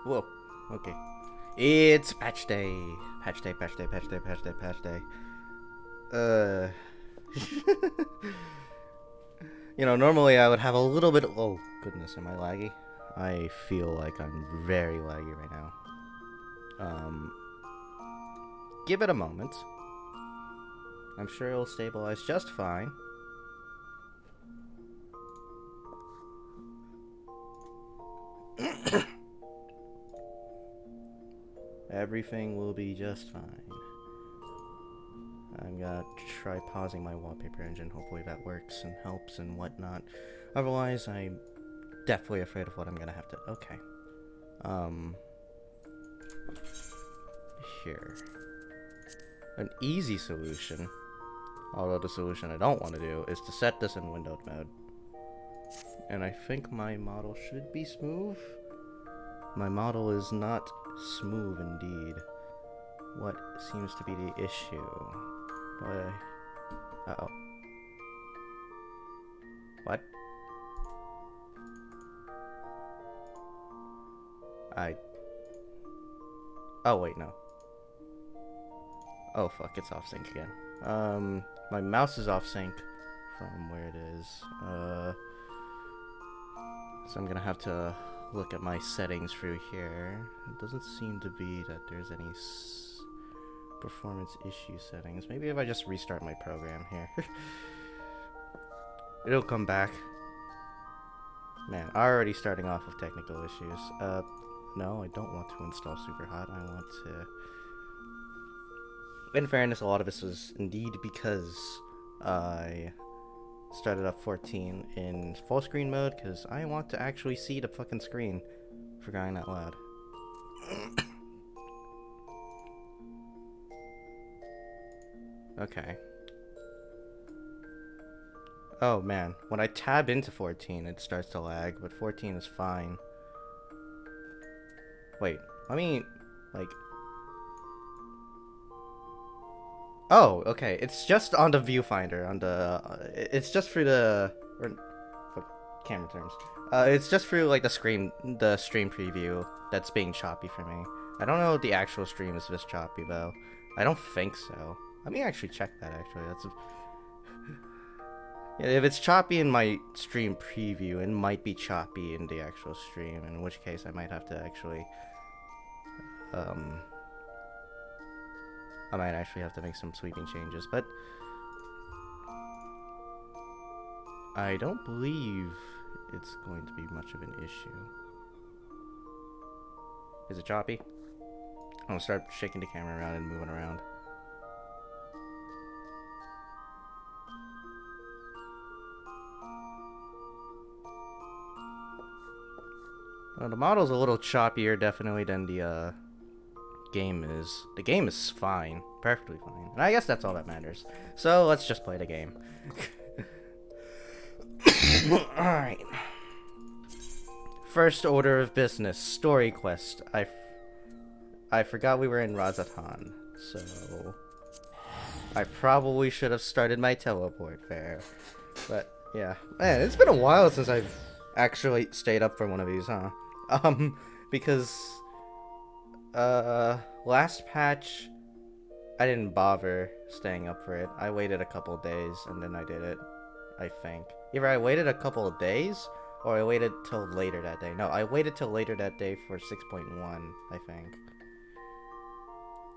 Whoa. Okay. It's patch day. Patch day, patch day, patch day, patch day, patch day. Uh. Normally I would have a little bit. Oh, goodness, am I laggy? I feel like I'm very laggy right now. Give it a moment. I'm sure it'll stabilize just fine. Everything will be just fine. I'm gonna try pausing my wallpaper engine. Hopefully that works and helps and whatnot. Otherwise, I'm definitely afraid of what I'm gonna have to. Okay. Here. An easy solution, although the solution I don't want to do, is to set this in windowed mode. And I think my model should be smooth. My model is not smooth indeed. What seems to be the issue? Uh-oh. What? Oh, wait, no. Oh, fuck, it's off sync again. My mouse is off sync from where it is. So I'm gonna have to look at my settings through here. It doesn't seem to be that there's any performance issue settings. Maybe if I just restart my program here. It'll come back. Man, already starting off with technical issues. No, I don't want to install Superhot. I want to... In fairness, a lot of this was indeed because I started up 14 in full screen mode, because I want to actually see the fucking screen, for crying out loud. Okay. Oh man, when I tab into 14 it starts to lag, but 14 is fine. Wait, let me, like... Oh, okay, it's just on the viewfinder, on the... it's just through the... for camera terms. It's just through, like, the stream preview that's being choppy for me. I don't know if the actual stream is this choppy, though. I don't think so. Let me actually check that, actually. That's... Yeah, if it's choppy in my stream preview, it might be choppy in the actual stream, in which case I might have to actually... I might actually have to make some sweeping changes, but... I don't believe it's going to be much of an issue. Is it choppy? I'm gonna start shaking the camera around and moving around. Well, the model's a little choppier, definitely, than the game is. The game is fine. Perfectly fine. And I guess that's all that matters. So, let's just play the game. Alright. First order of business. Story quest. I forgot we were in Razatan. So... I probably should have started my teleport there. But, yeah. Man, it's been a while since I've actually stayed up for one of these, huh? Because... last patch, I didn't bother staying up for it. I waited a couple days, and then I did it, I think. Either I waited a couple of days, or I waited till later that day. No, I waited till later that day for 6.1, I think.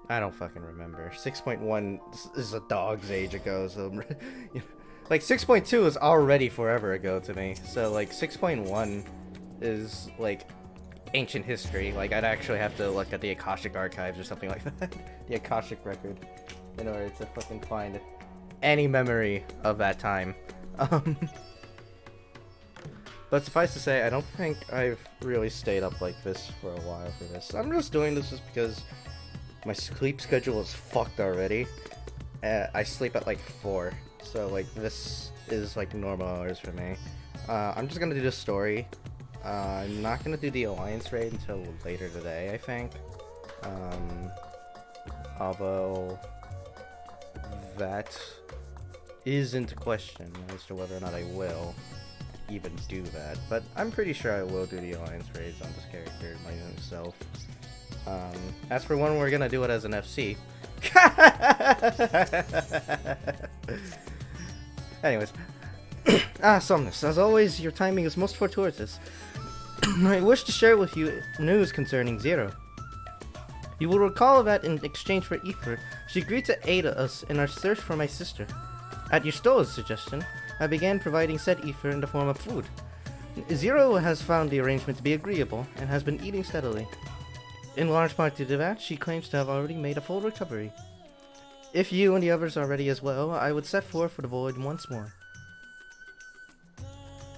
I don't fucking remember. 6.1 is a dog's age ago, so... like, 6.2 is already forever ago to me. So, like, 6.1 is, like, ancient history. Like, I'd actually have to look at the Akashic archives or something like that. The Akashic record. In order to fucking find any memory of that time. But suffice to say, I don't think I've really stayed up like this for a while for this. I'm just doing this just because my sleep schedule is fucked already. I sleep at like 4, so like this is like normal hours for me. I'm just gonna do the story. I'm not gonna do the Alliance raid until later today, I think. Although that isn't a question as to whether or not I will. even do that, but I'm pretty sure I will do the alliance raids on this character my own self. As for when we're gonna do it as an FC. Anyways. Somnus, as always, your timing is most fortuitous. I wish to share with you news concerning Zero. You will recall that in exchange for Ether, she agreed to aid us in our search for my sister. At Y'shtola's suggestion, I began providing said Ether in the form of food. Zero has found the arrangement to be agreeable and has been eating steadily. In large part due to that, she claims to have already made a full recovery. If you and the others are ready as well, I would set forth for the void once more.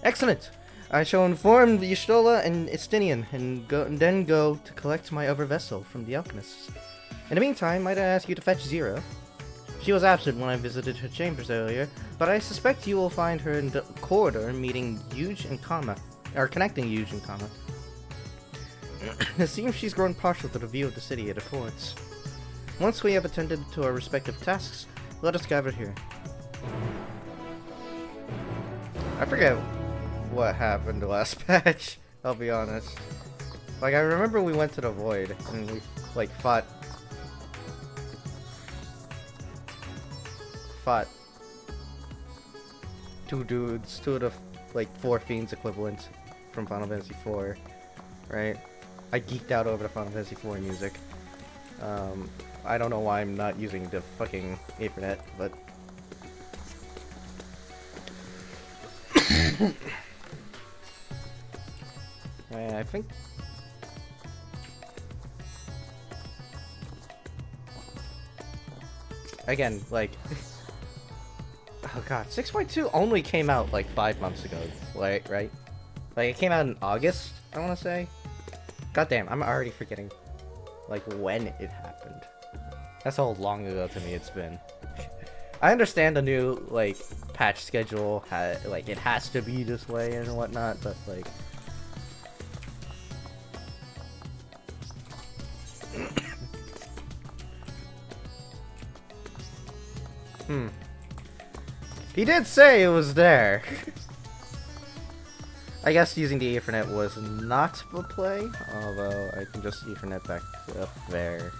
Excellent! I shall inform the Y'shtola and Estinian and then go to collect my other vessel from the alchemists. In the meantime, might I ask you to fetch Zero? She was absent when I visited her chambers earlier, but I suspect you will find her in the corridor meeting Yuge and Kama, or connecting Yuge and Kama. It seems she's grown partial to the view of the city it affords. Once we have attended to our respective tasks, let us gather here. I forget what happened the last patch, I'll be honest. Like, I remember we went to the Void, and we, like, fought two dudes, two of the, like, 4 fiends equivalent from Final Fantasy IV, right? I geeked out over the Final Fantasy IV music. I don't know why I'm not using the fucking Ethernet, but... I think... Again, like... Oh god, 6.2 only came out like 5 months ago, right? Like, it came out in August, I want to say? God damn, I'm already forgetting, like, when it happened. That's how long ago to me it's been. I understand the new, like, patch schedule, like, it has to be this way and whatnot, but, like... He did say it was there. I guess using the Ethernet was not the play, although I can just Ethernet back up there.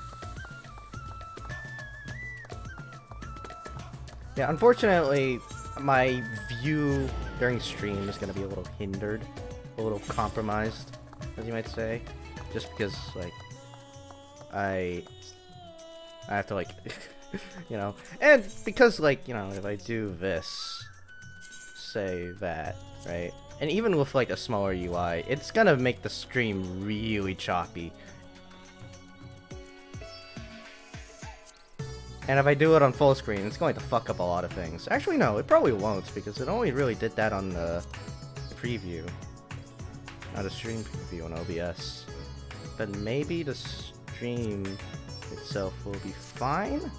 Yeah, unfortunately, my view during stream is going to be a little hindered, a little compromised, as you might say, just because, like, I have to, like, you know, and because, like, you know, if I do this, say that, right, and even with, like, a smaller UI, it's gonna make the stream really choppy. And if I do it on full screen, it's going to fuck up a lot of things. Actually, no, it probably won't, because it only really did that on the preview. Not a stream preview on OBS. But maybe the stream itself will be fine?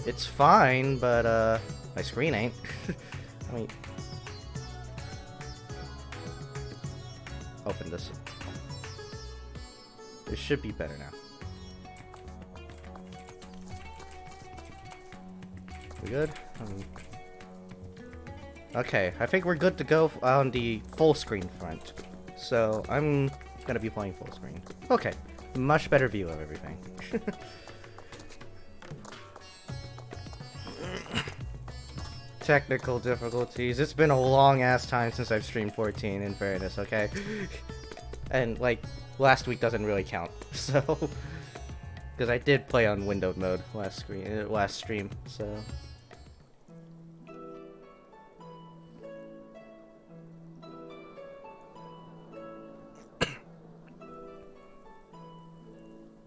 It's fine, but, my screen ain't. I mean... Open this. It should be better now. We good? Okay, I think we're good to go on the full screen front. So, I'm gonna be playing full screen. Okay, much better view of everything. Technical difficulties. It's been a long ass time since I've streamed 14, in fairness, okay? And, like, last week doesn't really count, so... Because I did play on windowed mode last stream, so...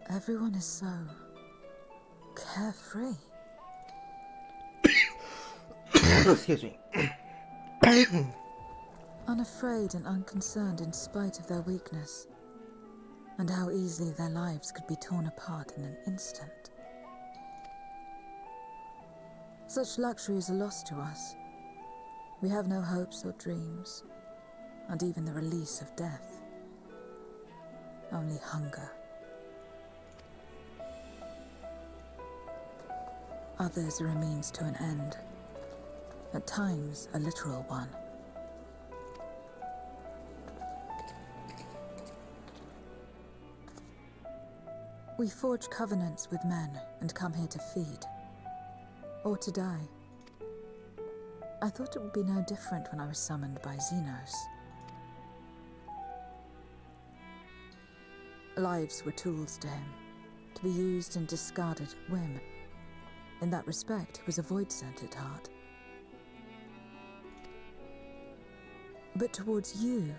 Everyone is so... carefree. Excuse me. Unafraid and unconcerned in spite of their weakness, and how easily their lives could be torn apart in an instant. Such luxuries are lost to us. We have no hopes or dreams, and even the release of death. Only hunger. Others are a means to an end. At times, a literal one. We forge covenants with men and come here to feed. Or to die. I thought it would be no different when I was summoned by Xenos. Lives were tools to him, to be used and discarded at whim. In that respect, he was a void-sent at heart. But towards you,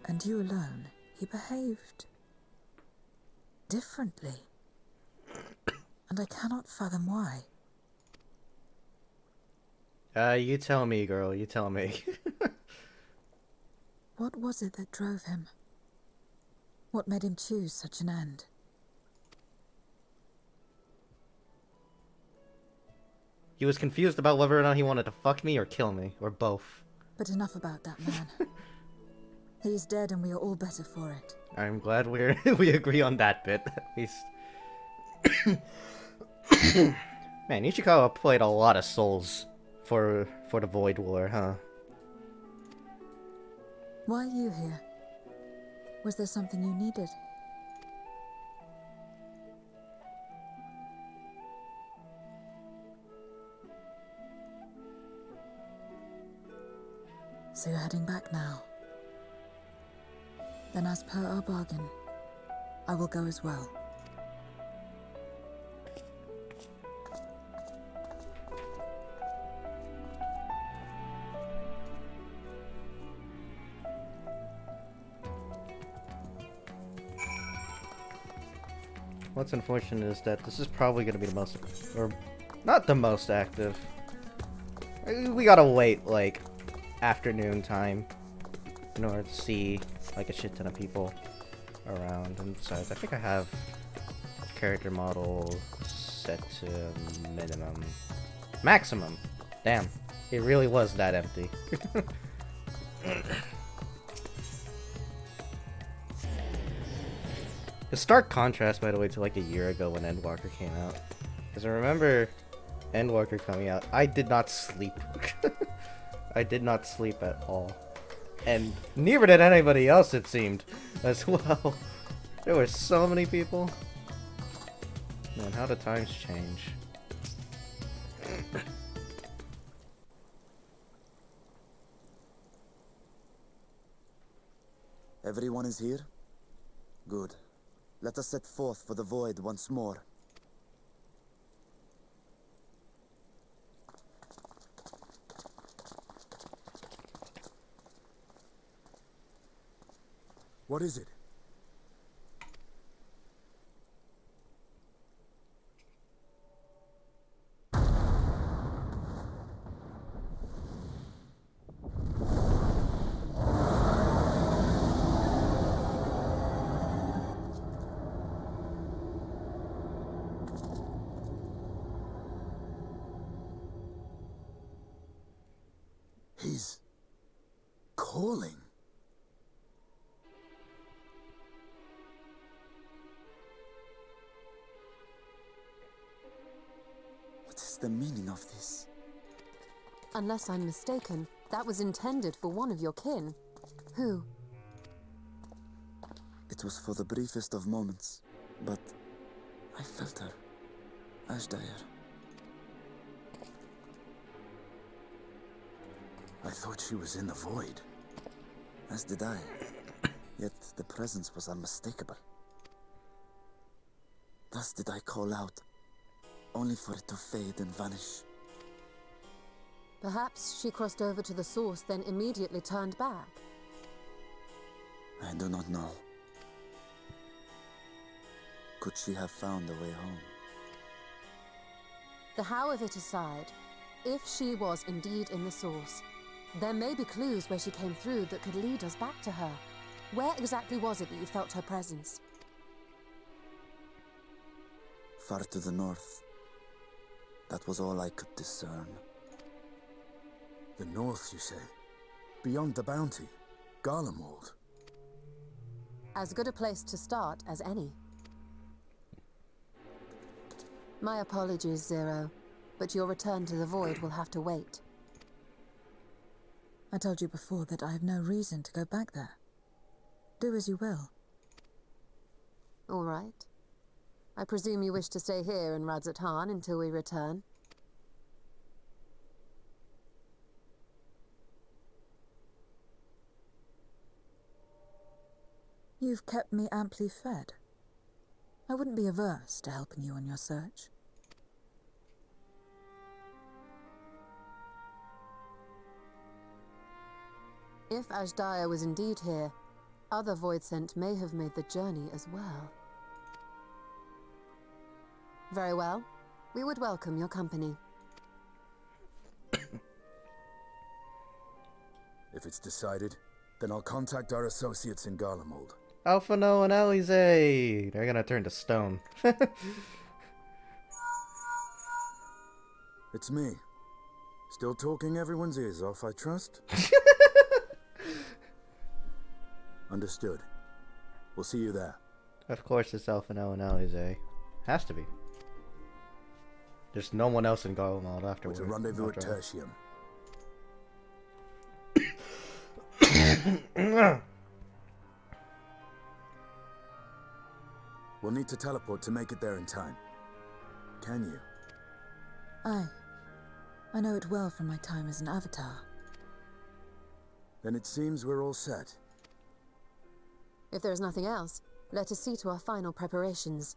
and you alone, he behaved differently. And I cannot fathom why. You tell me, girl, you tell me. What was it that drove him? What made him choose such an end? He was confused about whether or not he wanted to fuck me or kill me, or both. But enough about that man. He is dead and we are all better for it. I'm glad we agree on that bit, at least. Man, Ichikawa played a lot of souls for the Void War, huh? Why are you here? Was there something you needed? So you're heading back now? Then as per our bargain, I will go as well. What's unfortunate is that this is probably going to be the most, or not the most active. We gotta wait, like, afternoon time in order to see, like, a shit ton of people around. And besides, I think I have character model set to minimum. Maximum! Damn, it really was that empty. A stark contrast, by the way, to like a year ago when Endwalker came out. Because I remember Endwalker coming out, I did not sleep. I did not sleep at all. And neither did anybody else, it seemed, as well. There were so many people. Man, how the times change. Everyone is here? Good. Let us set forth for the Void once more. What is it? He's calling. What is the meaning of this? Unless I'm mistaken, that was intended for one of your kin. Who? It was for the briefest of moments, but I felt her. Ashdair. I thought she was in the Void. As did I. Yet the presence was unmistakable. Thus did I call out, only for it to fade and vanish. Perhaps she crossed over to the source, then immediately turned back. I do not know. Could she have found a way home? The how of it aside, if she was indeed in the source, there may be clues where she came through that could lead us back to her. Where exactly was it that you felt her presence? Far to the north. That was all I could discern. The north, you say? Beyond the bounty? Garlemald? As good a place to start as any. My apologies, Zero, but your return to the Void will have to wait. I told you before that I have no reason to go back there. Do as you will. All right. I presume you wish to stay here in Radzat-Han until we return? You've kept me amply fed. I wouldn't be averse to helping you on your search. If Azdaja was indeed here, other Voidsent may have made the journey as well. Very well. We would welcome your company. If it's decided, then I'll contact our associates in Garlemald. Alphino and Alize! They're gonna turn to stone. It's me. Still talking everyone's ears off, I trust? Understood. We'll see you there. Of course it's Alphino and Alize. Has to be. There's no one else in Garlemald We're afterwards. to rendezvous at Tertium. We'll need to teleport to make it there in time. Can you? Aye. I know it well from my time as an avatar. Then it seems we're all set. If there is nothing else, let us see to our final preparations.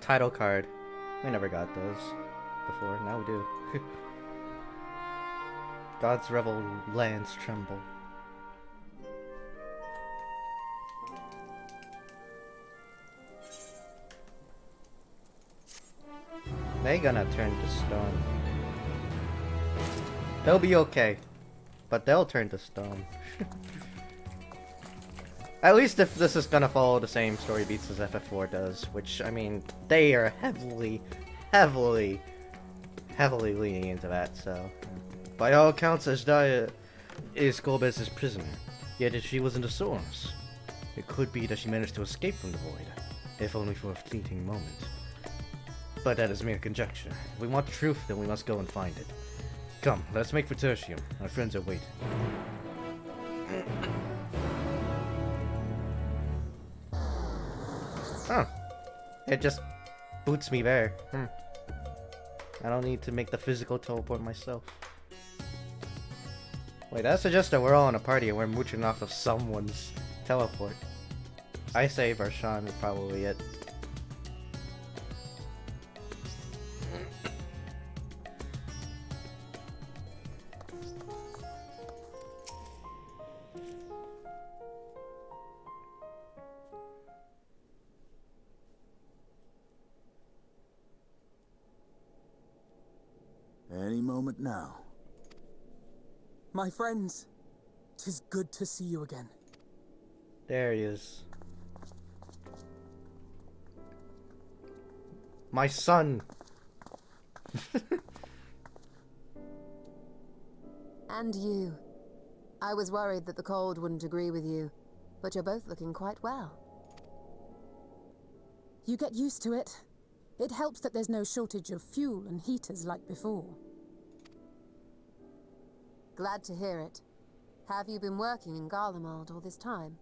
Title card. We never got those before. Now we do. God's rebel lands tremble. They gonna turn to stone. They'll be okay, but they'll turn to stone. At least if this is gonna follow the same story beats as FF4 does, which, I mean, they are heavily leaning into that, so... By all accounts, Azdaja is Golbez's prisoner, yet if she was in the source, it could be that she managed to escape from the Void, if only for a fleeting moment. But that is mere conjecture. If we want the truth, then we must go and find it. Come, let's make for Tertium. Our friends are waiting. Huh. It just boots me there. I don't need to make the physical teleport myself. Wait, that suggests that we're all in a party and we're mooching off of someone's teleport. I say Varshan is probably it. Any moment now. My friends, 'tis good to see you again. There he is. My son! And you. I was worried that the cold wouldn't agree with you, but you're both looking quite well. You get used to it. It helps that there's no shortage of fuel and heaters like before. Glad to hear it. Have you been working in Garlemald all this time?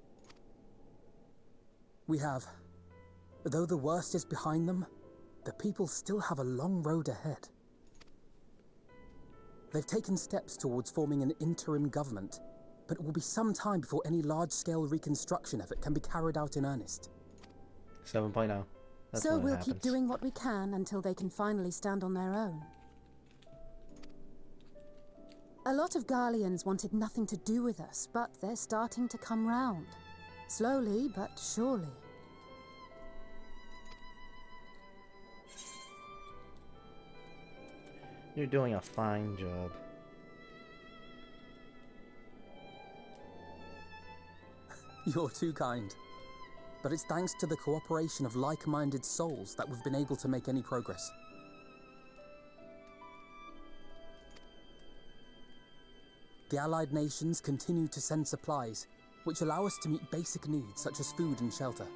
We have. Though the worst is behind them, the people still have a long road ahead. They've taken steps towards forming an interim government, but it will be some time before any large-scale reconstruction effort can be carried out in earnest. 7.0. That's So when it we'll keep happens. doing what we can until they can finally stand on their own. A lot of Garleans wanted nothing to do with us, but they're starting to come round. Slowly, but surely. You're doing a fine job. You're too kind. But it's thanks to the cooperation of like-minded souls that we've been able to make any progress. the Allied nations continue to send supplies, which allow us to meet basic needs such as food and shelter.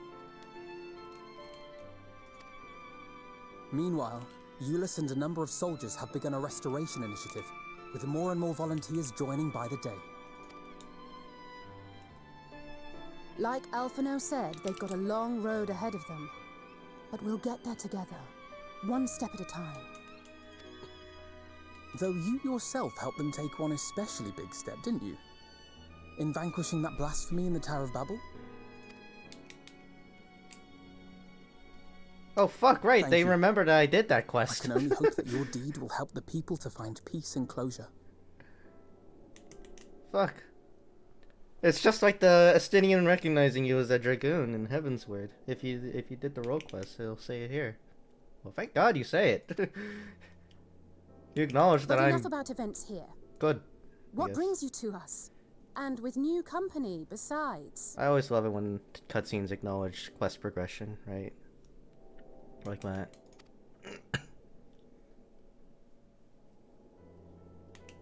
Meanwhile, Euless and a number of soldiers have begun a restoration initiative, with more and more volunteers joining by the day. Like Alphino said, they've got a long road ahead of them. But we'll get there together, one step at a time. Though you yourself helped them take one especially big step, didn't you? In vanquishing that blasphemy in the Tower of Babel? Oh fuck, right, Thank they you. remembered I did that I quest. can only hope that your deed will help the people to find peace and closure. Fuck. It's just like the Estinian recognizing you as a dragoon in Heavensward. If you did the role quest, it'll say it here. Well, thank God you say it. You acknowledge that But I'm enough about events here. good. What Yes. brings you to us? And with new company, besides. I always love it when cutscenes acknowledge quest progression, right? Like that.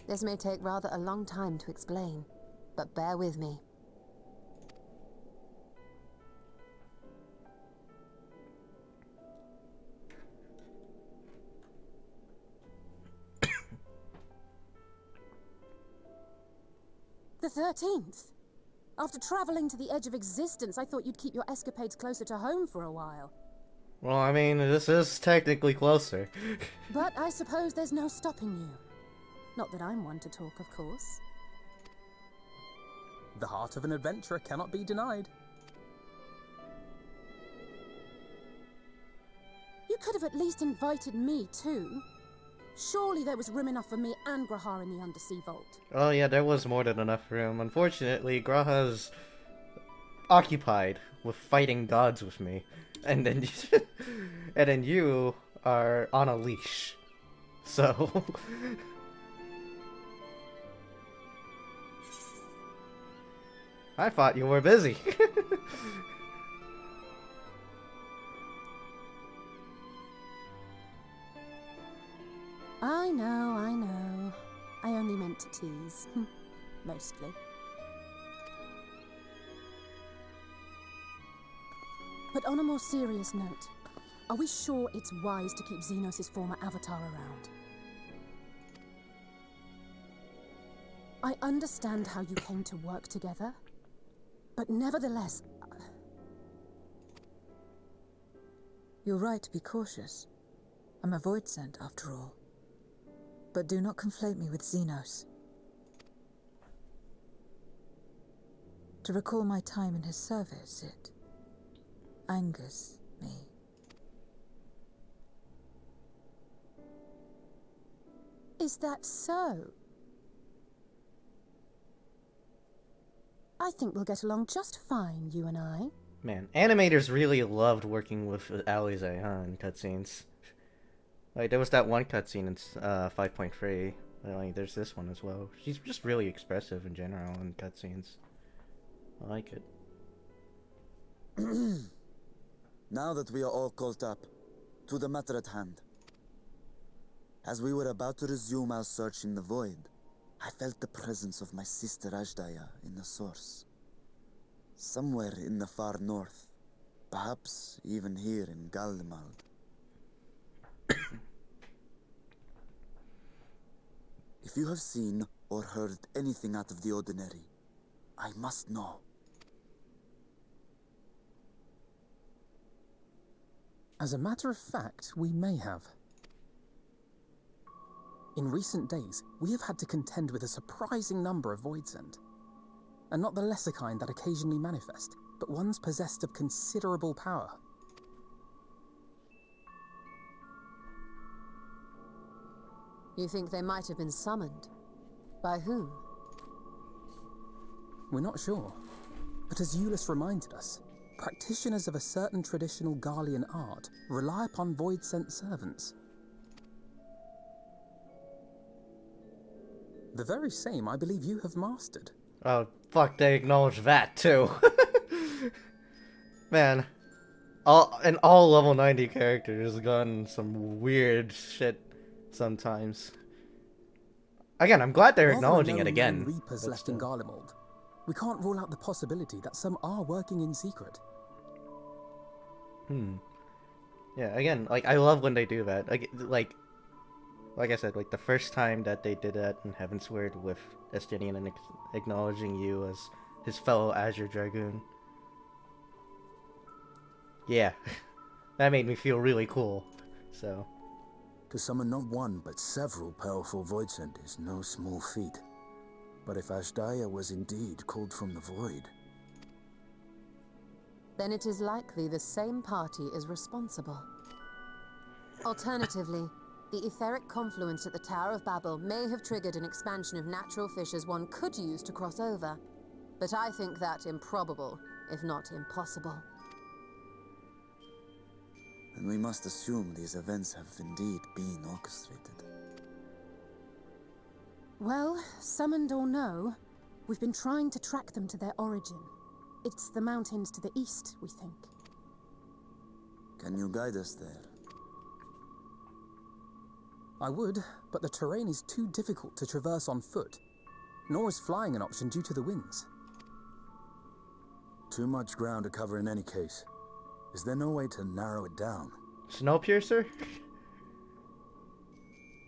This may take rather a long time to explain, but bear with me. The 13th! After traveling to the edge of existence, I thought you'd keep your escapades closer to home for a while. Well, I mean, this is technically closer. But I suppose there's no stopping you. Not that I'm one to talk, of course. The heart of an adventurer cannot be denied. You could have at least invited me too. Surely there was room enough for me and Grahar in the Undersea Vault. Oh yeah, there was more than enough room. Unfortunately, Graha's occupied with fighting gods with me, and then and then you are on a leash. So I thought you were busy. I know, I know. I only meant to tease. Mostly. But on a more serious note, are we sure it's wise to keep Xenos' former avatar around? I understand how you came to work together, but nevertheless... You're right to be cautious. I'm a Void Sent, after all. But do not conflate me with Xenos. To recall my time in his service, it angers me. Is that so? I think we'll get along just fine, you and I. Man, animators really loved working with Alize, huh, in cutscenes. Like, there was that one cutscene in 5.3. Like, there's this one as well. She's just really expressive in general in cutscenes. I like it. Now that we are all caught up, to the matter at hand. As we were about to resume our search in the void, I felt the presence of my sister Ajdaya in the source. Somewhere in the far north, perhaps even here in Galdemald. If you have seen or heard anything out of the ordinary, I must know. As a matter of fact, we may have. In recent days, we have had to contend with a surprising number of Voidsent. And not the lesser kind that occasionally manifest, but ones possessed of considerable power. You think they might have been summoned? By whom? We're not sure. But as Euless reminded us, practitioners of a certain traditional Garlean art rely upon Void-sent servants. The very same I believe you have mastered. Oh, fuck, they acknowledge that, too. Man, all level 90 characters gotten some weird shit sometimes. Again, I'm glad they're While there are acknowledging no it again. known Reapers but left in still. Garlemald, we can't rule out the possibility that some are working in secret. Yeah, again, like, I love when they do that. Like I said, like, the first time that they did that in Heavensward with Estinian and acknowledging you as his fellow Azure Dragoon. Yeah, that made me feel really cool, so... To summon not one, but several powerful Voidsent is no small feat. But if Ashdaya was indeed called from the void... Then it is likely the same party is responsible. Alternatively, the etheric confluence at the Tower of Babel may have triggered an expansion of natural fissures one could use to cross over. But I think that improbable, if not impossible. And we must assume these events have indeed been orchestrated. Well, summoned or no, we've been trying to track them to their origin. It's the mountains to the east, we think. Can you guide us there? I would, but the terrain is too difficult to traverse on foot. Nor is flying an option due to the winds. Too much ground to cover in any case. Is there no way to narrow it down? Snowpiercer?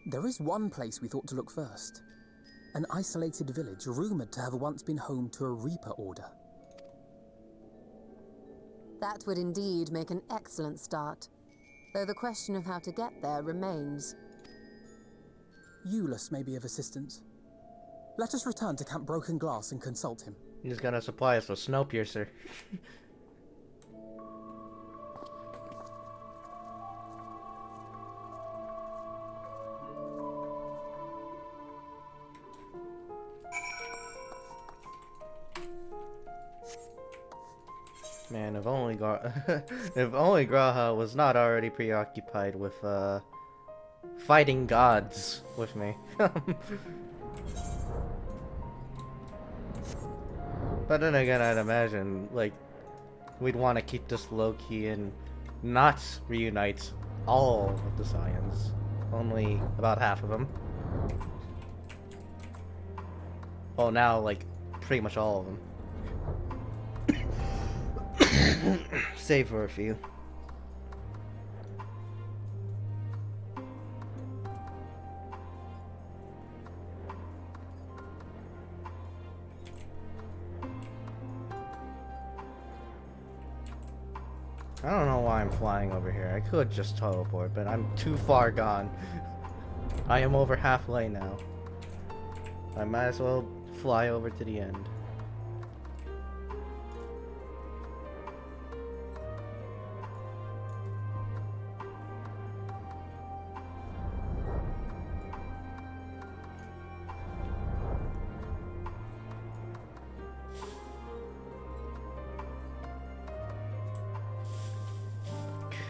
There is one place we thought to look first. An isolated village rumoured to have once been home to a Reaper order. That would indeed make an excellent start, though the question of how to get there remains. Eulus may be of assistance. Let us return to Camp Broken Glass and consult him. He's gonna supply us with Snowpiercer. Man, if only if only Graha was not already preoccupied with fighting gods with me. But then again, I'd imagine like we'd want to keep this low key and not reunite all of the Scions, only about half of them. Well, now like pretty much all of them. Save for a few. I don't know why I'm flying over here. I could just teleport, but I'm too far gone. I am over halfway now. I might as well fly over to the end.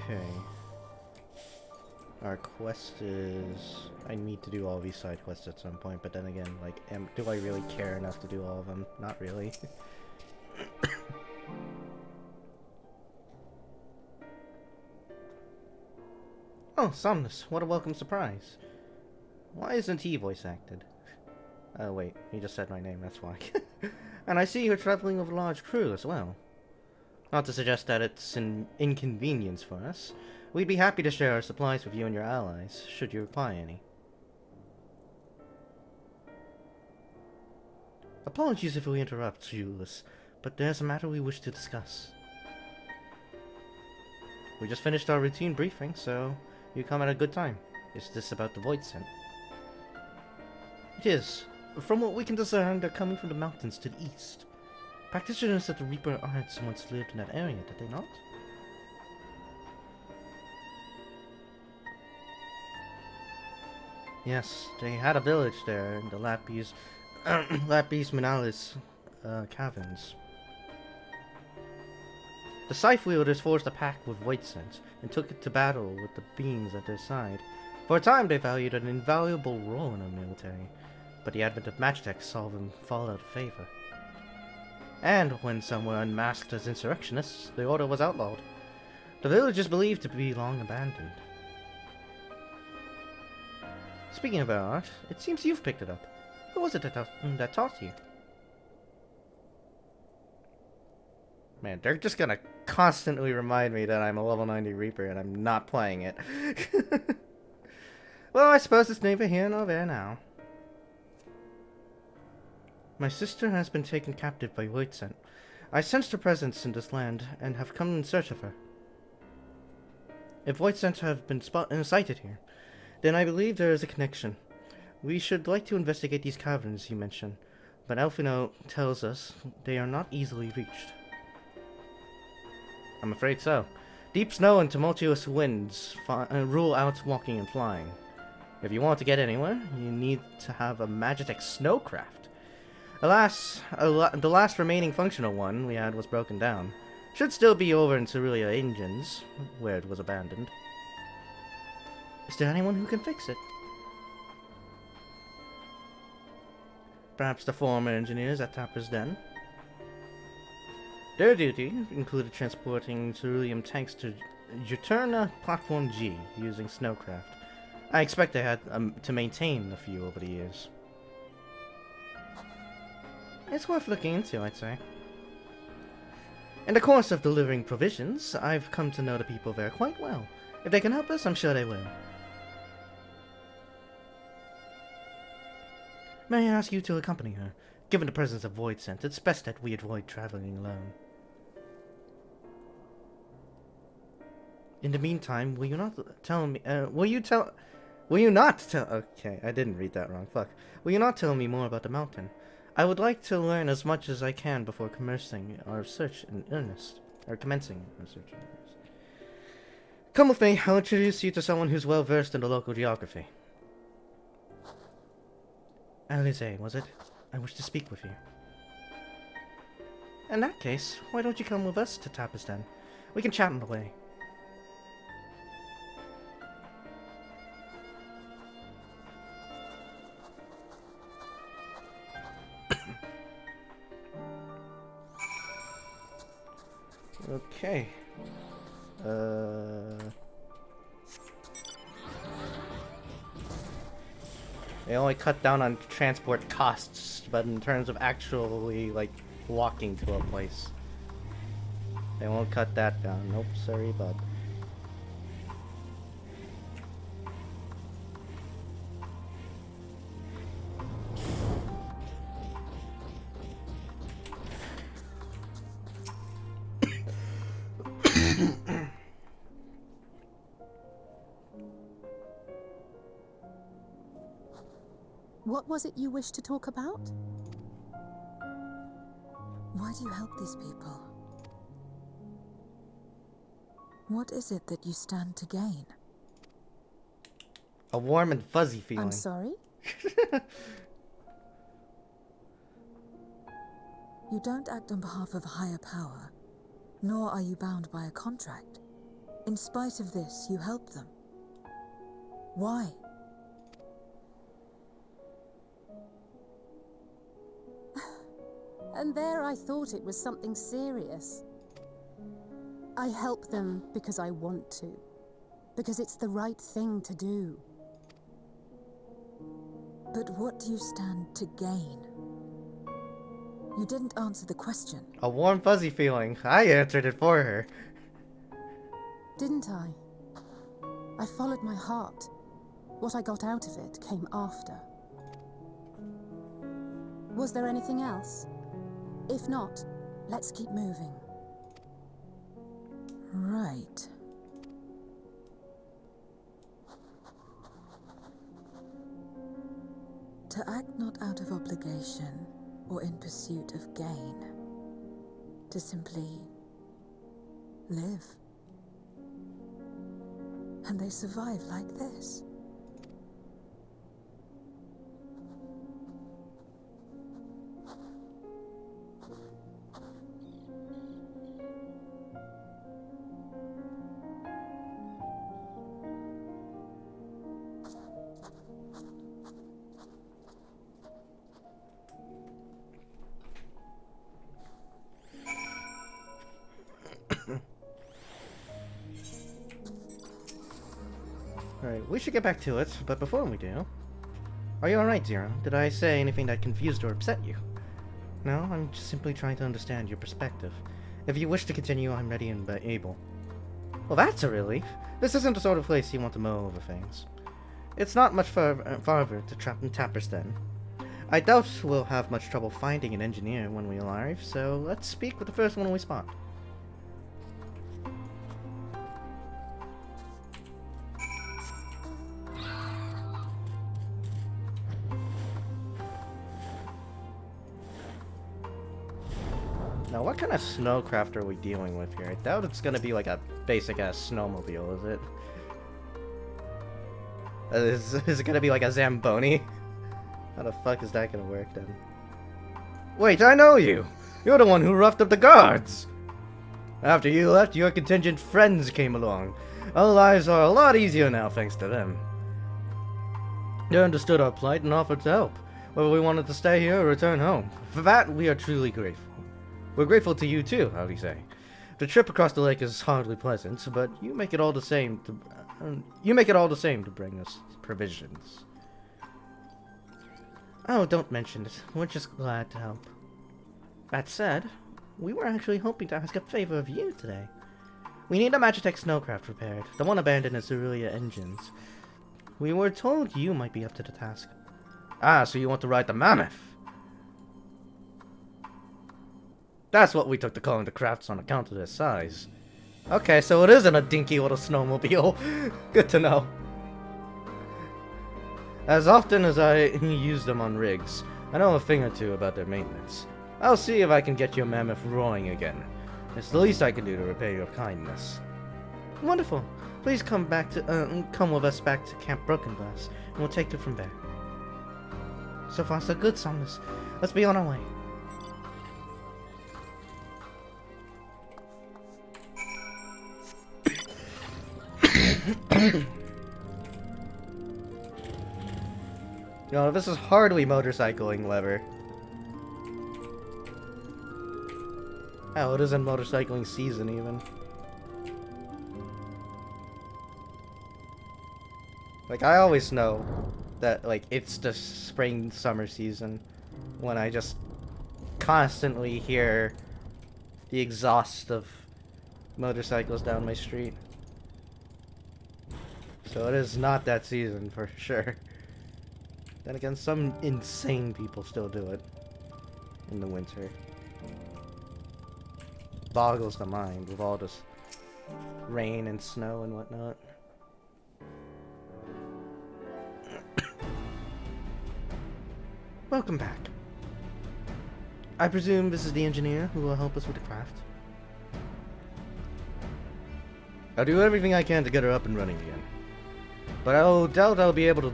Okay. Our quest is... I need to do all these side quests at some point, but then again, like, do I really care enough to do all of them? Not really. Oh, Somnus, what a welcome surprise. Why isn't he voice acted? Oh wait, he just said my name, that's why. And I see you're traveling with a large crew as well. Not to suggest that it's an inconvenience for us. We'd be happy to share our supplies with you and your allies, should you require any. Apologies if we interrupt, Julius, but there's a matter we wish to discuss. We just finished our routine briefing, so you come at a good time. Is this about the Voidsent? It is. From what we can discern, they're coming from the mountains to the east. Practitioners of the Reaper Arts once lived in that area, did they not? Yes, they had a village there in the Lapis Minalis caverns. The Scythe wielders forged a pact with Voidsent and took it to battle with the beings at their side. For a time, they valued an invaluable role in the military, but the advent of Magitech saw them fall out of favor. And when some were unmasked as insurrectionists, the order was outlawed. The village is believed to be long abandoned. Speaking of our art, it seems you've picked it up. Who was it that taught you? Man, they're just gonna constantly remind me that I'm a level 90 Reaper and I'm not playing it. Well, I suppose it's neither here nor there now. My sister has been taken captive by Voidsent. I sensed her presence in this land and have come in search of her. If Voidsent have been sighted here, then I believe there is a connection. We should like to investigate these caverns you mentioned, but Alphino tells us they are not easily reached. I'm afraid so. Deep snow and tumultuous winds rule out walking and flying. If you want to get anywhere, you need to have a Magitech snowcraft. Alas, the last remaining functional one we had was broken down. Should still be over in Cerulia Engines, where it was abandoned. Is there anyone who can fix it? Perhaps the former engineers at Tapper's Den? Their duty included transporting cerulean tanks to Juturna Platform G using snowcraft. I expect they had to maintain a few over the years. It's worth looking into, I'd say. In the course of delivering provisions, I've come to know the people there quite well. If they can help us, I'm sure they will. May I ask you to accompany her? Given the presence of Voidsent, it's best that we avoid traveling alone. In the meantime, will you not tell me, will you not tell, okay, I didn't read that wrong, fuck. Will you not tell me more about the mountain? I would like to learn as much as I can before commencing our search in earnest. Come with me, I'll introduce you to someone who's well versed in the local geography. Alize, was it? I wish to speak with you. In that case, why don't you come with us to Tapper's Den? We can chat on the way. Okay. They only cut down on transport costs, but in terms of actually, like, walking to a place, they won't cut that down. Nope, sorry, bud. What was it you wished to talk about? Why do you help these people? What is it that you stand to gain? A warm and fuzzy feeling. I'm sorry? You don't act on behalf of a higher power, nor are you bound by a contract. In spite of this, you help them. Why? And there I thought it was something serious. I help them because I want to. Because it's the right thing to do. But what do you stand to gain? You didn't answer the question. A warm fuzzy feeling. I answered it for her. Didn't I? I followed my heart. What I got out of it came after. Was there anything else? If not, let's keep moving. Right. To act not out of obligation or in pursuit of gain. To simply live. And they survive like this. Alright, we should get back to it, but before we do, Are you alright, Zero? Did I say anything that confused or upset you? No, I'm just simply trying to understand your perspective. If you wish to continue, I'm ready and able. Well, that's a relief. This isn't the sort of place you want to mow over things. It's not much farther to Tappersden. I doubt we'll have much trouble finding an engineer when we arrive, so let's speak with the first one we spot. Now, what kind of snowcraft are we dealing with here? I doubt it's gonna be like a basic-ass snowmobile, is it? Is it gonna be like a Zamboni? How the fuck is that gonna work, then? Wait, I know you! You're the one who roughed up the guards! After you left, your contingent friends came along. Our lives are a lot easier now, thanks to them. They understood our plight and offered to help, whether we wanted to stay here or return home. For that, we are truly grateful. We're grateful to you too, how do you say? The trip across the lake is hardly pleasant, but you make it all the same to bring us provisions. Oh, don't mention it. We're just glad to help. That said, we were actually hoping to ask a favor of you today. We need a Magitech snowcraft repaired. The one abandoned in Cerulia engines. We were told you might be up to the task. Ah, so you want to ride the Mammoth? That's what we took to calling the crafts on account of their size. Okay, so it isn't a dinky little snowmobile. Good to know. As often as I use them on rigs, I know a thing or two about their maintenance. I'll see if I can get your Mammoth roaring again. It's the least I can do to repay your kindness. Wonderful. Please come with us back to Camp Broken Glass, and we'll take it from there. So far, so good, Somnus. Let's be on our way. No, this is hardly motorcycling lever. Hell, it isn't motorcycling season even. Like, I always know that, like, it's the spring summer season when I just constantly hear the exhaust of motorcycles down my street. So it is not that season for sure. Then again, some insane people still do it in the winter. Boggles the mind with all this rain and snow and whatnot. Welcome back. I presume this is the engineer who will help us with the craft. I'll do everything I can to get her up and running again. But I doubt I'll be able to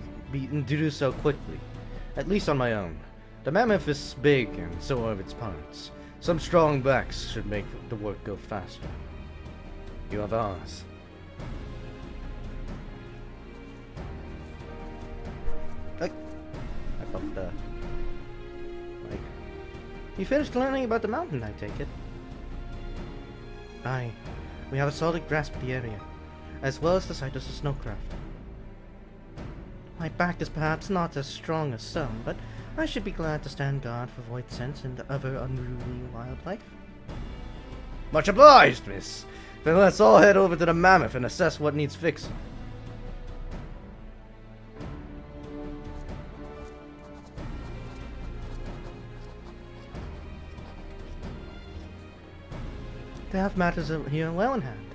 do so quickly. At least on my own. The Mammoth is big and so are its parts. Some strong backs should make the work go faster. You have ours. I bumped the mic. You finished learning about the mountain, I take it? Aye. We have a solid grasp of the area, as well as the site of the snowcraft. My back is perhaps not as strong as some, but I should be glad to stand guard for Voidsent and other unruly wildlife. Much obliged, miss. Then let's all head over to the Mammoth and assess what needs fixing. They have matters here well in hand,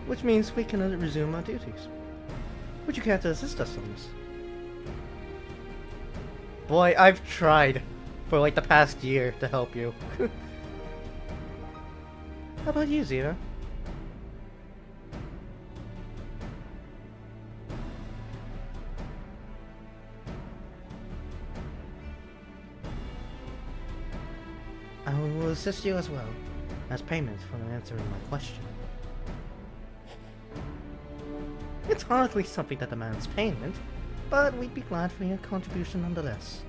which means we can resume our duties. Would you care to assist us on this? Boy, I've tried for like the past year to help you. How about you, Zero? I will assist you as well, as payment for answering my question. It's hardly something that demands payment, but we'd be glad for your contribution nonetheless.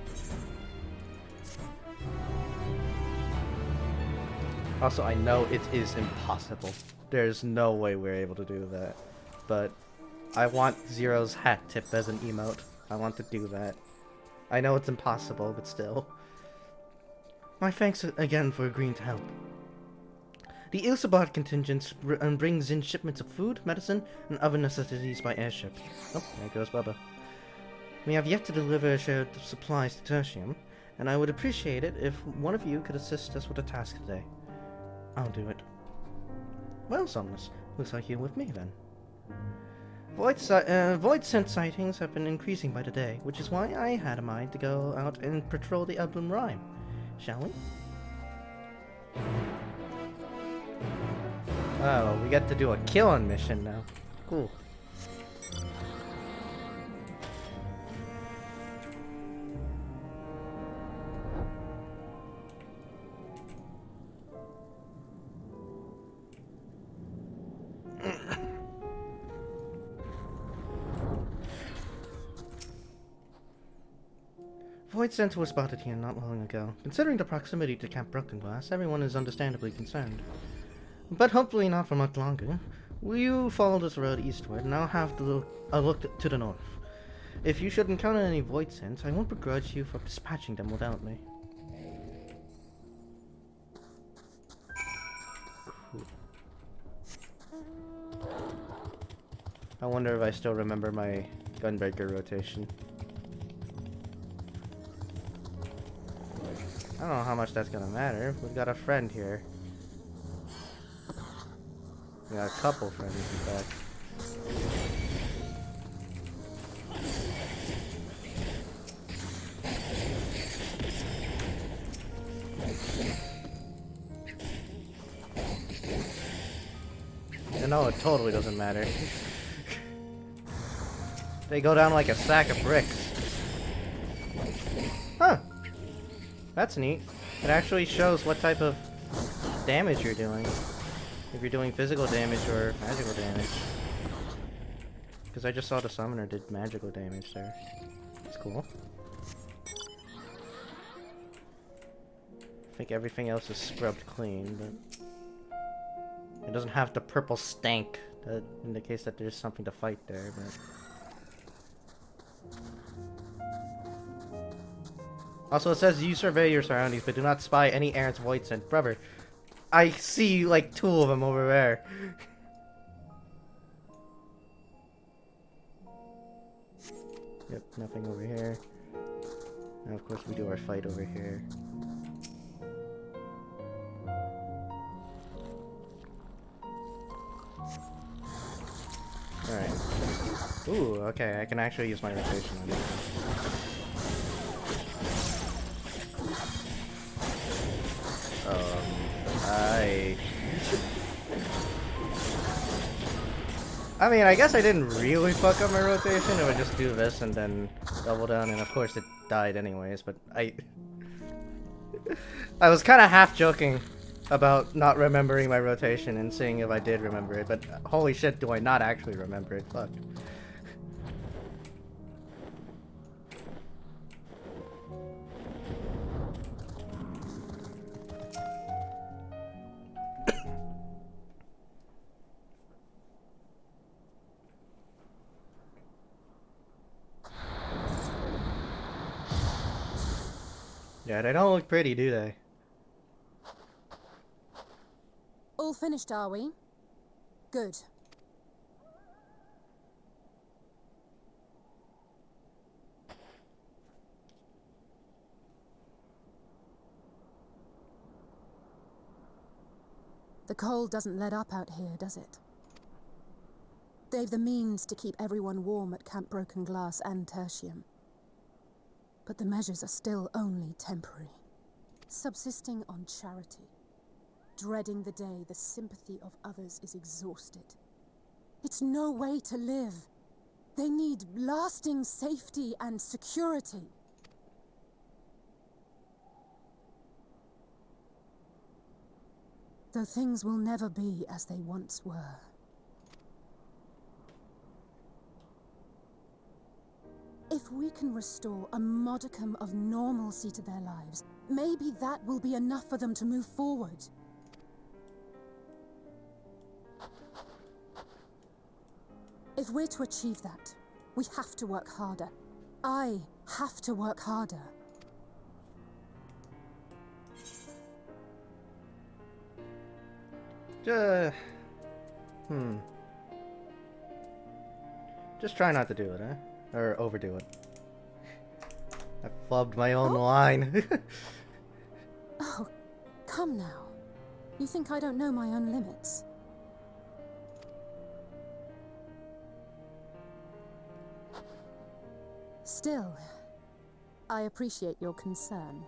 Also, I know it is impossible. There's no way we're able to do that. But I want Zero's hat tip as an emote. I want to do that. I know it's impossible, but still. My thanks again for agreeing to help. The Ilsabard contingent brings in shipments of food, medicine, and other necessities by airship. Oh, there goes Bubba. We have yet to deliver shared supplies to Tertium, and I would appreciate it if one of you could assist us with a task today. I'll do it. Well, Somnus, looks like you're with me then. Void scent sightings have been increasing by the day, which is why I had a mind to go out and patrol the Upland Rime. Shall we? Oh, we get to do a killing mission now. Cool. Void Center was spotted here not long ago. Considering the proximity to Camp Broken Glass, everyone is understandably concerned. But hopefully not for much longer. Will you follow this road eastward, and I'll have a look to the north. If you should encounter any Void Scents, I won't begrudge you for dispatching them without me. Cool. I wonder if I still remember my Gunbreaker rotation. I don't know how much that's gonna matter. We've got a friend here. We got a couple friends, in fact. You know, it totally doesn't matter. They go down like a sack of bricks. Huh. That's neat. It actually shows what type of damage you're doing. If you're doing physical damage or magical damage. Because I just saw the summoner did magical damage there. That's cool. I think everything else is scrubbed clean, but it doesn't have the purple stank that indicates that there's something to fight there, but... Also, it says you survey your surroundings, but do not spy any errant void scent. Brother, I see like 2 of them over there. Yep, nothing over here. And of course we do our fight over here. Alright. Ooh, okay, I can actually use my rotation on this. I mean, I guess I didn't really fuck up my rotation. It would just do this and then double down, and of course it died anyways, but I was kind of half joking about not remembering my rotation and seeing if I did remember it, but holy shit, do I not actually remember it. Fuck. Yeah, they don't look pretty, do they? All finished, are we? Good. The cold doesn't let up out here, does it? They've the means to keep everyone warm at Camp Broken Glass and Tertium. But the measures are still only temporary. Subsisting on charity. Dreading the day the sympathy of others is exhausted. It's no way to live. They need lasting safety and security. Though things will never be as they once were. If we can restore a modicum of normalcy to their lives, maybe that will be enough for them to move forward. If we're to achieve that, we have to work harder. I have to work harder. Just try not to do it, eh? Or overdo it. I flubbed my own line. Oh, come now. You think I don't know my own limits? Still, I appreciate your concern.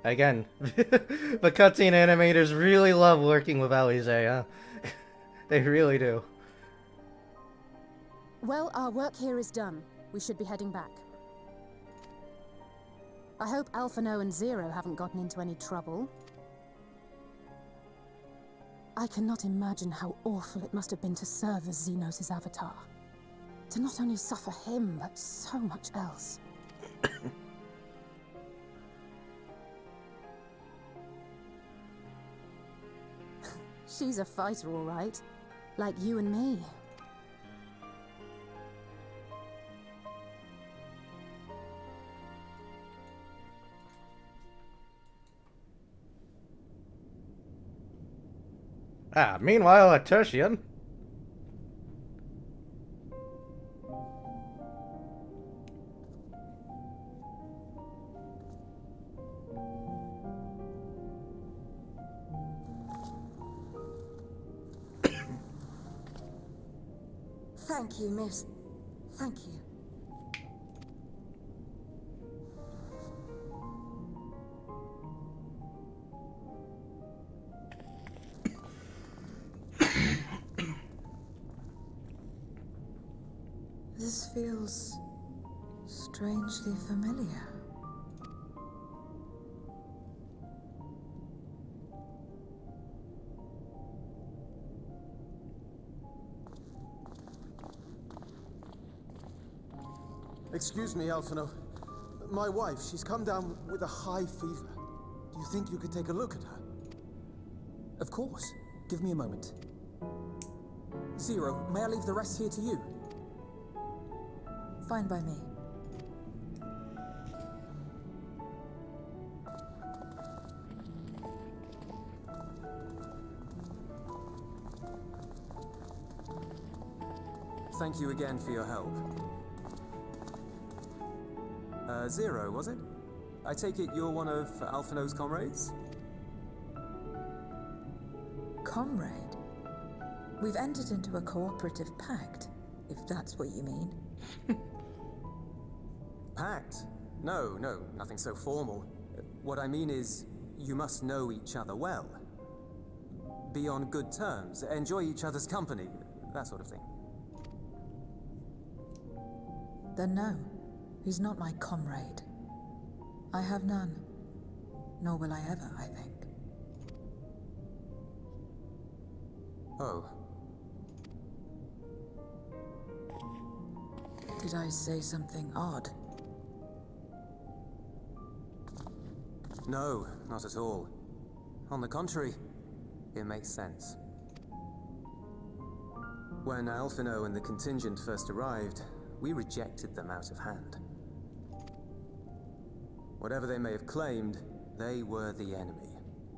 Again, the cutscene animators really love working with Alize, huh? They really do. Well, our work here is done. We should be heading back. I hope Alphino and Zero haven't gotten into any trouble. I cannot imagine how awful it must have been to serve as Xenos' avatar. To not only suffer him, but so much else. She's a fighter, all right. Like you and me. Meanwhile at Tertian. Thank you, miss. Thank you. This feels strangely familiar. Excuse me, Alphino. My wife, she's come down with a high fever. Do you think you could take a look at her? Of course. Give me a moment. Zero, may I leave the rest here to you? Fine by me. Thank you again for your help. Zero, was it? I take it you're one of Alphino's comrades? Comrade? We've entered into a cooperative pact, if that's what you mean. Pact? No, nothing so formal. What I mean is, you must know each other well. Be on good terms, enjoy each other's company, that sort of thing. Then no, he's not my comrade. I have none. Nor will I ever, I think. Oh. Did I say something odd? No, not at all. On the contrary, it makes sense. When Alphino and the contingent first arrived, we rejected them out of hand. Whatever they may have claimed, they were the enemy.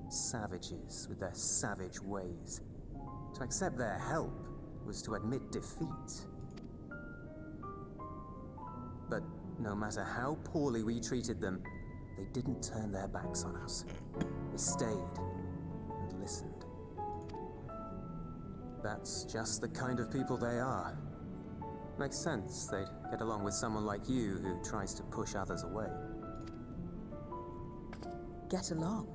Savages with their savage ways. To accept their help was to admit defeat. But no matter how poorly we treated them, they didn't turn their backs on us. They stayed and listened. That's just the kind of people they are. Makes sense they'd get along with someone like you who tries to push others away. Get along.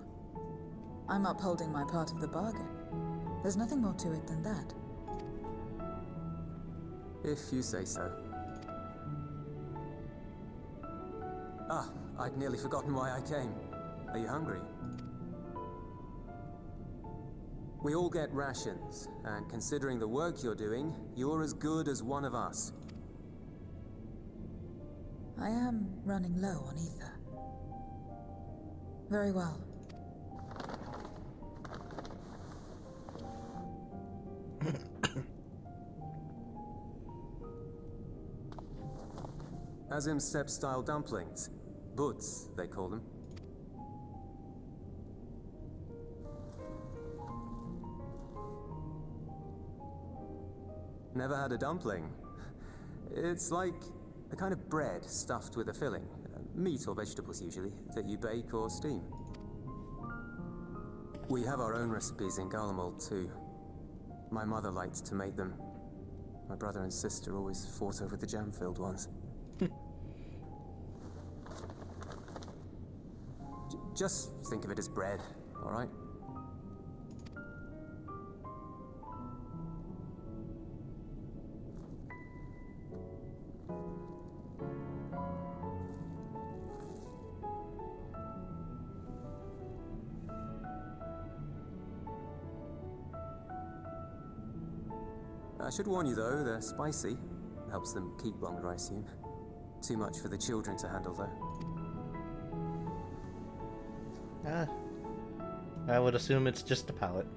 I'm upholding my part of the bargain. There's nothing more to it than that. If you say so. Ah, I'd nearly forgotten why I came. Are you hungry? We all get rations, and considering the work you're doing, you're as good as one of us. I am running low on ether. Very well. Azim steppe-style dumplings. Buds, they call them. Never had a dumpling? It's like a kind of bread stuffed with a filling. Meat or vegetables usually, that you bake or steam. We have our own recipes in Garlemald too. My mother liked to make them. My brother and sister always fought over the jam-filled ones. Just think of it as bread, all right? I should warn you though, they're spicy. Helps them keep longer, I assume. Too much for the children to handle though. I would assume it's just a palate.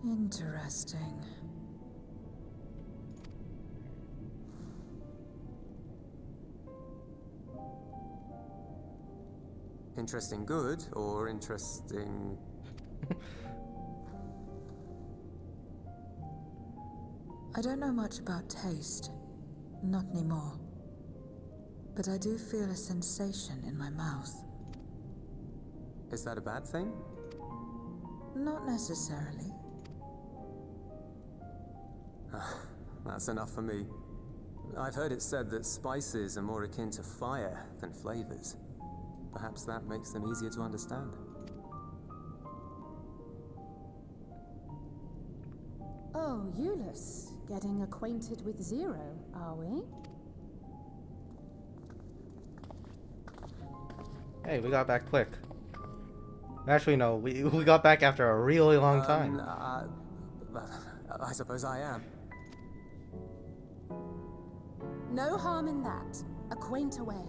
Interesting. Interesting good, or interesting... I don't know much about taste. Not anymore. But I do feel a sensation in my mouth. Is that a bad thing? Not necessarily. That's enough for me. I've heard it said that spices are more akin to fire than flavors. Perhaps that makes them easier to understand. Oh, Eulus. Getting acquainted with Zero, are we? Hey, we got back quick. Actually, no, we got back after a really long time. I suppose I am. No harm in that. Acquaint away.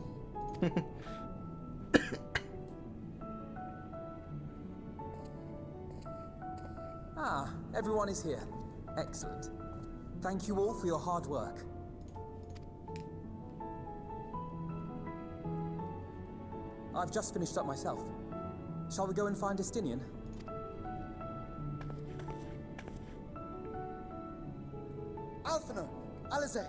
Everyone is here. Excellent. Thank you all for your hard work. I've just finished up myself. Shall we go and find Estinian? Alphinaud! Alize!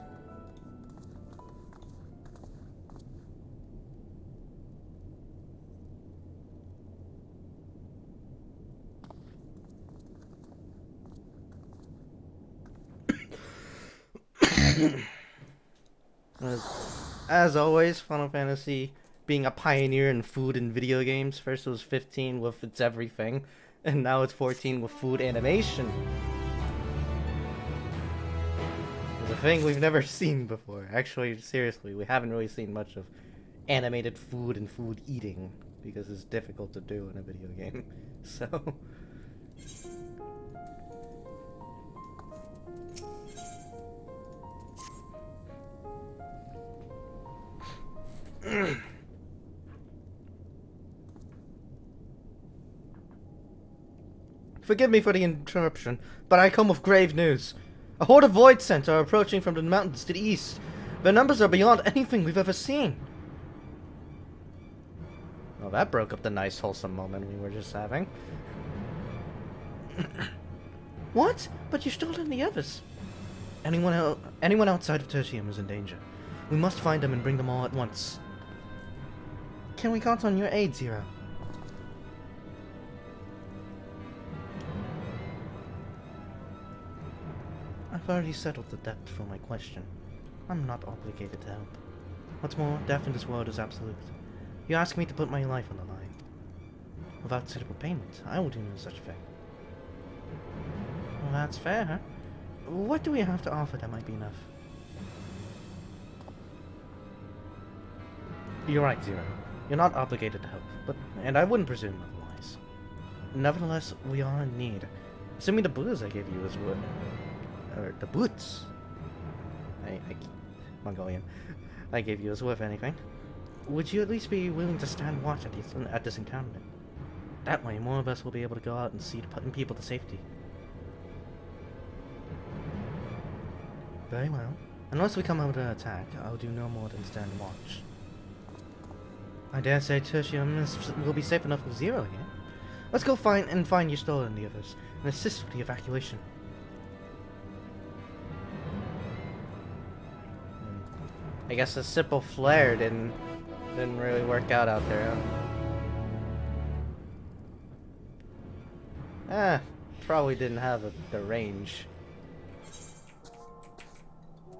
As always, Final Fantasy being a pioneer in food and video games. First it was 15 with its everything, and now it's 14 with food animation. It's a thing we've never seen before. Actually, seriously, we haven't really seen much of animated food and food eating, because it's difficult to do in a video game. So... Forgive me for the interruption, but I come with grave news. A horde of Voidsent are approaching from the mountains to the east. Their numbers are beyond anything we've ever seen. Well, that broke up the nice, wholesome moment we were just having. What? But you stole in the others. Anyone outside of Tertium is in danger. We must find them and bring them all at once. Can we count on your aid, Zero? I've already settled the debt for my question. I'm not obligated to help. What's more, death in this world is absolute. You ask me to put my life on the line. Without suitable payment, I will do no such thing. Well, that's fair, huh? What do we have to offer that might be enough? You're right, Zero. You're not obligated to help, and I wouldn't presume otherwise. Nevertheless, we are in need. Assuming the booze I gave you is what... or the boots. Mongolian. I gave you is worth anything. would you at least be willing to stand watch at this encampment? That way, more of us will be able to go out and see to putting people to safety. Very well. Unless we come out to attack, I'll do no more than stand watch. I dare say Tertium will be safe enough with Zero here. Let's go find Ystora and the others, and assist with the evacuation. I guess a simple flare didn't really work out there, huh? Probably didn't have the range.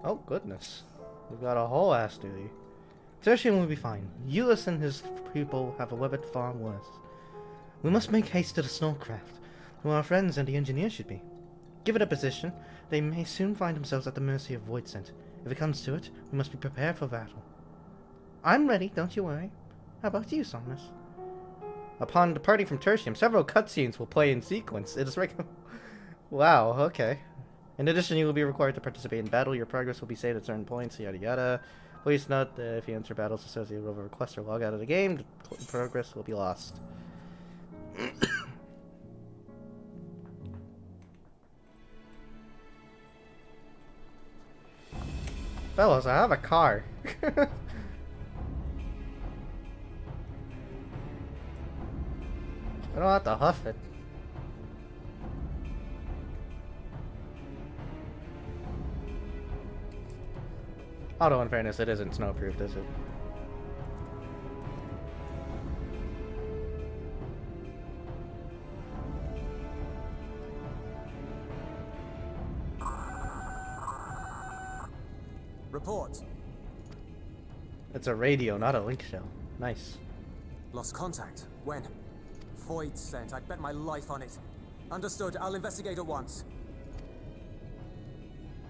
Oh goodness, we've got a whole ass duty. Tertium will be fine. Euless and his people have weathered far worse. We must make haste to the Snowcraft, where our friends and the engineer should be. Given a position, they may soon find themselves at the mercy of Voidsent. If it comes to it, we must be prepared for battle. I'm ready, don't you worry. How about you, Somnus? Upon departing from Tertium, several cutscenes will play in sequence. It is wow, okay. In addition, you will be required to participate in battle. Your progress will be saved at certain points, yada yada. Please note that if you enter battles associated with a request or log out of the game, the progress will be lost. Fellas, I have a car. I don't have to huff it. Although, in fairness, it isn't snowproofed, is it? Report. It's a radio, not a link shell. Nice. Lost contact. When? Voidsent. I'd bet my life on it. Understood. I'll investigate at once.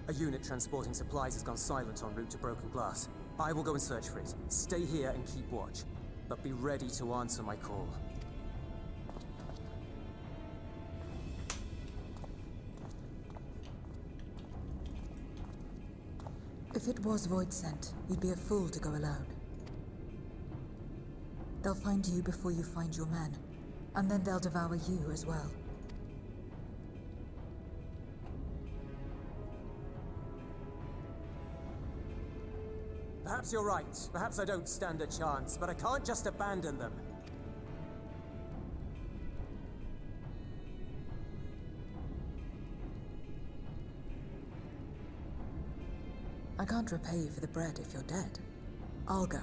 A unit transporting supplies has gone silent en route to Broken Glass. I will go and search for it. Stay here and keep watch. But be ready to answer my call. If it was Voidsent, you'd be a fool to go alone. They'll find you before you find your men, and then they'll devour you as well. Perhaps you're right. Perhaps I don't stand a chance, but I can't just abandon them. I can't repay you for the bread if you're dead. I'll go.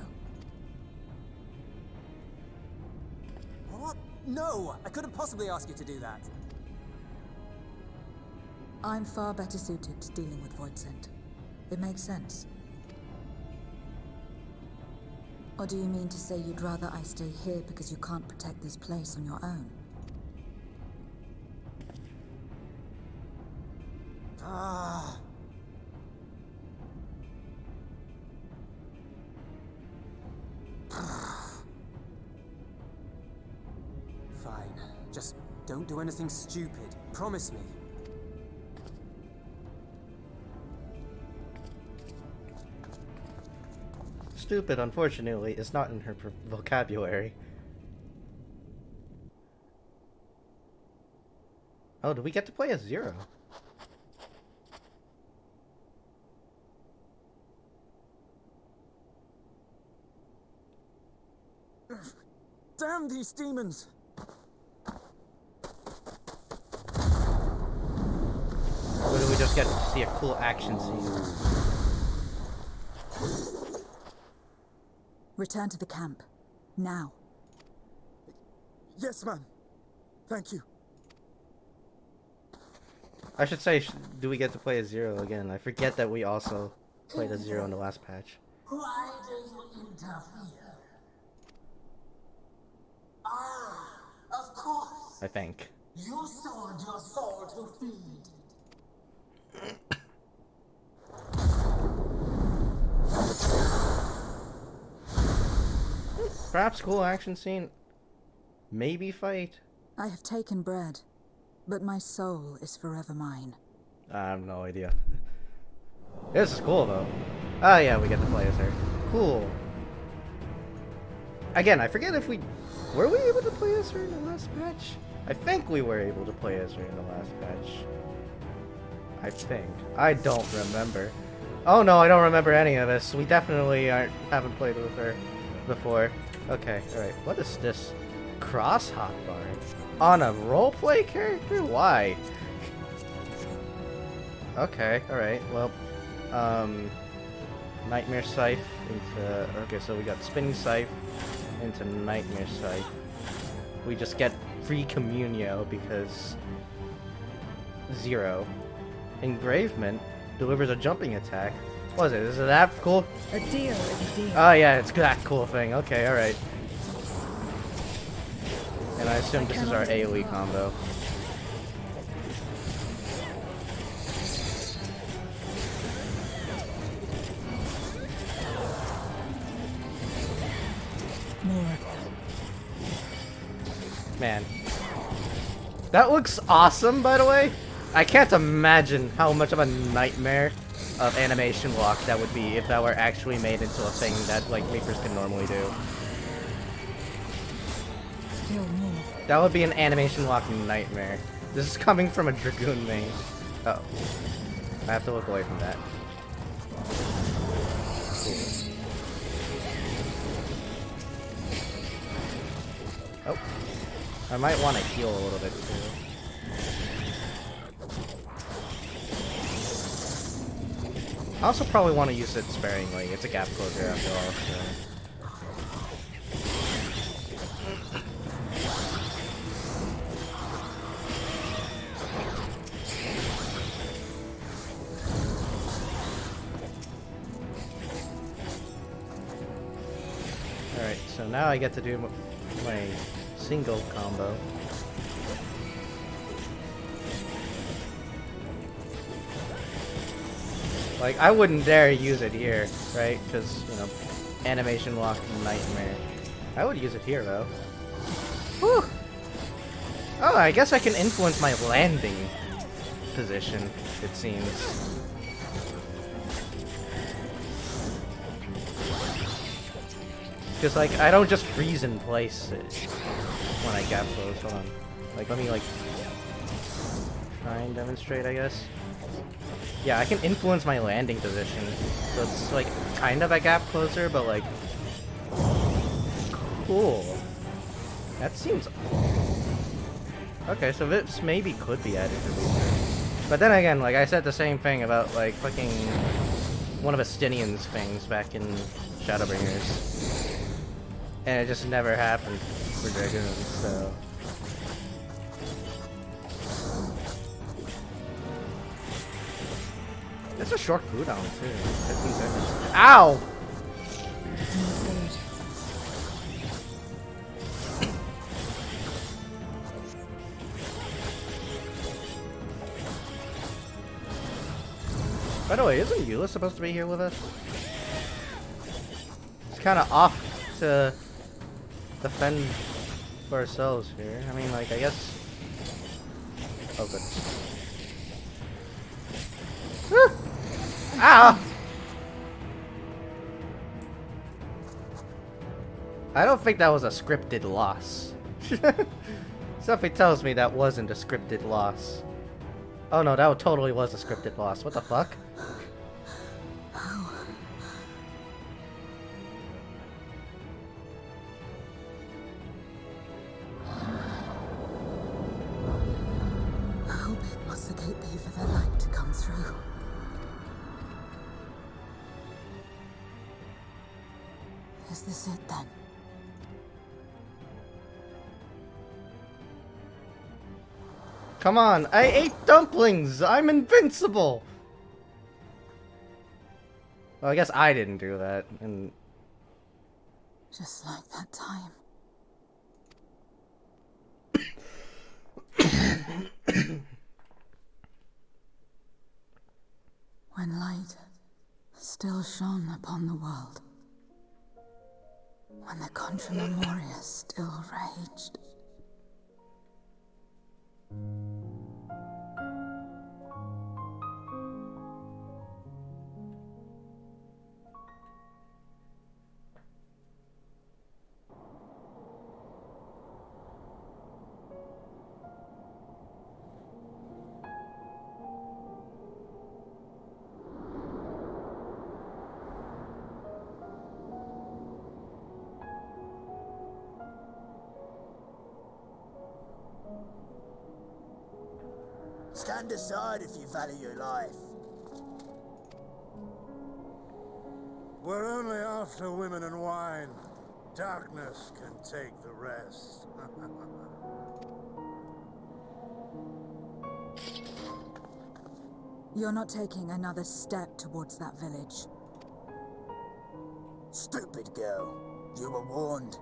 What? No! I couldn't possibly ask you to do that. I'm far better suited to dealing with Voidsent. It makes sense. Or do you mean to say you'd rather I stay here because you can't protect this place on your own? Ah. Fine. Just don't do anything stupid. Promise me. Stupid, unfortunately, is not in her vocabulary. Oh, do we get to play as Zero? Damn these demons! Or do we just get to see a cool action scene? Return to the camp. Now. Yes, ma'am. Thank you. I should say, do we get to play as Zero again? I forget that we also played as Zero in the last patch. Why do you interfere? Ah, of course. I think. You sold your soul to feed. Perhaps cool action scene. Maybe fight. I have taken bread, but my soul is forever mine. I have no idea. This is cool though. Oh yeah, we get to play as her. Cool. again, I forget if we were we able to play Ezra in the last patch. I think we were able to play Ezra in the last patch. I think. I don't remember. Oh no, I don't remember any of this. We definitely haven't played with her before. Okay, alright. What is this? Cross hotbar? On a roleplay character? Why? Okay, alright. Well, Nightmare Scythe into... Okay, so we got Spinning Scythe into Nightmare Scythe. We just get free Communio because... 0. Engravement delivers a jumping attack. What is it? Is it that cool? A deal is a deal. Oh yeah, it's that cool thing. Okay, alright. And I assume this is our AoE combo. More. Man. That looks awesome, by the way. I can't imagine how much of a nightmare of animation lock that would be if that were actually made into a thing that, like, Reapers can normally do. Still more. That would be an animation lock nightmare. This is coming from a Dragoon main. Uh oh. I have to look away from that. Cool. Oh. I might want to heal a little bit too. I also probably want to use it sparingly. It's a gap closer after all, so. Alright, so now I get to do my single combo. Like, I wouldn't dare use it here, right? Because, you know, animation lock nightmare. I would use it here, though. Whew! Oh, I guess I can influence my landing position, it seems. Because, like, I don't just freeze in place when I gap close. Hold on. Like, let me, like, try and demonstrate, I guess. Yeah, I can influence my landing position. So it's, like, kind of a gap closer, but, like... Cool. That seems... Okay, so this maybe could be added to Reaper. But then again, like, I said the same thing about, like, fucking... one of Estinian's things back in Shadowbringers. And it just never happened for Dragoons, so... It's a short cooldown too. 15 seconds. Ow! By the way, isn't Eula supposed to be here with us? It's kind of off to defend for ourselves here. I mean, like, I guess... Oh, good. Woo! Ow! I don't think that was a scripted loss. Something tells me that wasn't a scripted loss. Oh no, that totally was a scripted loss. What the fuck? How big must the gate be for the light to come through? Is this it then? Come on, I ate dumplings! I'm invincible! Well, I guess I didn't do that, and... Just like that time. When light still shone upon the world. When the Contra Memoria still raged. can decide if you value your life. We're only after women and wine. Darkness can take the rest. You're not taking another step towards that village. Stupid girl. You were warned.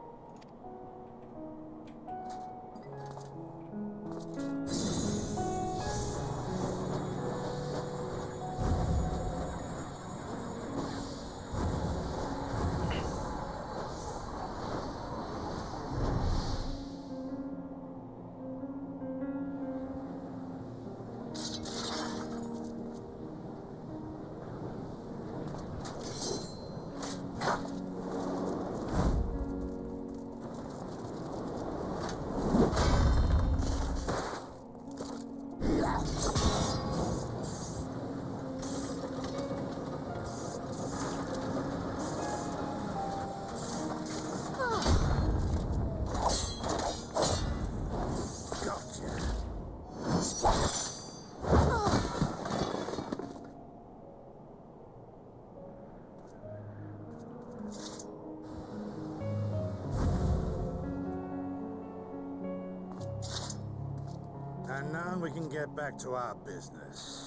And now we can get back to our business.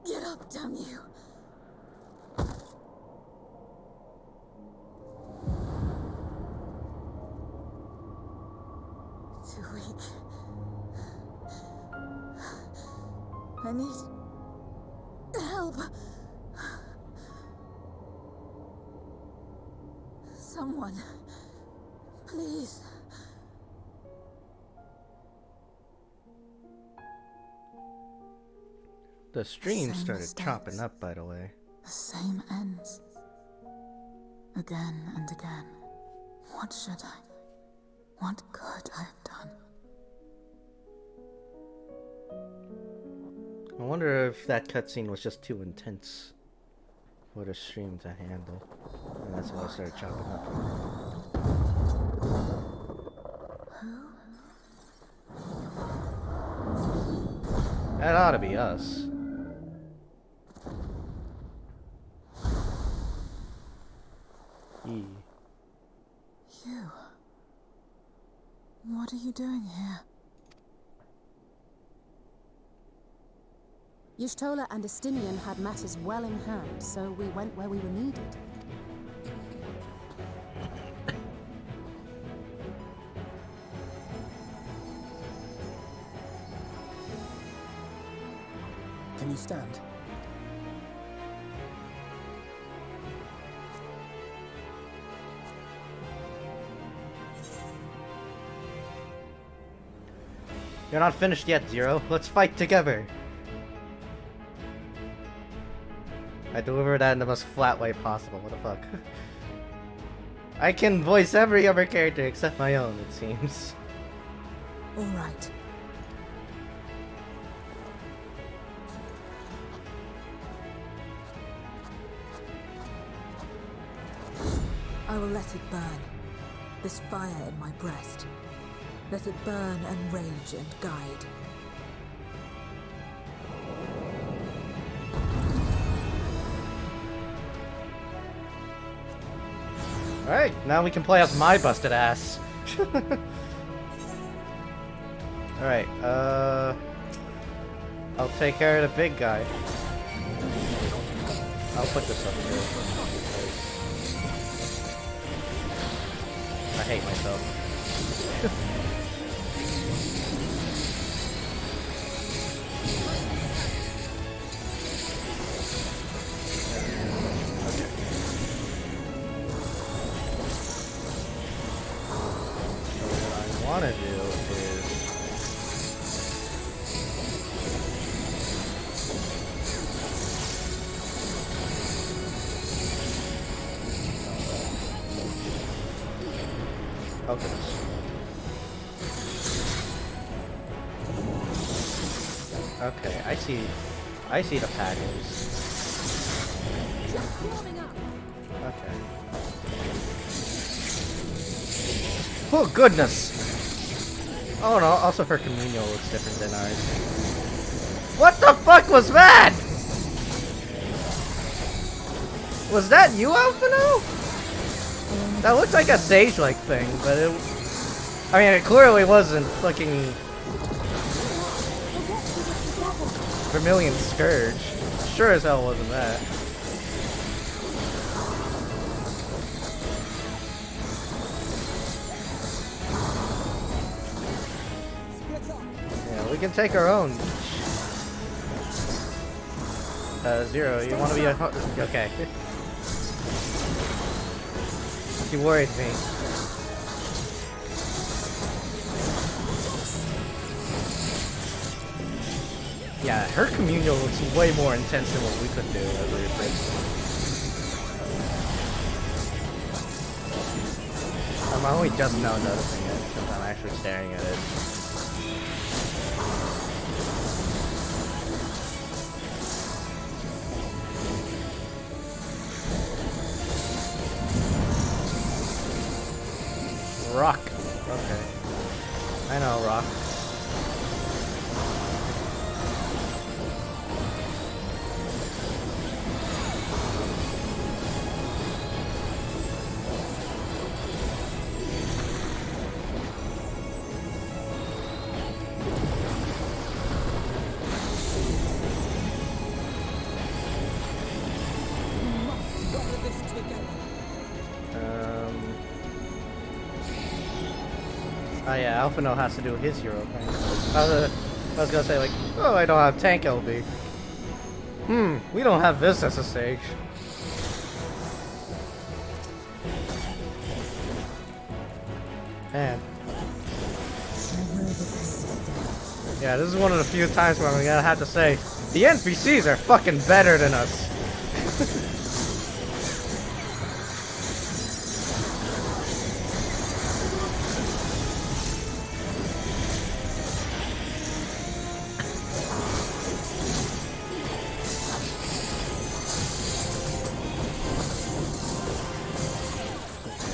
Get up, damn you! Too weak. I need help. Someone, please. The stream Same started mistakes. chopping up, by the way. The same ends. Again and again. What should I? What could I have done? I wonder if that cutscene was just too intense for the stream to handle. And that's why I started chopping up. That ought to be us. E. You. What are you doing here? Y'shtola and Estinian had matters well in hand, so we went where we were needed. Can you stand? You're not finished yet, Zero. Let's fight together. I delivered that in the most flat way possible. What the fuck? I can voice every other character except my own, it seems. All right. I will let it burn. This fire in my breast. Let it burn and rage and guide. Alright, now we can play as my busted ass. Alright, I'll take care of the big guy. I'll put this up here. I hate myself. want to do is okay. Okay, I see the patterns. Okay. Oh goodness! Oh no, also her communal looks different than ours. What the fuck was that? Was that you, Alphino? That looked like a sage-like thing, but it... I mean, it clearly wasn't fucking... Vermilion Scourge. Sure as hell wasn't that. Yeah, we can take our own. Zero, you want to be a... Okay. You worried me. Yeah, her communal looks way more intense than what we could do as a group. I'm only just now noticing it because I'm actually staring at it. Rock. Okay. I know, rock. Oh yeah, Alphino has to do his hero thing. I was gonna say like, oh, I don't have tank LB. We don't have this as a stage. Man. Yeah, this is one of the few times where I'm gonna have to say, the NPCs are fucking better than us.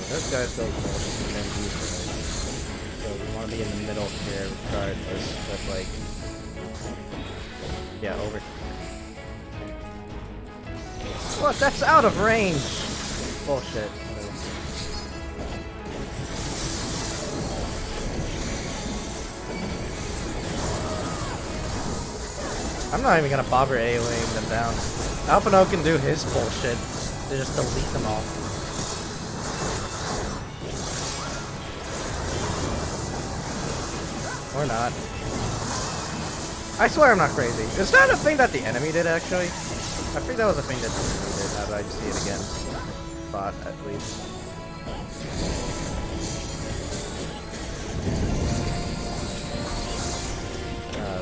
This guy's so close, and then he's close. So we want to be in the middle here regardless, but like... Yeah, over. What? That's out of range! Bullshit. I'm not even gonna bother AoEing them down. Alphino can do his bullshit. They just delete them all. Or not. I swear I'm not crazy. Is that a thing that the enemy did, actually? I think that was a thing that the enemy did, now that I see it again. Thought, at least.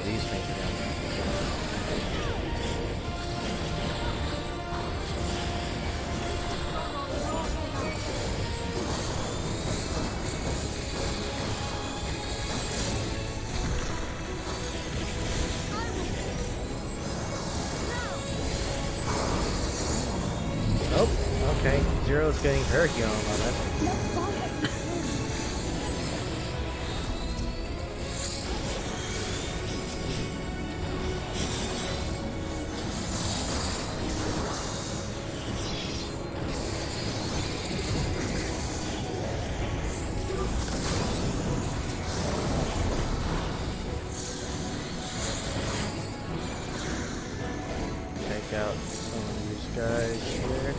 These things again. Okay, Zero's getting her healing on it. Take out some of these guys here.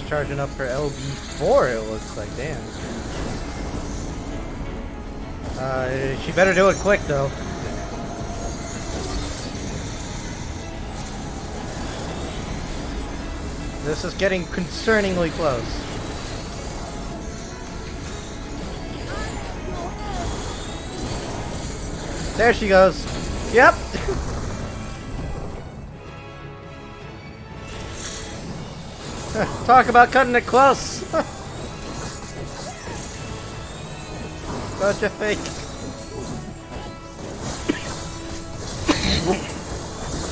charging up her LB4, it looks like. Damn. She better do it quick, though. This is getting concerningly close. There she goes. Yep. Talk about cutting it close. Such a fake.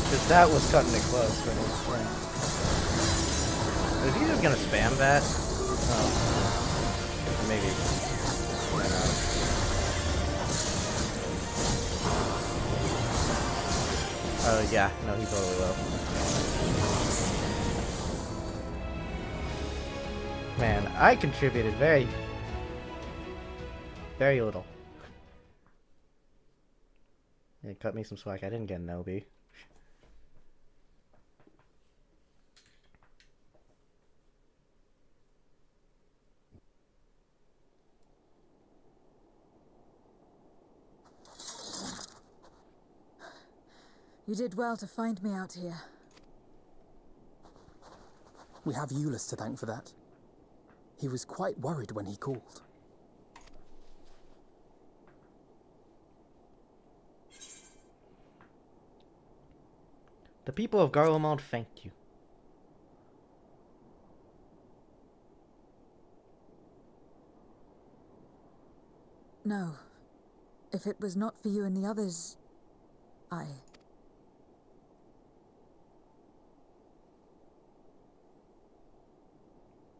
Because that was cutting it close for his friend. Is he just gonna spam that? Oh. Maybe. Why not? Oh, yeah. No, he totally will. Man, I contributed very little. Yeah, cut me some slack. I didn't get an LB. You did well to find me out here. We have Eulus to thank for that. He was quite worried when he called. The people of Garlemald thank you. No. If it was not for you and the others,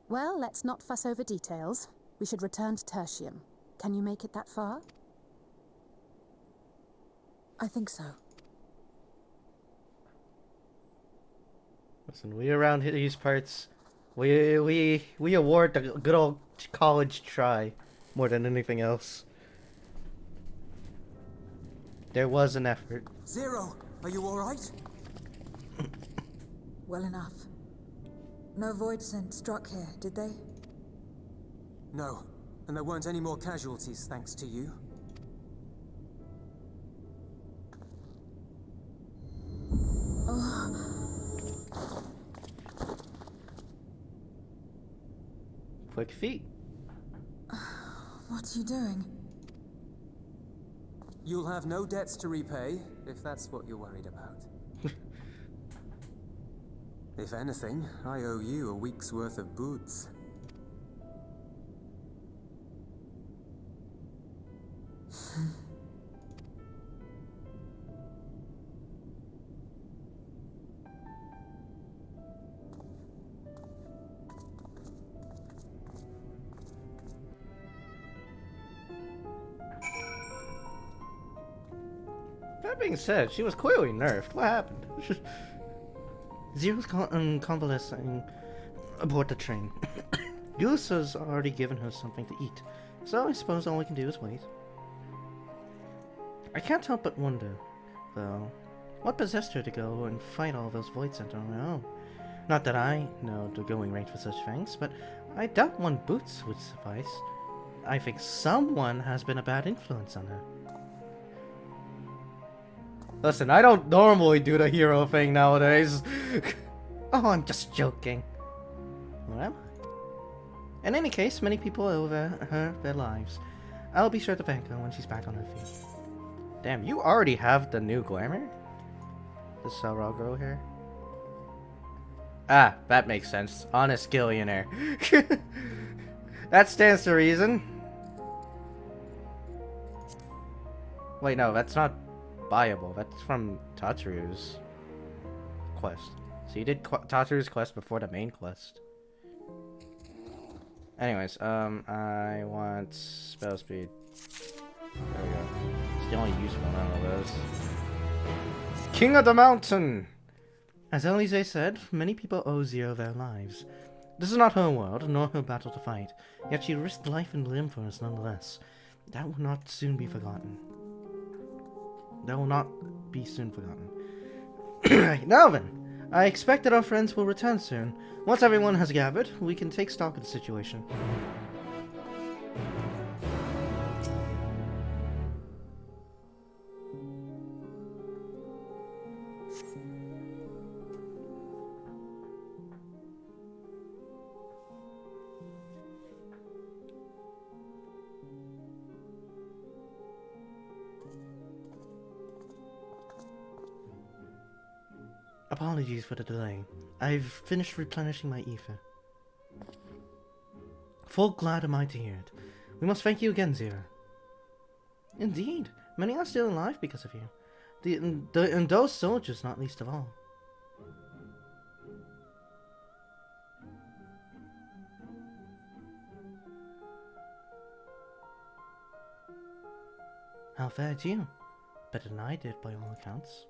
Well, let's not fuss over details. We should return to Tertium. Can you make it that far? I think so. Listen, we around these parts, we award the good old college try more than anything else. There was an effort. Zero, are you all right? Well enough. No Voidsent struck here, did they? No, and there weren't any more casualties thanks to you. Quick feet. What are you doing? You'll have no debts to repay, if that's what you're worried about. If anything, I owe you a week's worth of boots. That being said, she was clearly nerfed. What happened? Zero's convalescing aboard the train. Eulus has already given her something to eat, so I suppose all we can do is wait. I can't help but wonder, though, what possessed her to go and fight all those Voidsent on her own. Not that I know the going rate for such things, but I doubt one boots would suffice. I think someone has been a bad influence on her. Listen, I don't normally do the hero thing nowadays. Oh, I'm just joking. What am I? In any case, many people owe her their lives. I'll be sure to thank her when she's back on her feet. Damn, you already have the new glamour? The Selral girl here? Ah, that makes sense. Honest Gillionaire. That stands to reason. Wait, no, that's not buyable. That's from Tataru's quest. So you did Tataru's quest before the main quest. Anyways, I want spell speed. There we go. It's the only useful one out of those. King of the Mountain! As Elise said, many people owe Zero their lives. This is not her world, nor her battle to fight, yet she risked life and limb for us nonetheless. That will not soon be forgotten. That will not be soon forgotten. Now then, I expect that our friends will return soon. Once everyone has gathered, we can take stock of the situation. Apologies for the delay. I've finished replenishing my ether. Full glad am I to hear it. We must thank you again, Zira. Indeed, many are still alive because of you. And those soldiers not least of all. How fared you? Better than I did by all accounts.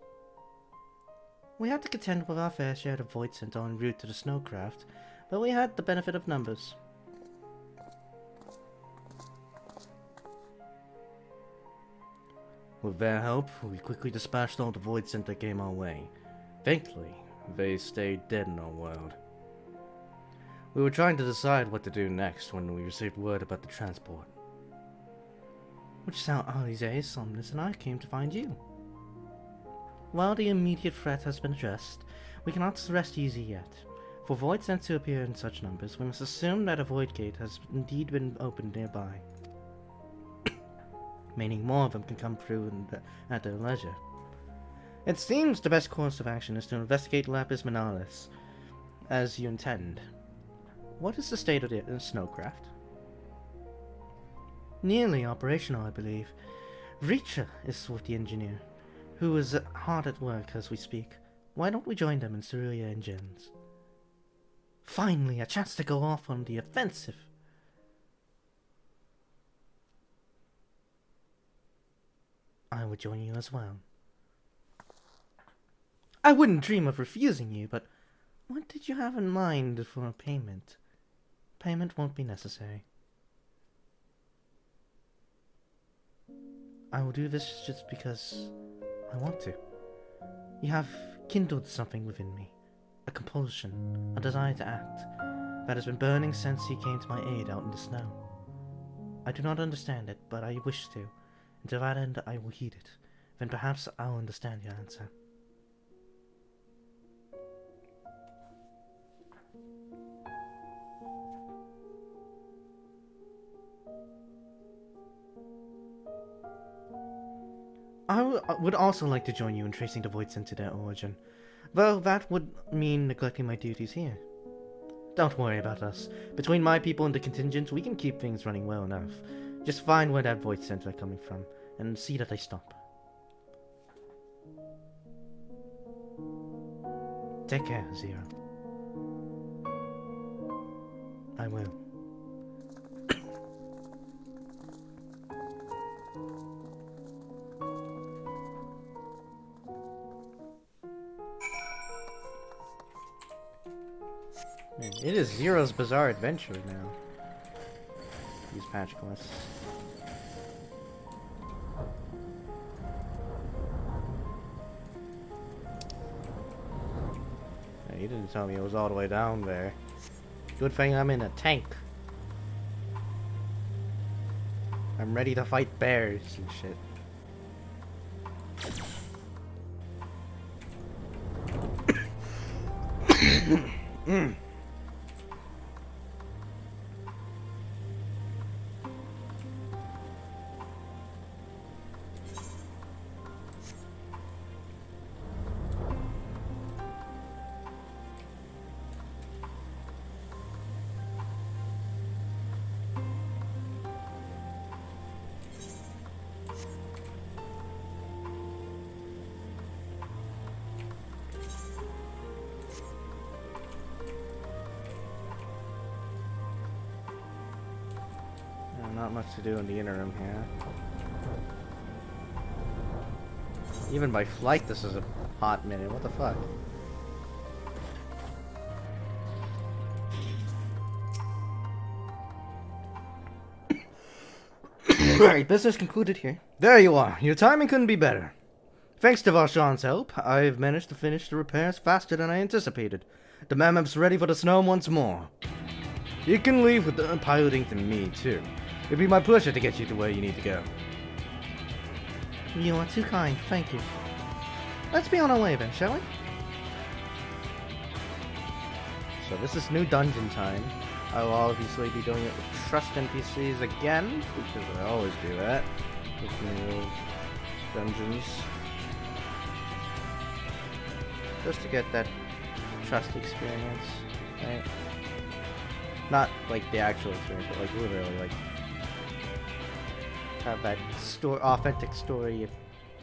We had to contend with our fair share of Voidsent en route to the Snowcraft, but we had the benefit of numbers. With their help, we quickly dispatched all the Voidsent that came our way. Thankfully, they stayed dead in our world. We were trying to decide what to do next when we received word about the transport. Which is how Alize, Somnus, and I came to find you. While the immediate threat has been addressed, we cannot rest easy yet. For Voidsent to appear in such numbers, we must assume that a Void Gate has indeed been opened nearby. Meaning more of them can come through at their leisure. It seems the best course of action is to investigate Lapis Manalis, as you intend. What is the state of the Snowcraft? Nearly operational, I believe. Reacher is with the engineer, who is hard at work as we speak. Why don't we join them in Cerulia Engines? Finally, a chance to go off on the offensive. I would join you as well. I wouldn't dream of refusing you, but what did you have in mind for a payment? Payment won't be necessary. I will do this just because I want to. You have kindled something within me. A compulsion, a desire to act, that has been burning since you came to my aid out in the snow. I do not understand it, but I wish to, and to that end I will heed it. Then perhaps I'll understand your answer. I would also like to join you in tracing the Voidsent to their origin, though that would mean neglecting my duties here. Don't worry about us. Between my people and the contingent, we can keep things running well enough. Just find where that Voidsent are coming from, and see that they stop. Take care, Zero. I will. Man, it is Zero's Bizarre Adventure now. These patch quests. Yeah, you didn't tell me it was all the way down there. Good thing I'm in a tank. I'm ready to fight bears and shit. Not much to do in the interim here. Even by flight, this is a hot minute. What the fuck? Alright, business concluded here. There you are. Your timing couldn't be better. Thanks to Valjean's help, I've managed to finish the repairs faster than I anticipated. The Mammoth's ready for the snow once more. You can leave with the piloting to me, too. It'd be my pleasure to get you to where you need to go. You are too kind, thank you. Let's be on our way then, shall we? So this is new dungeon time. I will obviously be doing it with trust NPCs again, because I always do that with new dungeons. Just to get that trust experience, right? Not like the actual experience, but like literally like have that authentic story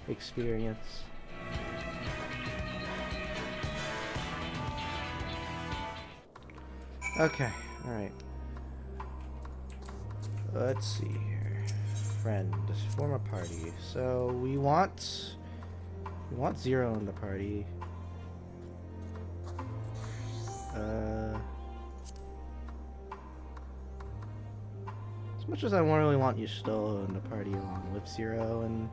experience. Okay, alright. Let's see here. Friend, form a party. So we want Zero in the party. As much as I really want you still in the party along with Zero, and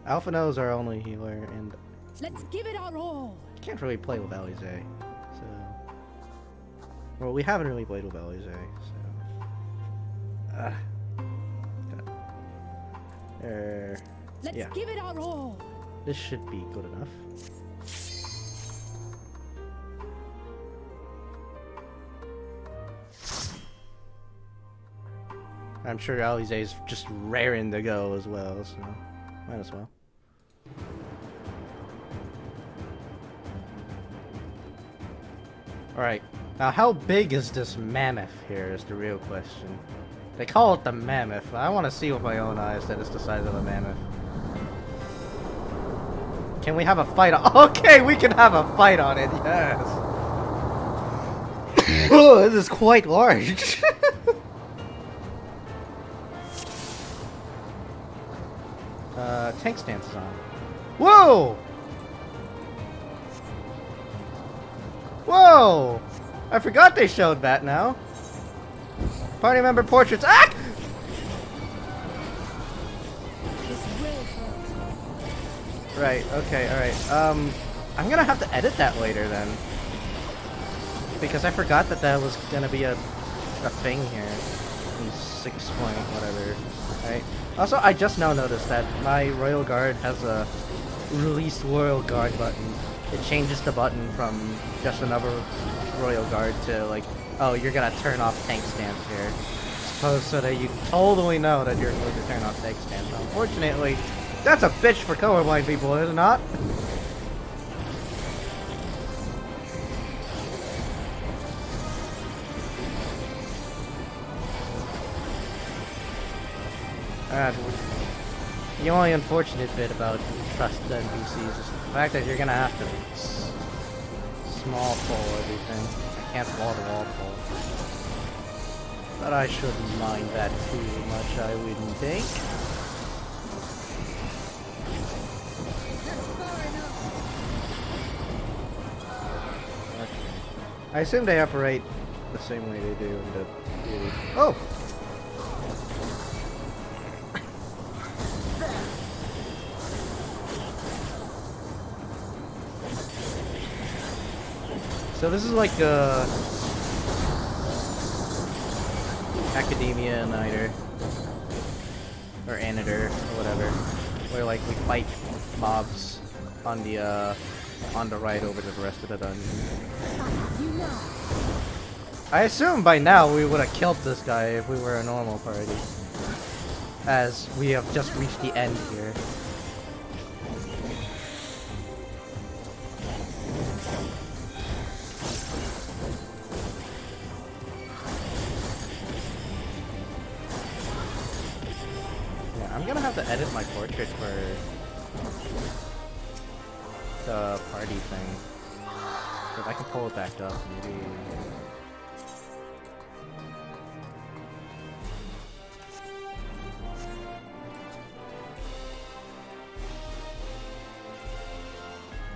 Alphinaud's our only healer, and let's give it our all. Can't really play with Alize, so well, we haven't really played with Alize, so let's yeah. give it our all. This should be good enough. I'm sure Alize is just raring to go as well, so might as well. Alright, now how big is this mammoth here is the real question. They call it the mammoth, but I want to see with my own eyes that it's the size of a mammoth. Can we have a fight on— okay, we can have a fight on it, yes! Oh, this is quite large! Tank stance is on. Whoa! Whoa! I forgot they showed that now. Party member portraits. Ah! Right, okay, alright. I'm gonna have to edit that later then. Because I forgot that that was gonna be a thing here. In 6 point whatever. Right? Also, I just now noticed that my Royal Guard has a release Royal Guard button. It changes the button from just another Royal Guard to like, oh, you're gonna turn off tank stance here. So that you totally know that you're going to turn off tank stance. Unfortunately, that's a bitch for colorblind people, is it not? The only unfortunate bit about trusted NPCs is the fact that you're gonna have to small pull everything. I can't wall-to-wall pull. But I shouldn't mind that too much, I wouldn't think. Okay. I assume they operate the same way they do in the beauty. Oh! So this is like Academia Niter or Anitor or whatever, where like we fight mobs on the right over to the rest of the dungeon. I assume by now we would have killed this guy if we were a normal party, as we have just reached the end here. I'm gonna have to edit my portrait for the party thing. If I can pull it back up, maybe.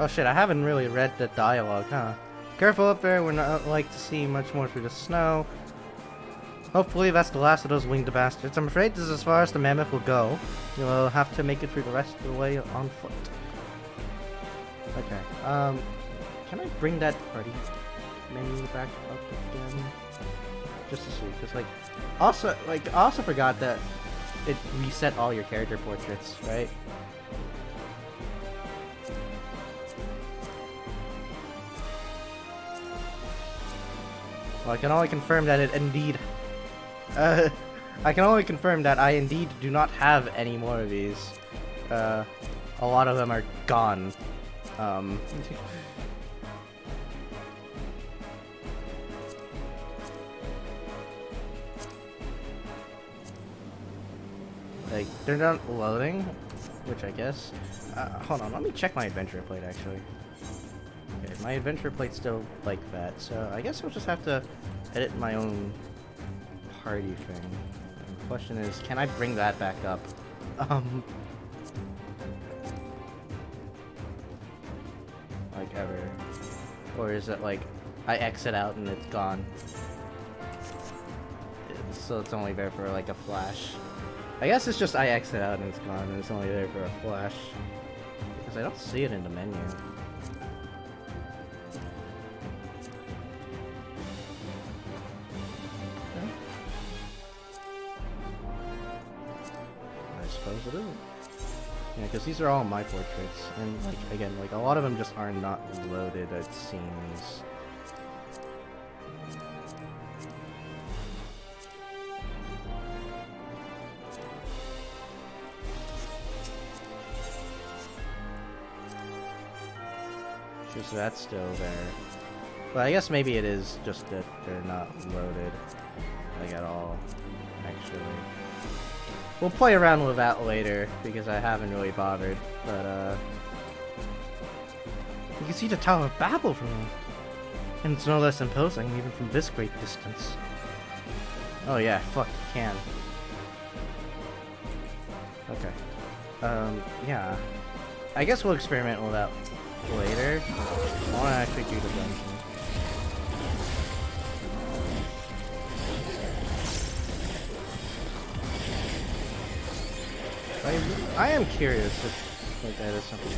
Oh shit, I haven't really read the dialogue, huh? Careful up there, we're not like to see much more through the snow. Hopefully that's the last of those winged bastards. I'm afraid this is as far as the mammoth will go. You'll have to make it through the rest of the way on foot. Okay. Can I bring that party menu back up again? Just to see, because I also forgot that it reset all your character portraits, right? Well, I can only confirm that it indeed. I can only confirm that I indeed do not have any more of these. A lot of them are gone. Like, they're not loading, which I guess. Hold on, let me check my adventure plate actually. Okay, my adventure plate's still like that, so I guess I'll just have to edit my own party thing. And the question is, can I bring that back up? Like ever. Or is it like, I exit out and it's gone? So it's only there for like a flash. I guess it's just I exit out and it's gone and it's only there for a flash. Because I don't see it in the menu. Okay. I suppose it isn't. Yeah, because these are all my portraits. And like, again, like a lot of them just are not loaded, it seems. So that's still there. But I guess maybe it is just that they're not loaded, like, at all, actually. We'll play around with that later, because I haven't really bothered, but, you can see the Tower of Babel from here, and it's no less imposing, even from this great distance. Oh yeah, fuck, you can. Okay. Yeah. I guess we'll experiment with that later. I want to actually do the dungeon. I am curious if like that is something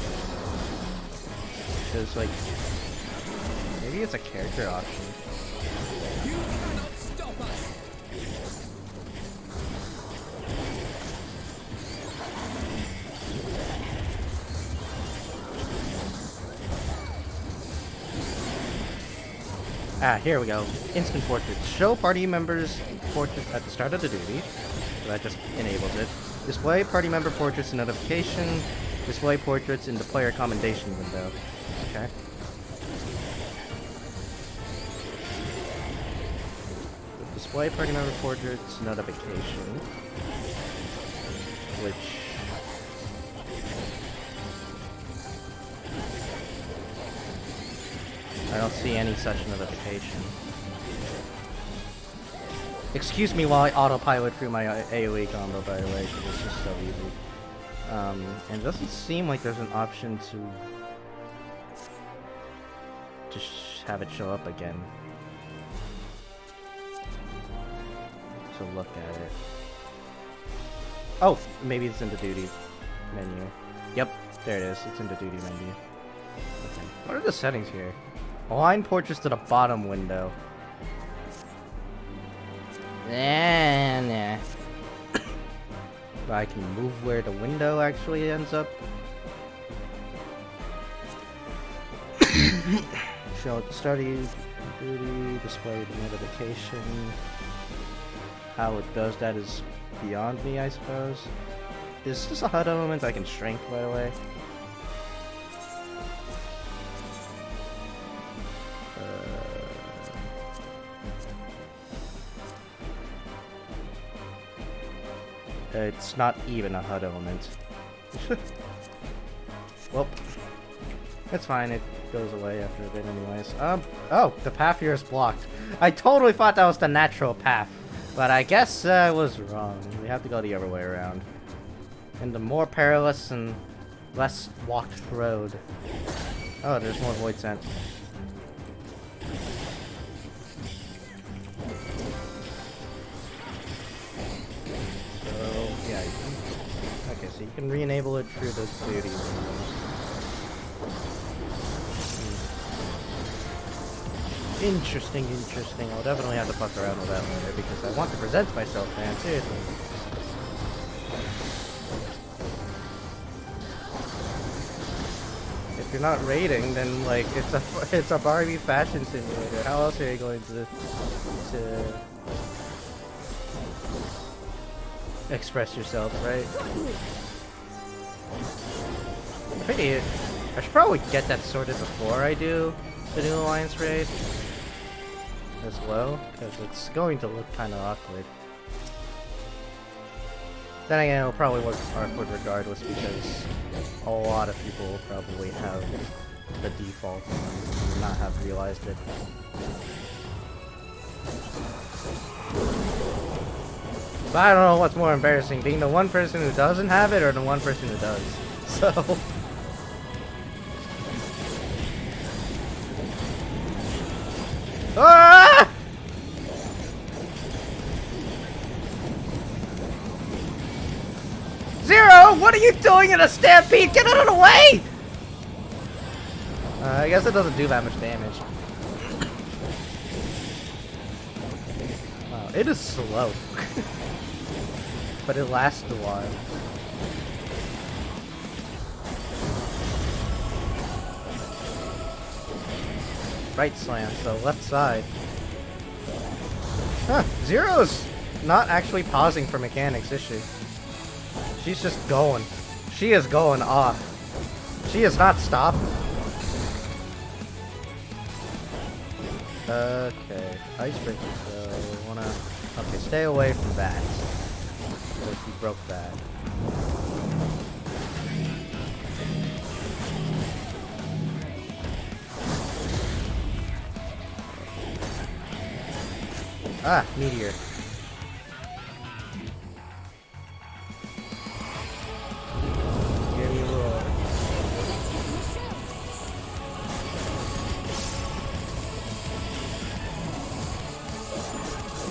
because like maybe it's a character option. You cannot stop us. Ah, here we go. Instant portraits. Show party members portraits at the start of the duty. So that just enables it. Display party member portraits in notification. Display portraits in the player commendation window. Okay. Display party member portraits notification. Which... I don't see any such notification. Excuse me while I autopilot through my AoE combo, by the way, because it's just so easy. And it doesn't seem like there's an option to just have it show up again. To look at it. Oh, maybe it's in the duty menu. Yep, there it is. It's in the duty menu. Okay. What are the settings here? Align portraits to the bottom window. Nah. But I can move where the window actually ends up. Show at the start of duty, display the notification. How it does that is beyond me, I suppose. Is this a HUD element I can shrink, by the way? It's not even a HUD element. Well, it's fine. It goes away after a bit anyways. Oh, the path here is blocked. I totally thought that was the natural path, but I guess I was wrong. We have to go the other way around. And the more perilous and less walked road. Oh, there's more Void Scent. Okay, so you can re-enable it through the duty. Interesting, interesting. I'll definitely have to fuck around with that later because I want to present myself, man. Seriously. If you're not raiding, then like it's a Barbie fashion simulator. How else are you going to express yourself, right? I should probably get that sorted before I do the new Alliance raid as well, because it's going to look kind of awkward. Then again, it'll probably look awkward regardless, because a lot of people will probably have the default and not have realized it. But I don't know what's more embarrassing, being the one person who doesn't have it or the one person who does. So... Ah! Zero! What are you doing in a stampede? Get out of the way! I guess it doesn't do that much damage. Wow, it is slow. But it lasts a while. Right slam, so left side. Huh, Zero's not actually pausing for mechanics, is she? She's just going. She is going off. She is not stopping. Okay, icebreaker, so wanna... Okay, stay away from that. Because he broke that. Ah, meteor. Give me a roll.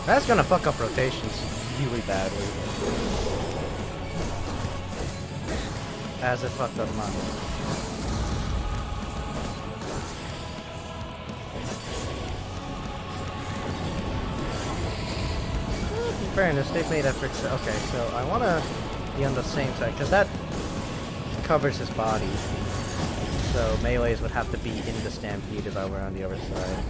That's gonna fuck up rotations really badly. As it fucked up mine. In fairness, they've made efforts. Okay, so I want to be on the same side because that covers his body. So melees would have to be in the stampede if I were on the other side.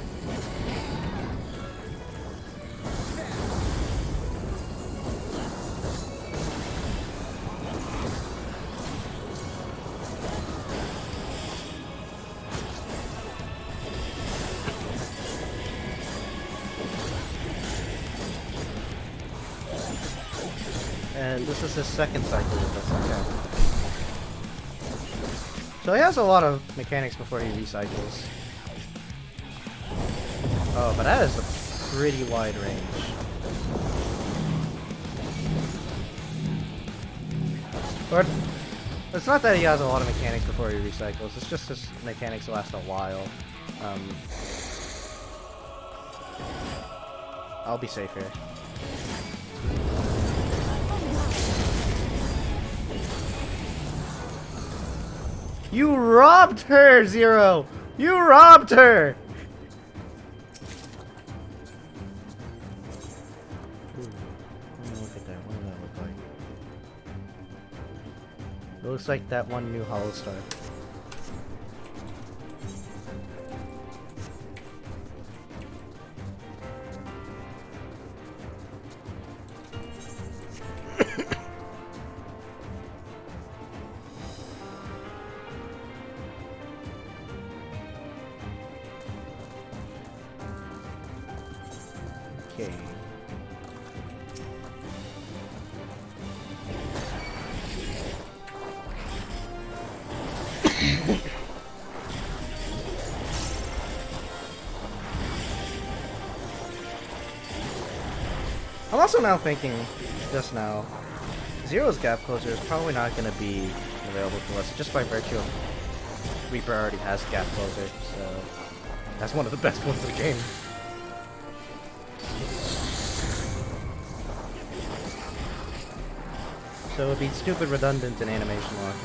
And this is his second cycle with us, okay. So he has a lot of mechanics before he recycles. Oh, but that is a pretty wide range. But it's not that he has a lot of mechanics before he recycles, it's just his mechanics last a while. I'll be safe here. You robbed her, Zero! You robbed her! Ooh, look at that. What does that look like? It looks like that one new Hollow Star. Okay. I'm also now thinking, just now, Zero's gap closer is probably not going to be available to us just by virtue of Reaper already has gap closer, so that's one of the best ones in the game. So it would be stupid redundant in animation lock,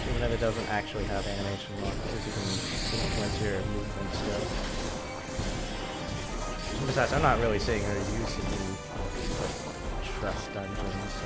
even if it doesn't actually have animation lock, because you can influence your movement still. Besides, I'm not really seeing her use it in Trust Dungeons, so...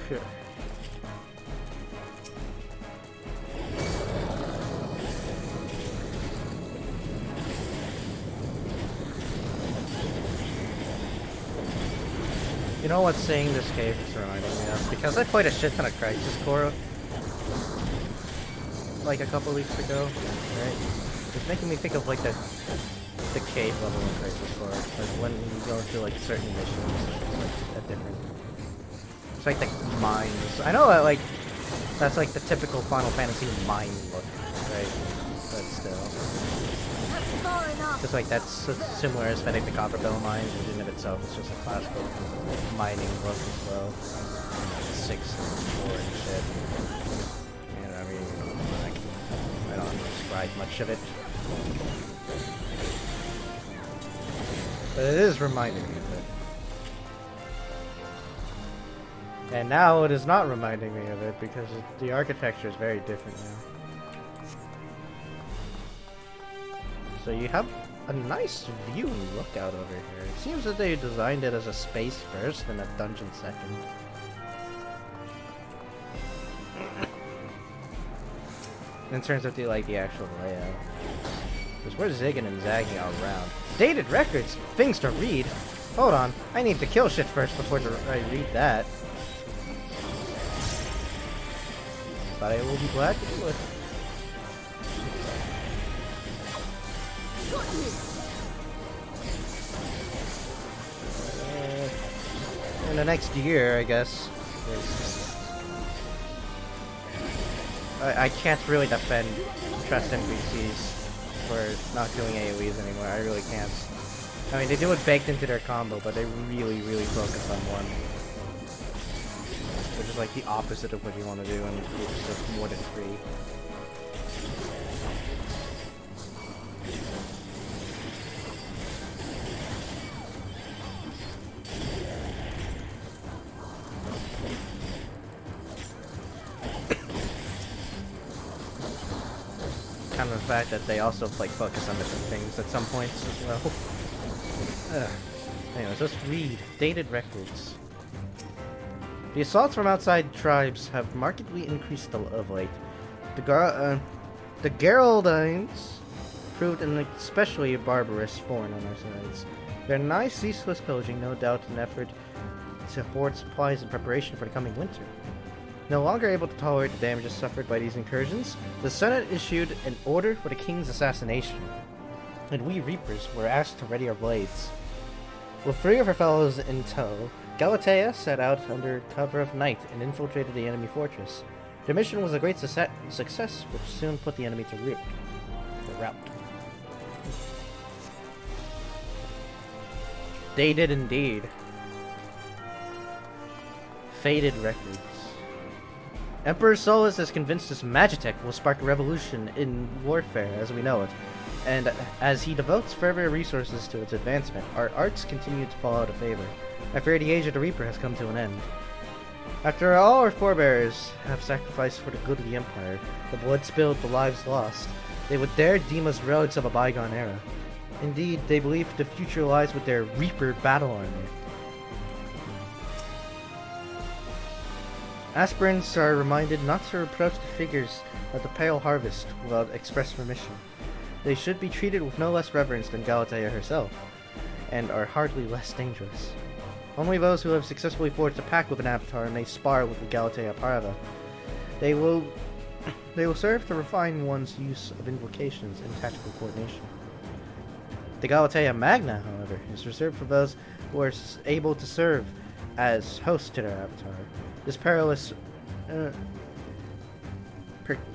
Sure. You know what's saying this cave is reminding me of? Because I played a shit ton of Crisis Core like a couple weeks ago, right? It's making me think of like the cave level in Crisis Core. Like when you go into like certain missions, it's like a different. It's like the mines. I know that like that's like the typical Final Fantasy mine look, right? But still. Just like that's a similar aesthetic to Copperbell Mines, which in of itself is just a classical mining look as well. 6 and 4 and shit. You know, I mean, like, I don't describe much of it. But it is reminding me of it. And now it is not reminding me of it because the architecture is very different now. So you have a nice view and lookout over here. It seems that they designed it as a space first and a dungeon second. In terms of the actual layout. Because we're zigging and zagging all around. Dated records! Things to read! Hold on, I need to kill shit first before I read that. But I will be glad to do it. In the next year, I guess. I can't really defend Trust NPCs for not doing AoEs anymore. I really can't. I mean, they do it baked into their combo, but they really, really focus on one. Which is like the opposite of what you want to do, and it's just more than 3. Kind of the fact that they also like focus on different things at some points as well. Anyways, let's read dated records. The assaults from outside tribes have markedly increased of late. The Geraldines proved an especially barbarous foreign on our sides. Their nigh ceaseless pillaging, no doubt an effort to hoard supplies in preparation for the coming winter. No longer able to tolerate the damages suffered by these incursions, the Senate issued an order for the king's assassination, and we Reapers were asked to ready our blades. With 3 of her fellows in tow, Galatea set out under cover of night and infiltrated the enemy fortress. Their mission was a great success, which soon put the enemy to rout. They did indeed. Faded records. Emperor Solus is convinced his Magitech will spark a revolution in warfare as we know it, and as he devotes further resources to its advancement, our arts continue to fall out of favor. I fear the age of the Reaper has come to an end. After all our forebears have sacrificed for the good of the Empire, the blood spilled, the lives lost, they would dare deem us relics of a bygone era. Indeed, they believe the future lies with their Reaper battle armor. Aspirants are reminded not to approach the figures of the Pale Harvest without express permission. They should be treated with no less reverence than Galatea herself, and are hardly less dangerous. Only those who have successfully forged a pact with an avatar may spar with the Galatea Parva. They will serve to refine one's use of invocations and tactical coordination. The Galatea Magna, however, is reserved for those who are able to serve as hosts to their avatar. This perilous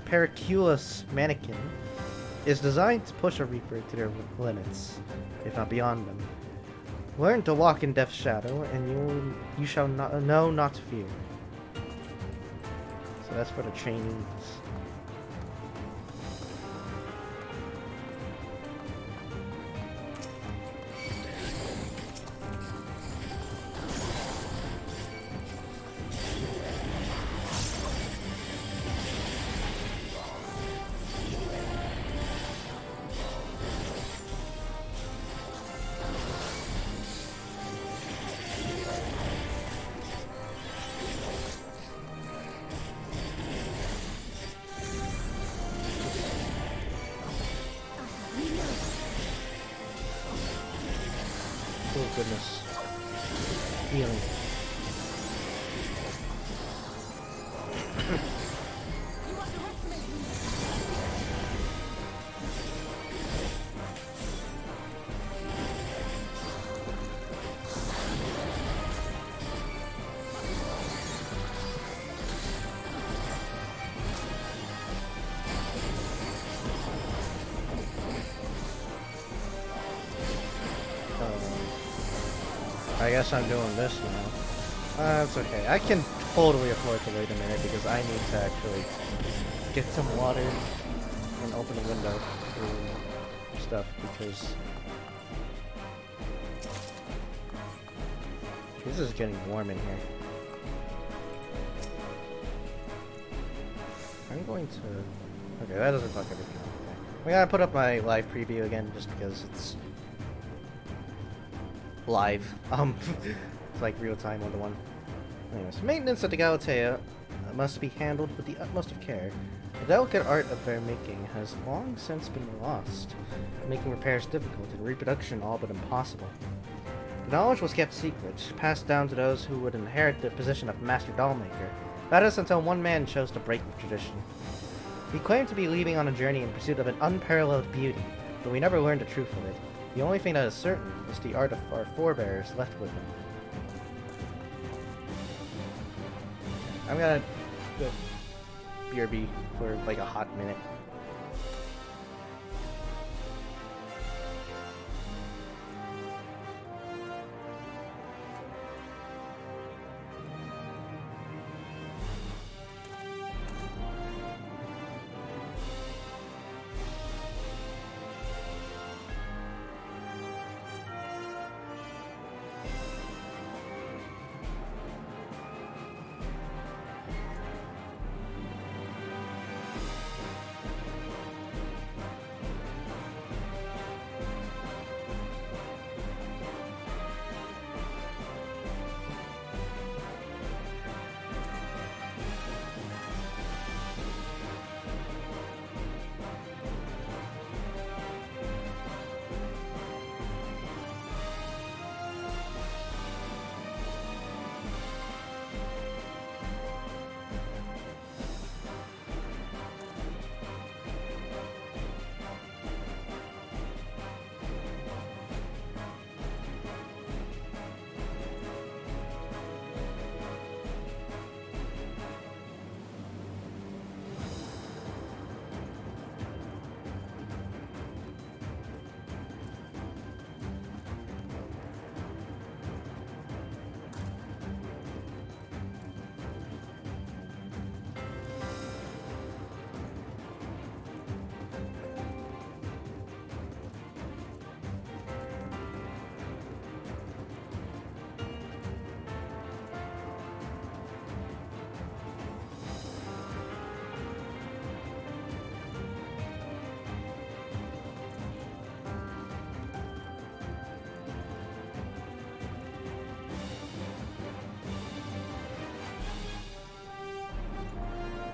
Periculous mannequin is designed to push a Reaper to their limits, if not beyond them. Learn to walk in Death's shadow, and you shall know not to fear. So that's for the trainees. Oh goodness. Healing. I guess I'm doing this now. That's okay. I can totally afford to wait a minute because I need to actually get some water and open a window and stuff because this is getting warm in here. I'm going to... Okay, that doesn't fuck everything up. Okay. We gotta put up my live preview again just because it's live. It's like real time 1-to-1. Anyways, maintenance at the Galatea must be handled with the utmost of care. The delicate art of their making has long since been lost, making repairs difficult and reproduction all but impossible. The knowledge was kept secret, passed down to those who would inherit the position of Master Dollmaker. That is until one man chose to break with tradition. He claimed to be leaving on a journey in pursuit of an unparalleled beauty, but we never learned the truth of it. The only thing that is certain is the art of our forebears left with him. I'm gonna go BRB for like a hot minute.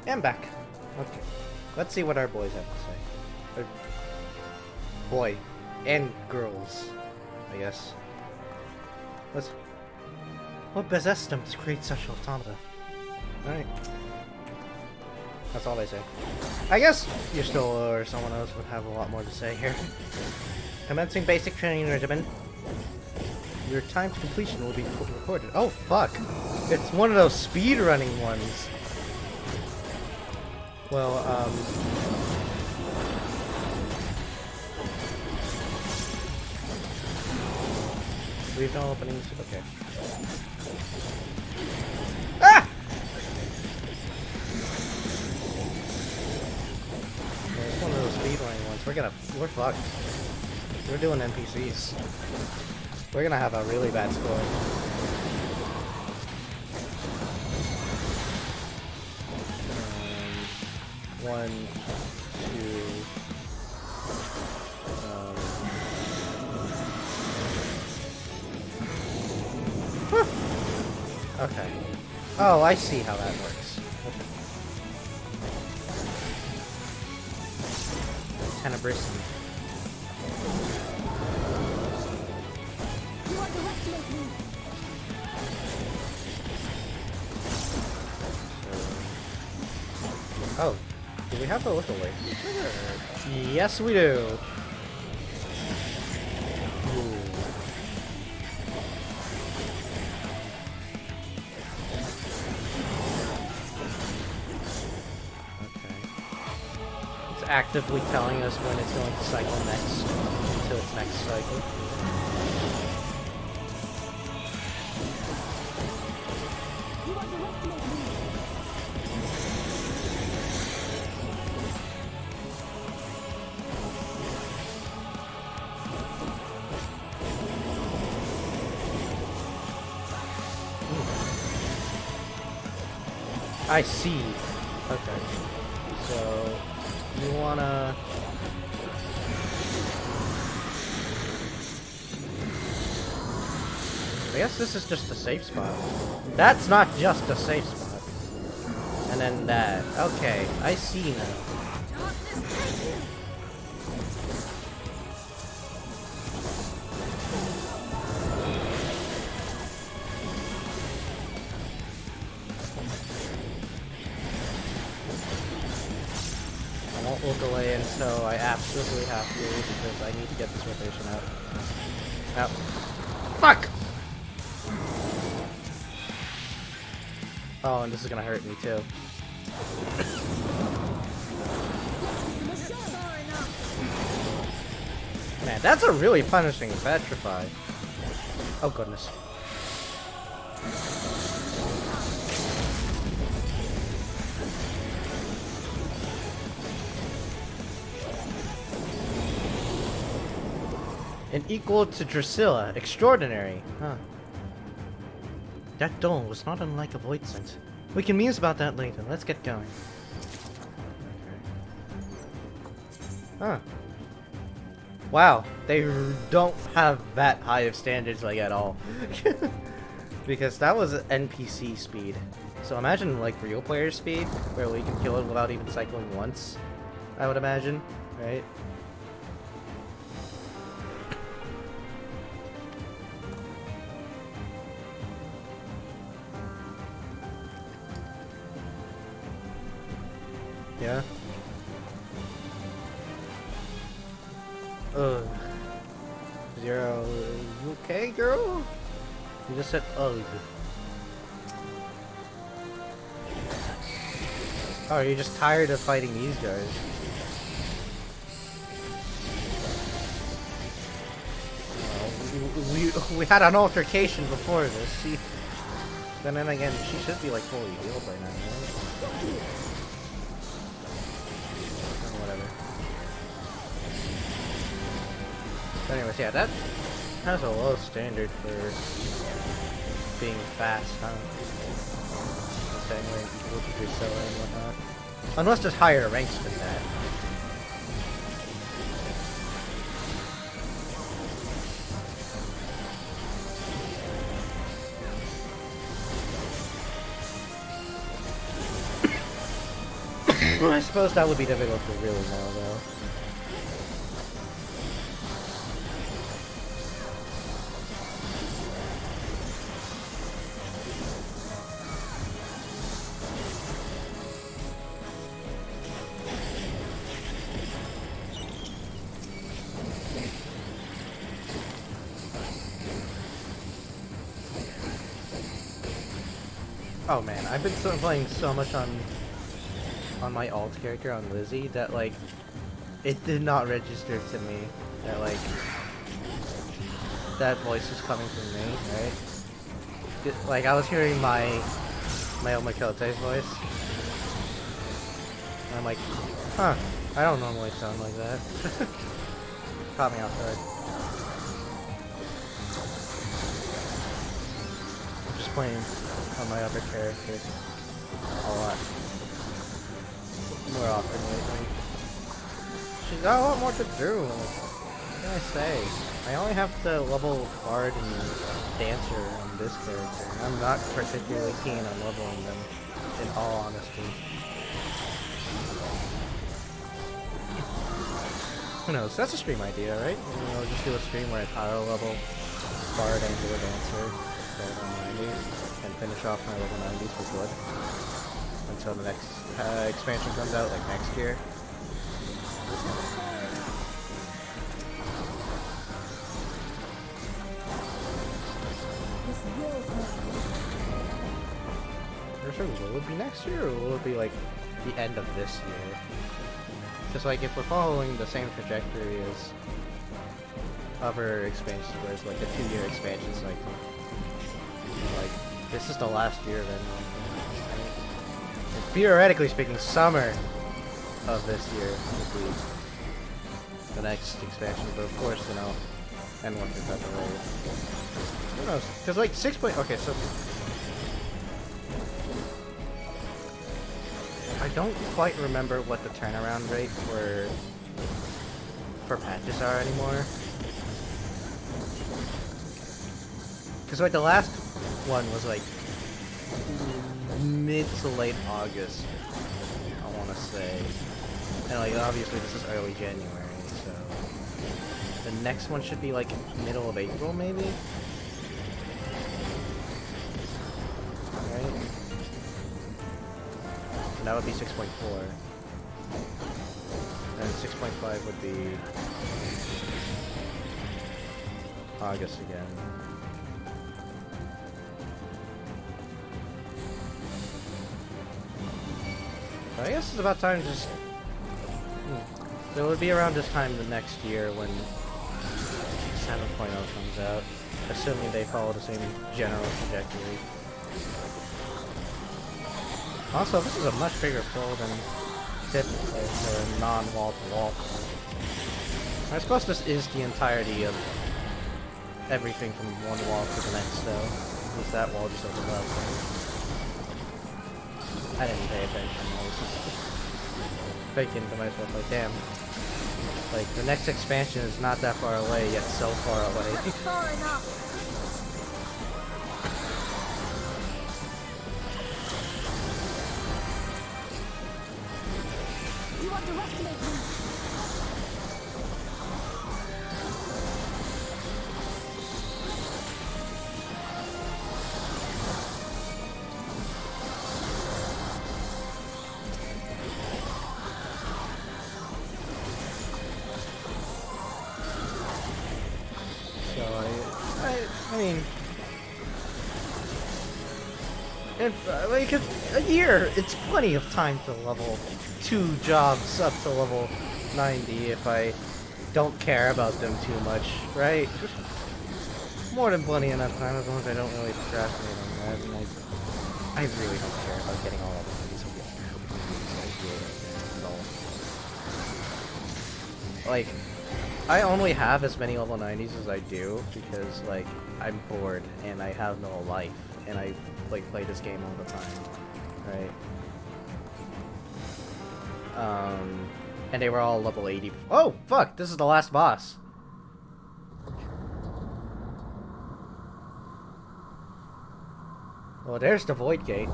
I'm back. Okay. Let's see what our boys have to say. Or boy. And girls, I guess. What possessed them to create such automata? Alright. That's all they say. I guess Y'shtola or someone else would have a lot more to say here. Commencing basic training regimen. Your time to completion will be recorded. Oh fuck! It's one of those speedrunning ones. Well, leave no openings. Okay. Ah! we're fucked. We're doing NPCs. We're gonna have a really bad score. One, two. Okay. Oh, I see how that works. Kind of bristly. Oh, do we have to look away? Yes, we do. Ooh. Actively telling us when it's going to cycle next until its next cycle. I see. Okay. So you wanna... I guess this is just a safe spot. That's not just a safe spot. And then that. Okay, I see now. I won't look away until I absolutely have to, because I need to get this rotation out. Out. Fuck! Oh, and this is gonna hurt me too. Man, that's a really punishing petrify. Oh goodness. An equal to Drusilla. Extraordinary. Huh. That dole was not unlike a Voidsent. We can muse about that later. Let's get going. Huh. Wow. They don't have that high of standards like at all. Because that was NPC speed. So imagine like real player speed, where we can kill it without even cycling once. I would imagine, right? Yeah. Ugh. Zero. You okay, girl? You just said ugh. Oh, you're just tired of fighting these guys. We had an altercation before this. Then again, she should be like fully healed right now, right? Anyways, yeah, that has a low standard for being fast, huh? Anyway, equal to Drusilla and whatnot. Unless there's higher ranks than that. I suppose that would be difficult to really know, though. Oh man, I've been playing so much on my alt character on Lizzie that like it did not register to me that like that voice was coming from me, right? Like I was hearing my Omakote's voice, and I'm like, huh, I don't normally sound like that. Caught me off guard. I'm just playing on my other character a lot more often lately. She's got a lot more to do. What can I say? I only have the level Bard and Dancer on this character. I'm not particularly keen on leveling them, in all honesty. Who knows? That's a stream idea, right? You know, just do a stream where I power level Bard and do a Dancer to level 90s, and finish off my level 90s for good until the next expansion comes out, like next year. Will it be next year, or will it be like the end of this year? Because like if we're following the same trajectory as other expansions, where it's like a 2-year expansion cycle, like this is the last year of anything. And theoretically speaking, summer of this year will be the next expansion, but of course, you know, and once it's out the way, who knows? Because like 6. Okay, so. I don't quite remember what the turnaround rate for patches are anymore. Because like the last one was like mid to late August, I want to say. And like obviously this is early January, so the next one should be like middle of April maybe? Right? That would be 6.4. And 6.5 would be August again. So I guess it's about time to just... So it would be around this time the next year when 7.0 comes out, assuming they follow the same general trajectory. Also, this is a much bigger pull than typical for a non-wall-to-wall pull. I suppose this is the entirety of everything from one wall to the next, though. At least that wall just opened up. I didn't pay attention. I was just thinking to myself, like, damn. Like, the next expansion is not that far away, yet so far away. Far enough. You underestimate me. I mean, if like a year, it's plenty of time to level 2 jobs up to level 90 if I don't care about them too much, right? More than plenty enough time as long as I don't really procrastinate on that. And I really don't care about getting all of these at all. Like, I only have as many level 90s as I do because, like, I'm bored and I have no life and I, like, play this game all the time, right? And they were all level 80. Oh, fuck! This is the last boss. Well, there's the Void Gate.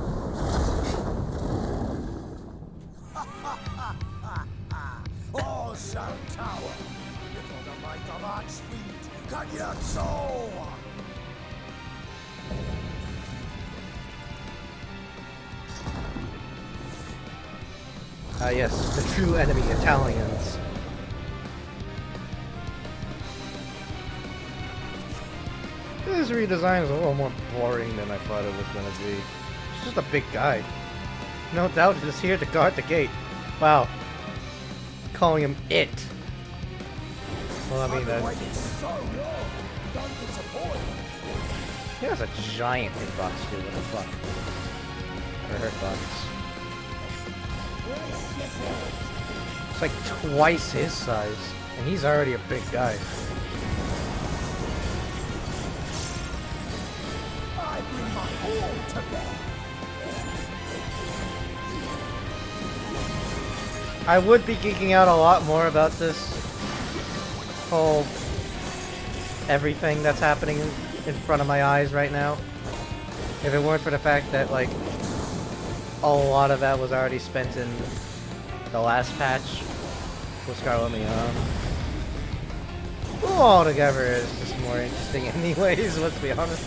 All shall tower before the might of Archfiend Cagliazzo! Ah, yes, the true enemy, Italians. This redesign is a little more boring than I thought it was gonna be. It's just a big guy. No doubt it is here to guard the gate. Wow. Calling him it. Well, I mean, he has a giant hitbox too, what the fuck? Or hurtbox. It's like twice his size, and he's already a big guy. I bring my all to bear. I would be geeking out a lot more about this whole everything that's happening in front of my eyes right now. If it weren't for the fact that, like, a lot of that was already spent in the last patch with Scarlet Leon. Who altogether is just more interesting anyways, let's be honest.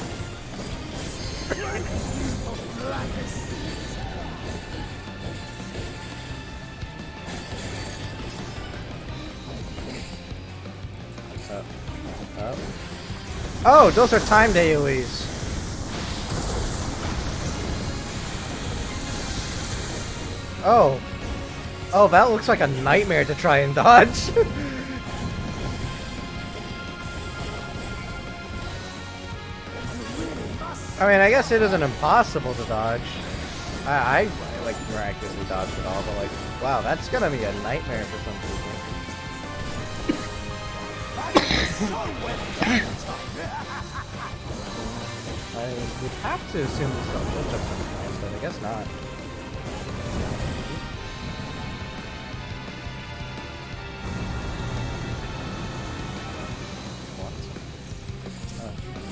Oh, those are timed AoEs. Oh. Oh, that looks like a nightmare to try and dodge. I mean, I guess it isn't impossible to dodge. I like miraculously dodged it all, but like, wow, that's gonna be a nightmare for some people. I would have to assume this is a glitch of some kind, but I guess not.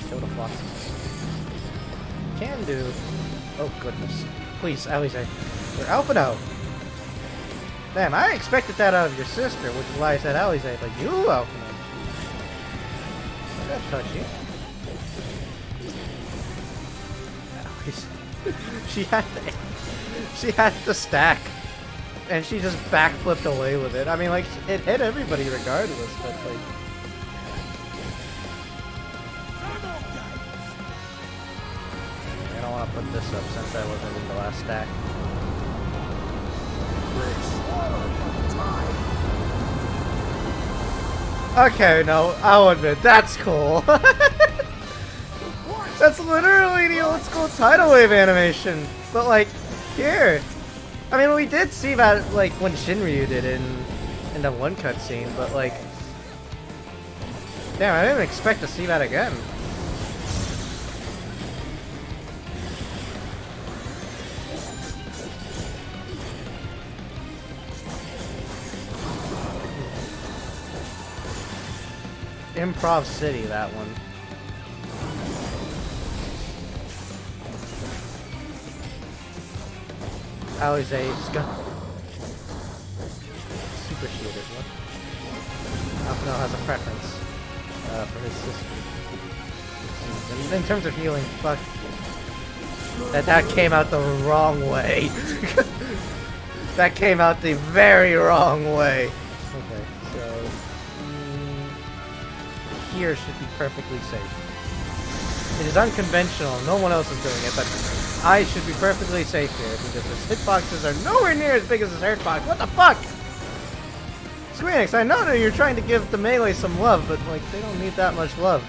Kill the Flotsam. Can do. Oh goodness. Please, Alisaie. Or Alphinaud. Damn, I expected that out of your sister, which is why I said Alisaie, but you, Alphinaud. That's touchy. She had the stack, and she just backflipped away with it. I mean, like, it hit everybody regardless, but like. I don't want to put this up since I wasn't in the last stack. Okay, no, I'll admit, that's cool. That's literally the old school tidal wave animation. But like, here. I mean, we did see that like when Shinryu did it in the one cutscene, but like, damn, I didn't expect to see that again. Improv City, that one. Alisaie's got super shielded. What? Alphinaud has a preference for his sister. In terms of healing, fuck. That came out the wrong way. That came out the very wrong way. Okay, so here should be perfectly safe. It is unconventional. No one else is doing it, but I should be perfectly safe here because his hitboxes are nowhere near as big as his hurtbox. What the fuck? Square Enix, I know that you're trying to give the melee some love, but like they don't need that much love.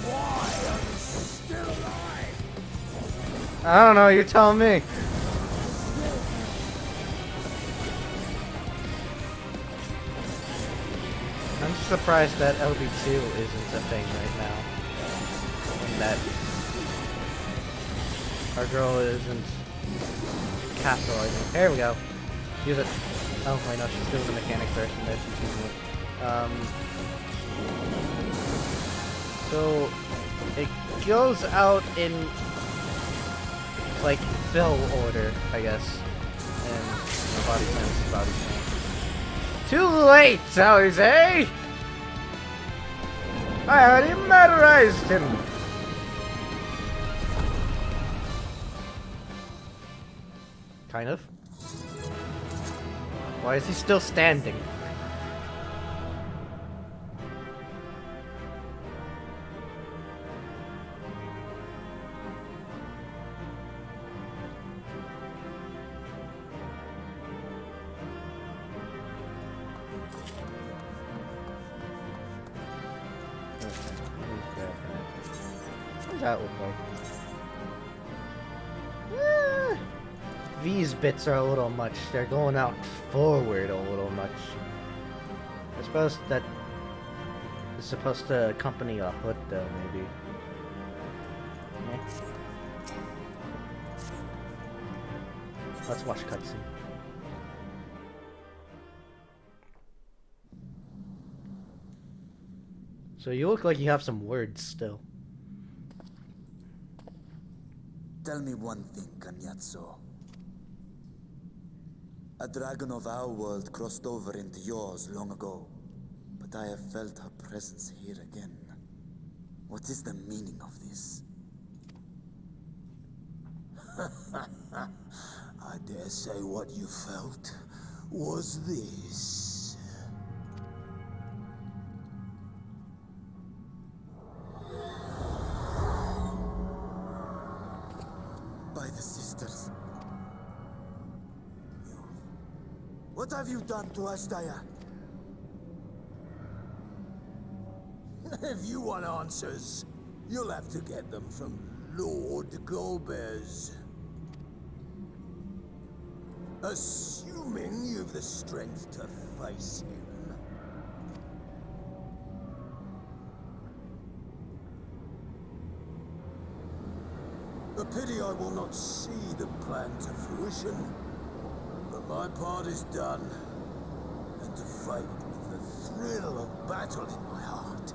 Why are you still alive? I don't know, you tell me. I'm just surprised that LB2 isn't a thing right now. And that our girl isn't capitalizing. Here we go. Use it. Oh wait, no, she's doing the mechanic version there. She's using it. So it goes out in like fill order, I guess. And body sense, body sense. Too late, Alisaie! I already murderized him! Kind of. Why is he still standing? What does that look like? These bits are a little much. They're going out forward a little much. I suppose that is supposed to accompany a hood, though, maybe. Yeah. Let's watch cutscene. So you look like you have some words still. Tell me one thing, Cagnazzo. A dragon of our world crossed over into yours long ago, but I have felt her presence here again. What is the meaning of this? I dare say what you felt was this. By the sisters. What have you done to Ashdaya? If you want answers, you'll have to get them from Lord Golbez. Assuming you've the strength to face him. A pity I will not see the plan to fruition. But my part is done. And to fight with the thrill of battle in my heart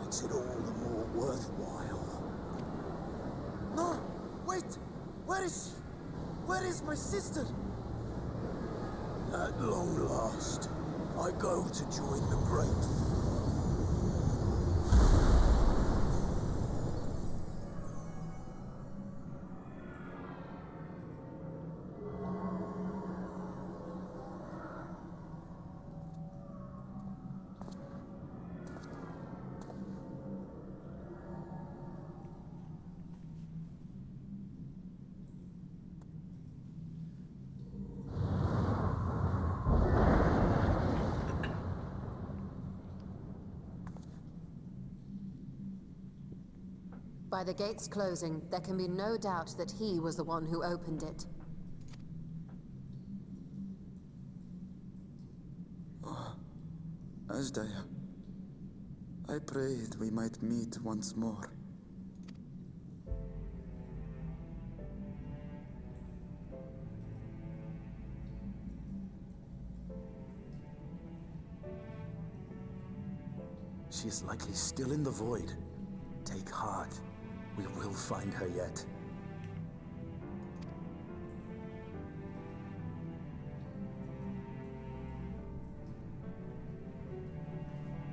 makes it all the more worthwhile. No! Wait! Where is she? Where is my sister? At long last, I go to join the great. By the gates closing, there can be no doubt that he was the one who opened it. Oh, Ashdaya. I prayed we might meet once more. She is likely still in the void. Take heart. We will find her yet.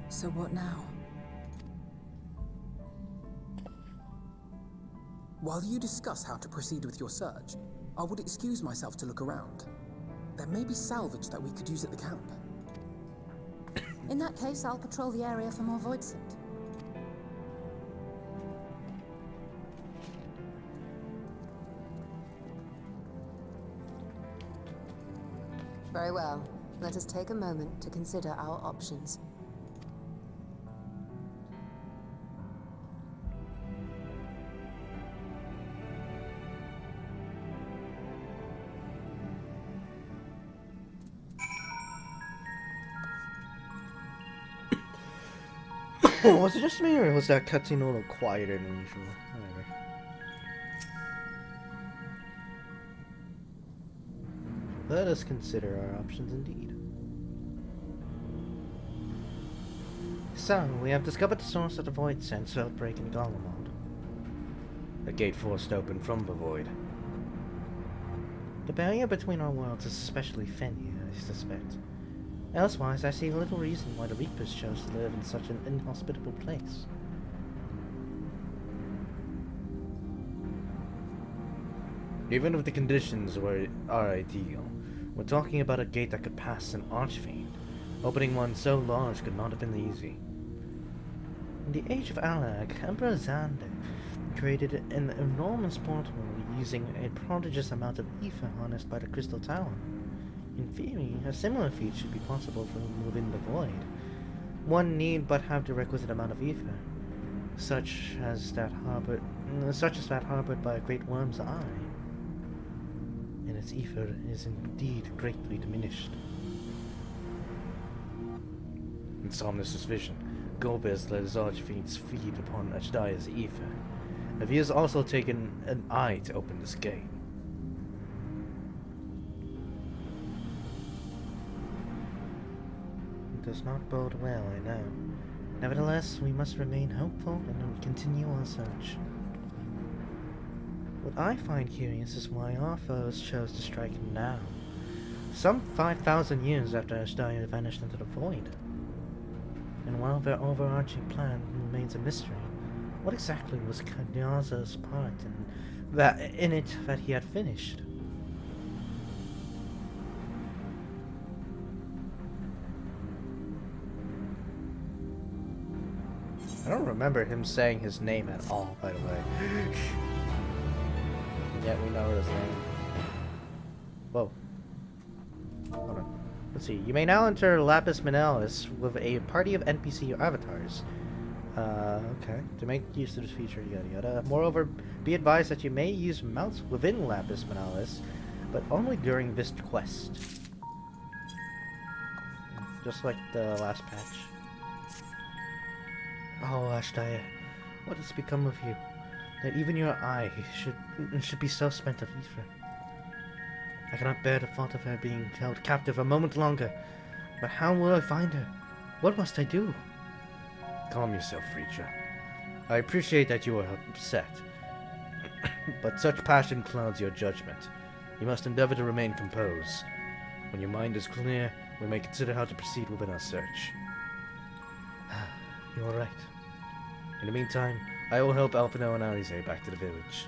So what now? While you discuss how to proceed with your search, I would excuse myself to look around. There may be salvage that we could use at the camp. In that case, I'll patrol the area for more Voidsent. Very well. Let us take a moment to consider our options. Was it just me, or was that cutscene a little quieter than usual? Whatever. Let us consider our options indeed. So, we have discovered the source of the Void Sense outbreak in Garlemald. A gate forced open from the Void. The barrier between our worlds is especially thin here, I suspect. Elsewise, I see little reason why the Reapers chose to live in such an inhospitable place. Even if the conditions are ideal, we're talking about a gate that could pass an Archfiend. Opening one so large could not have been easy. In the Age of Alag, Emperor Xander created an enormous portal using a prodigious amount of ether harnessed by the Crystal Tower. In theory, a similar feat should be possible from within the Void. One need but have the requisite amount of ether, such as that harbored by a great worm's eye. In its ether is indeed greatly diminished. In Somnus' vision, Golbez let his archfiends feed upon Ashdaia's ether. If he has also taken an eye to open this gate. It does not bode well, I know. Nevertheless, we must remain hopeful and continue our search. What I find curious is why our foes chose to strike him now, some 5,000 years after Ashdaia vanished into the void. And while their overarching plan remains a mystery, what exactly was Kanyaza's part in it that he had finished? I don't remember him saying his name at all, by the way. Yet we know his name. Whoa. Hold on. Let's see. You may now enter Lapis Minalis with a party of NPC avatars. Okay. To make use of this feature, yada yada. Moreover, be advised that you may use mounts within Lapis Minalis, but only during this quest. Just like the last patch. Oh, Ashdaia, what has become of you? That even your eye should be so spent of ether. I cannot bear the thought of her being held captive a moment longer. But how will I find her? What must I do? Calm yourself, Reacher. I appreciate that you are upset. But such passion clouds your judgment. You must endeavor to remain composed. When your mind is clear, we may consider how to proceed within our search. You are right. In the meantime, I will help Alphino and Alize back to the village.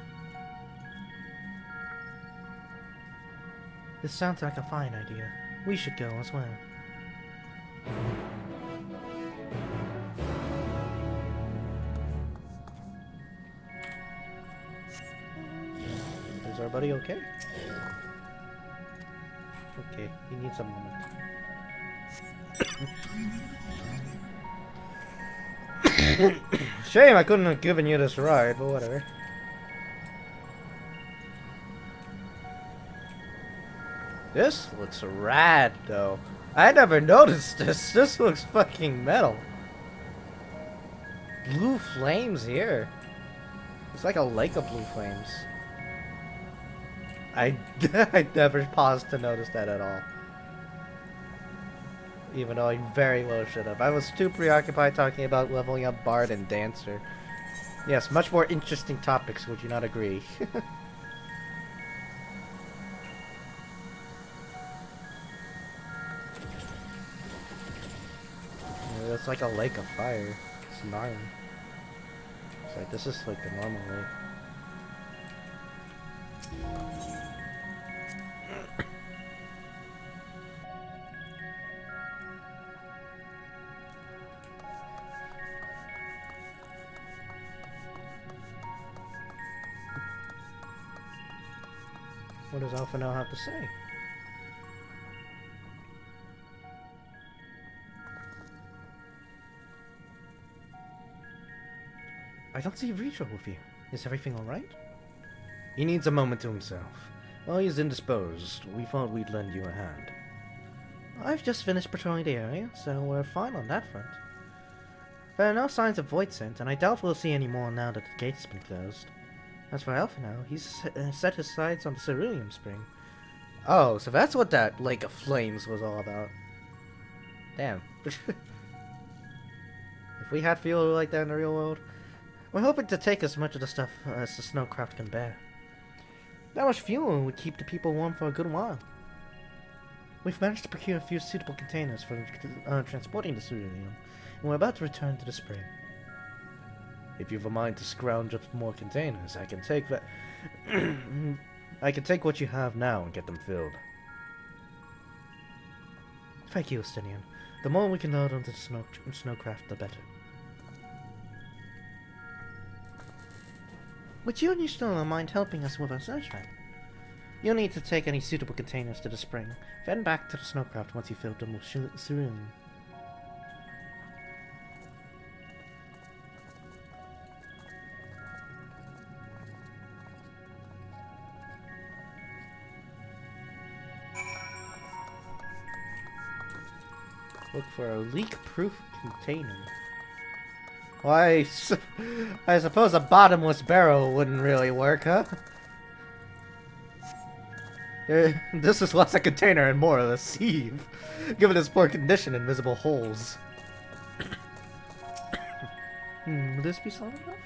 This sounds like a fine idea. We should go as well. Is our buddy okay? Okay, he needs a moment. Shame I couldn't have given you this ride, but whatever. This looks rad, though. I never noticed this. This looks fucking metal. Blue flames here. It's like a lake of blue flames. I never paused to notice that at all. Even though I very well should have. I was too preoccupied talking about leveling up Bard and Dancer. Yes, much more interesting topics, would you not agree? It's like a lake of fire. It's gnarly. It's like, this is like the normal lake. What does Alphino have to say? I don't see Reacher with you. Is everything alright? He needs a moment to himself. While he's indisposed, we thought we'd lend you a hand. I've just finished patrolling the area, so we're fine on that front. There are no signs of Voidsent, and I doubt we'll see any more now that the gate has been closed. As for Alphino, he's set his sights on the Cerulean Spring. Oh, so that's what that Lake of Flames was all about. Damn. If we had fuel like that in the real world, we're hoping to take as much of the stuff as the snowcraft can bear. That much fuel would keep the people warm for a good while. We've managed to procure a few suitable containers for transporting the Cerulean, and we're about to return to the spring. If you've a mind to scrounge up more containers, I can take that. I can take what you have now and get them filled. Thank you, Estinian. The more we can load onto the snowcraft, the better. Would you and Yushnola mind helping us with our search then? You'll need to take any suitable containers to the spring, then back to the snowcraft once you filled them with Cerulean. Look for a leak-proof container. Why? I suppose a bottomless barrel wouldn't really work, huh? This is less a container and more of a sieve, given its poor condition and visible holes. Will this be solid enough?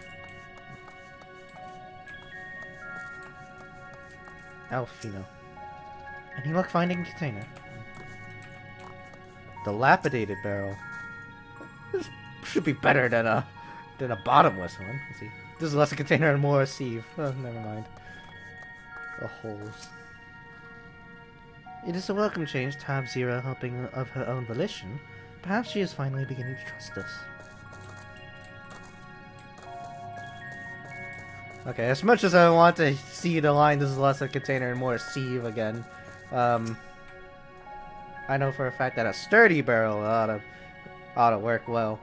Alfino. Any luck finding container? Dilapidated barrel. This should be better than a bottomless one. Let's see. This is less a container and more a sieve. Oh, never mind. The holes. It is a welcome change to have Zira helping of her own volition. Perhaps she is finally beginning to trust us. Okay, as much as I want to see the line, this is less a container and more a sieve again. I know for a fact that a sturdy barrel ought to work well.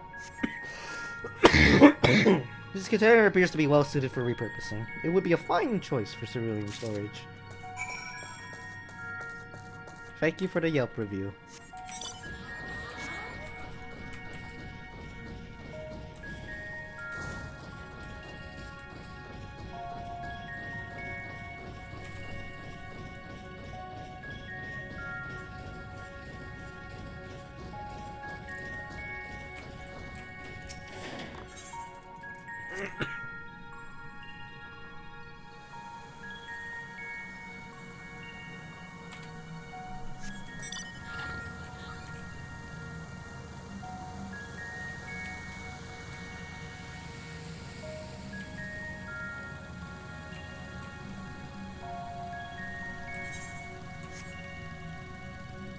This container appears to be well suited for repurposing. It would be a fine choice for cerulean storage. Thank you for the Yelp review.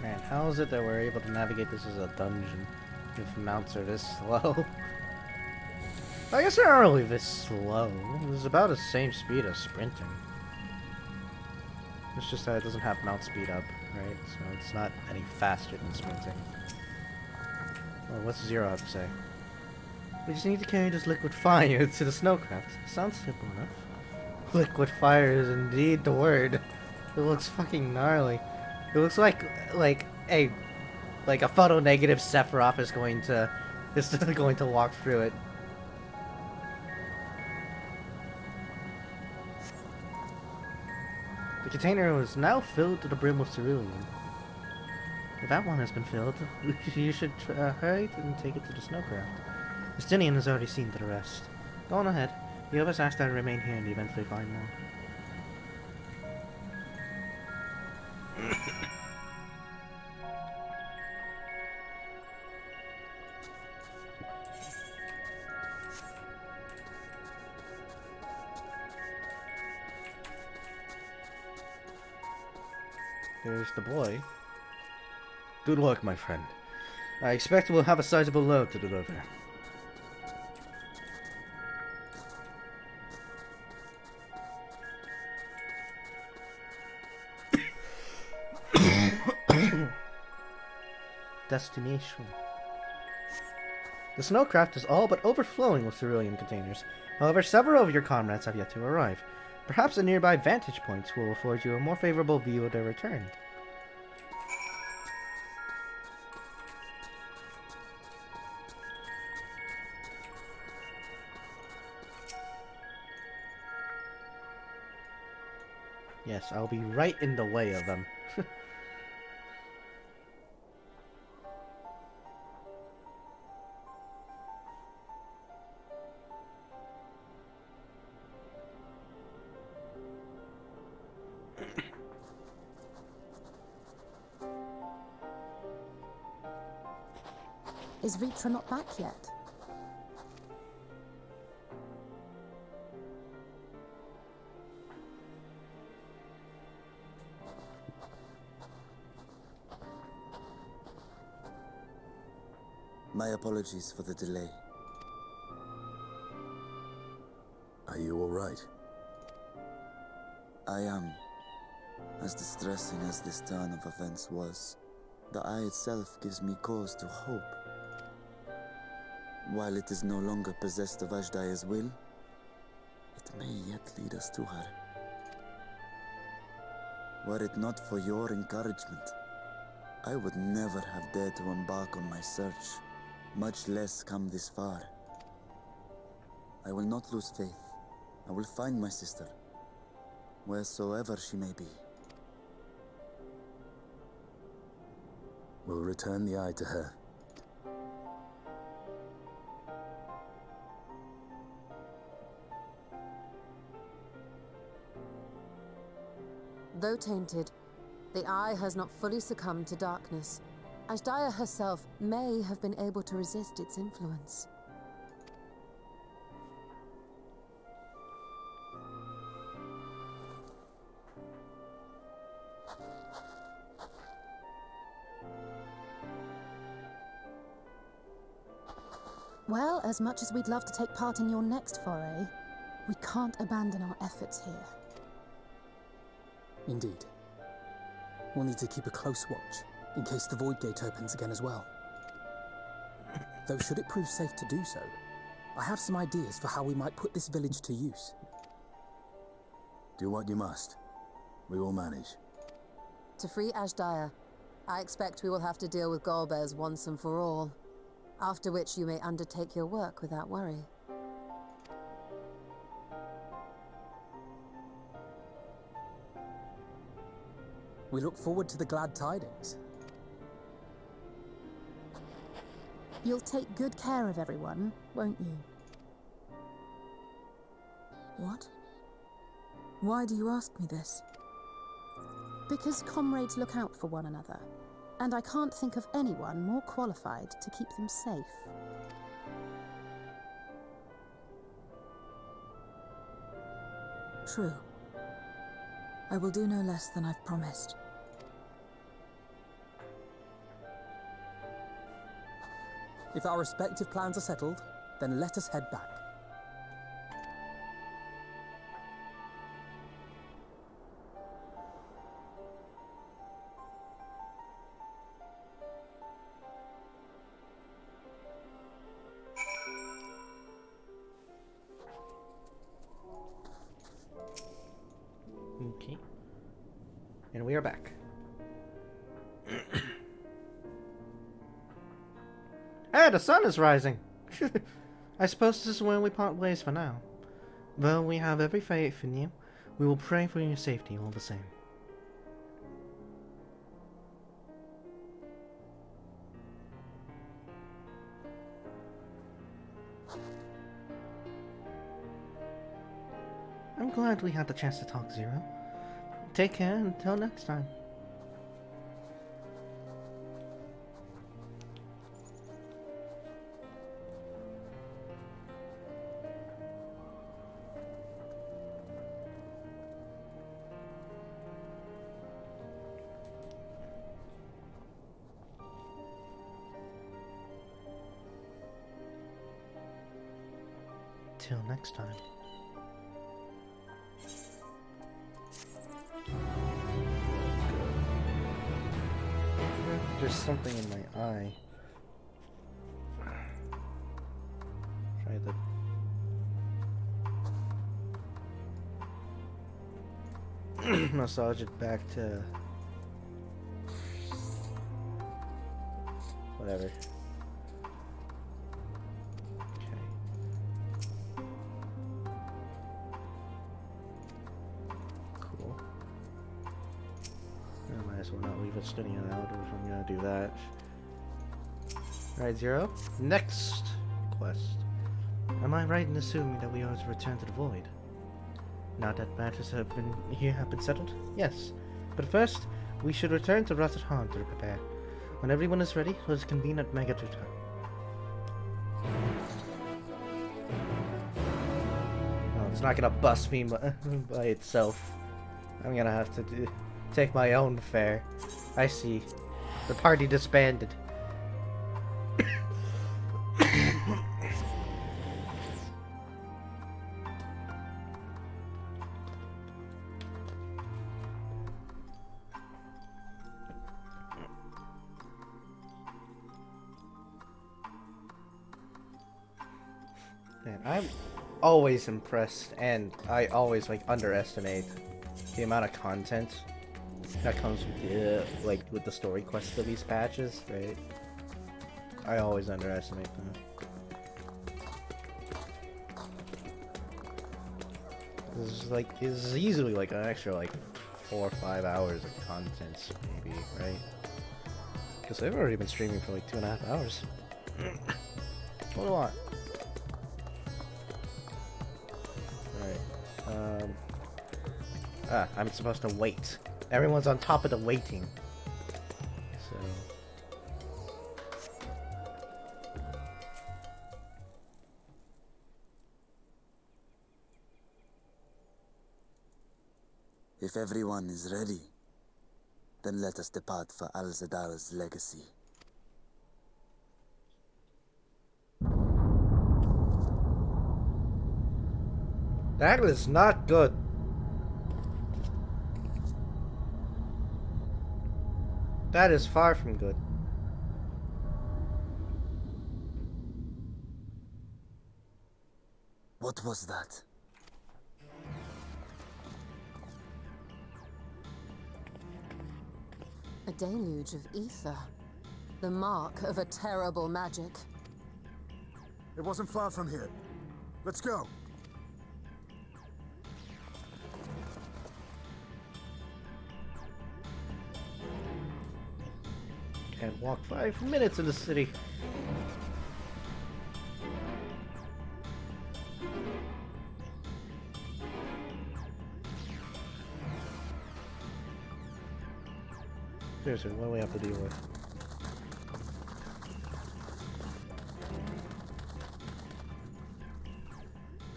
Man, how is it that we're able to navigate this as a dungeon if mounts are this slow? I guess they're not really this slow. It's about the same speed as sprinting. It's just that it doesn't have mount speed up, right? So it's not any faster than sprinting. Well, what's Zero have to say? We just need to carry this liquid fire to the snowcraft. Sounds simple enough. Liquid fire is indeed the word. It looks fucking gnarly. It looks like a photo negative Sephiroth is going to walk through it. The container is now filled to the brim with cerulean. If that one has been filled, you should hurry and take it to the snowcraft. Justinian has already seen to the rest. Go on ahead. The others asked that I remain here in the event they find more. There's the boy. Good luck, my friend. I expect we'll have a sizable load to deliver. Destination. The snowcraft is all but overflowing with cerulean containers. However, several of your comrades have yet to arrive. Perhaps a nearby vantage point will afford you a more favorable view of their return. Yes, I'll be right in the way of them. Is Vitra not back yet? My apologies for the delay. Are you all right? I am. As distressing as this turn of events was, the eye itself gives me cause to hope. While it is no longer possessed of Ashdaya's will, it may yet lead us to her. Were it not for your encouragement, I would never have dared to embark on my search, much less come this far. I will not lose faith. I will find my sister, wheresoever she may be. We'll return the eye to her. Though tainted, the Eye has not fully succumbed to darkness. Ashdaya herself may have been able to resist its influence. Well, as much as we'd love to take part in your next foray, we can't abandon our efforts here. Indeed. We'll need to keep a close watch, in case the Void Gate opens again as well. Though should it prove safe to do so, I have some ideas for how we might put this village to use. Do what you must. We will manage. To free Ashdaya, I expect we will have to deal with Golbez once and for all. After which you may undertake your work without worry. We look forward to the glad tidings. You'll take good care of everyone, won't you? What? Why do you ask me this? Because comrades look out for one another, and I can't think of anyone more qualified to keep them safe. True. I will do no less than I've promised. If our respective plans are settled, then let us head back. Okay. And we are back. Hey, the sun is rising! I suppose this is where we part ways for now. Though we have every faith in you, we will pray for your safety all the same. I'm glad we had the chance to talk, Zero. Take care until next time. Till next time. There's something in my eye. Try to massage it back to whatever. Will not leave a study out if I'm gonna do that. Alright, Zero. Next quest. Am I right in assuming that we are to return to the Void? Now that matters have been settled? Yes. But first, we should return to Rotted Hahn to prepare. When everyone is ready, let us convene at Megaton. Oh, it's not gonna bust me by itself. I'm gonna have to take my own fare. I see. The party disbanded. Man, I'm always impressed, and I always underestimate the amount of content that comes with the with the story quest of these patches, right? I always underestimate that. This is easily like an extra 4 or 5 hours of content, maybe, right? Because they've already been streaming for 2.5 hours. What a lot. Right. I'm supposed to wait. Everyone's on top of the waiting. So. If everyone is ready, then let us depart for Al-Zadal's legacy. That is not good. That is far from good. What was that? A deluge of ether. The mark of a terrible magic. It wasn't far from here. Let's go. Can't walk 5 minutes in the city. Seriously, what do we have to deal with?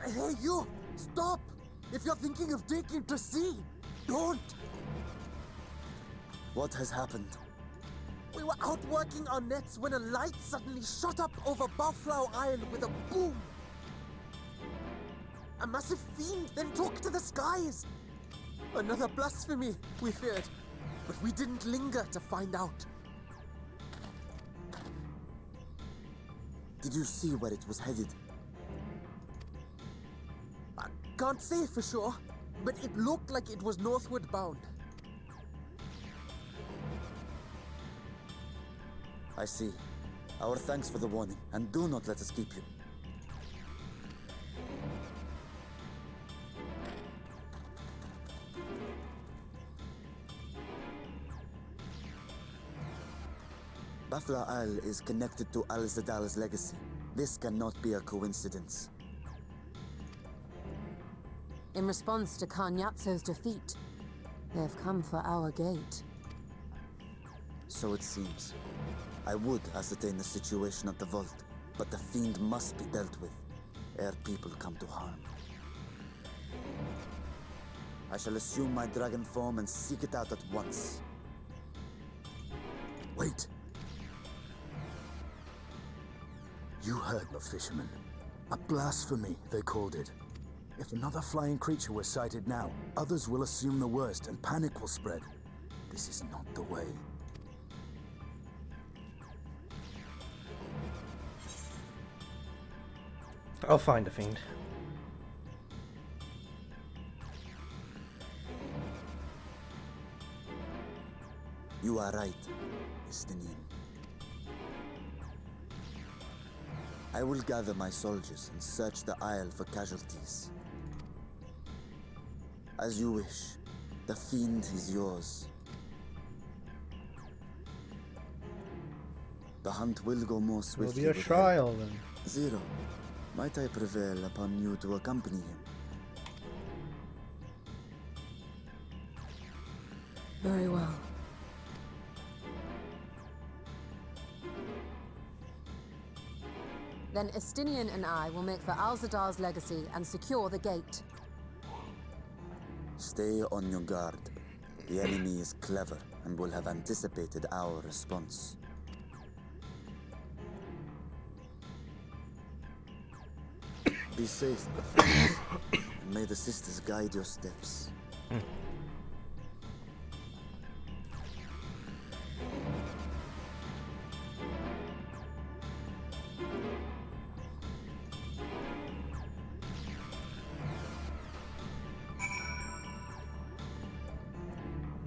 Hey, you! Stop! If you're thinking of taking to sea, don't! What has happened? We were out working our nets when a light suddenly shot up over Buffalo Isle with a boom. A massive fiend then took to the skies. Another blasphemy, we feared, but we didn't linger to find out. Did you see where it was headed? I can't say for sure, but it looked like it was northward bound. I see. Our thanks for the warning, and do not let us keep you. Buffalo Isle is connected to Al-Zadal's legacy. This cannot be a coincidence. In response to Karnyatso's defeat, they have come for our gate. So it seems. I would ascertain the situation at the vault, but the fiend must be dealt with, ere people come to harm. I shall assume my dragon form and seek it out at once. Wait. You heard the fisherman. A blasphemy, they called it. If another flying creature was sighted now, others will assume the worst and panic will spread. This is not the way. I'll find the fiend. You are right, Estinian. I will gather my soldiers and search the Isle for casualties. As you wish. The fiend is yours. The hunt will go more swiftly. It'll be a trial then. Zero, might I prevail upon you to accompany him? Very well. Then Estinian and I will make for Al-Zadar's legacy and secure the gate. Stay on your guard. The enemy is clever and will have anticipated our response. Be safe, and may the sisters guide your steps.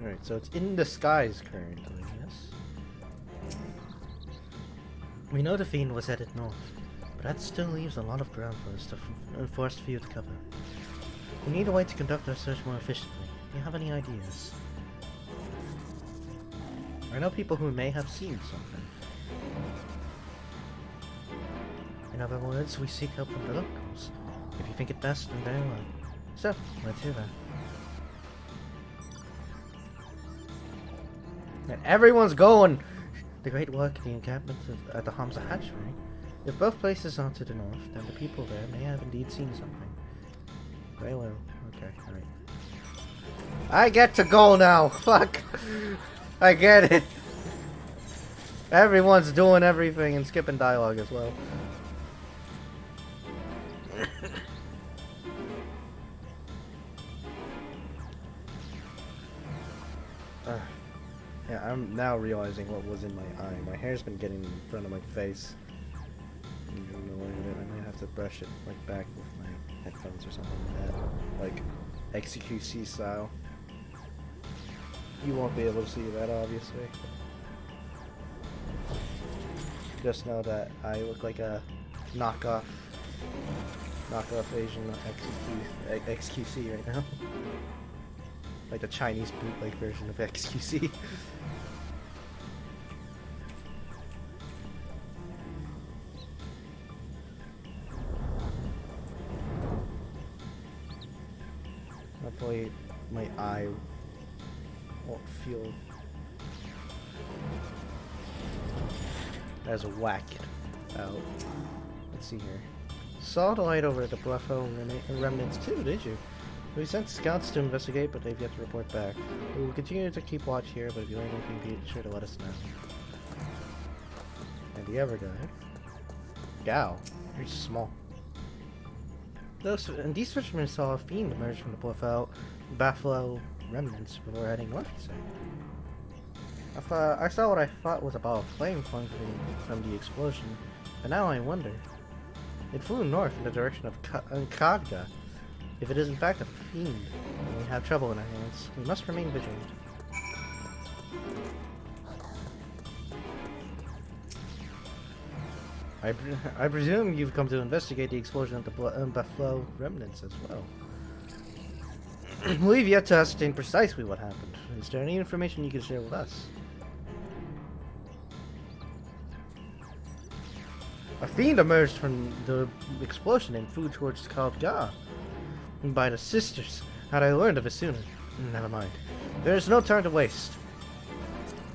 Alright, so it's in the skies currently, yes? We know the Fiend was headed north, but that still leaves a lot of ground for us to forest view to cover. We need a way to conduct our search more efficiently. Do you have any ideas? I know people who may have seen something. In other words, we seek help from the locals. If you think it best, then very well. So, let's hear that. Everyone's going! The great work in the encampment at the Hamza Hatchery. If both places are to the north, then the people there may have indeed seen something. Very well. Okay, alright. I get to go now! Fuck! I get it! Everyone's doing everything and skipping dialogue as well. Yeah, I'm now realizing what was in my eye. My hair's been getting in front of my face. I might have to brush it like back with my headphones or something like that. Like XQC style. You won't be able to see that, obviously. Just know that I look like a knockoff Asian XQC right now. Like the Chinese bootleg version of XQC. Hopefully my eye won't feel as whacked out. Let's see here. Saw the light over the Bluffo remnants too, did you? We sent scouts to investigate, but they've yet to report back. We will continue to keep watch here, but if you learn anything, be sure to let us know. And the other guy, Gao, you're small. These fishermen saw a fiend emerge from the Buffalo remnants before heading north, you say? I saw what I thought was a ball of flame flung from the explosion, but now I wonder. It flew north in the direction of Khadga. If it is in fact a fiend, then we have trouble in our hands. We must remain vigilant. I presume you've come to investigate the explosion of the Buffalo remnants as well. We've yet to ascertain precisely what happened. Is there any information you can share with us? A fiend emerged from the explosion and flew towards Khadga. By the sisters. Had I learned of it sooner. Never mind. There is no time to waste.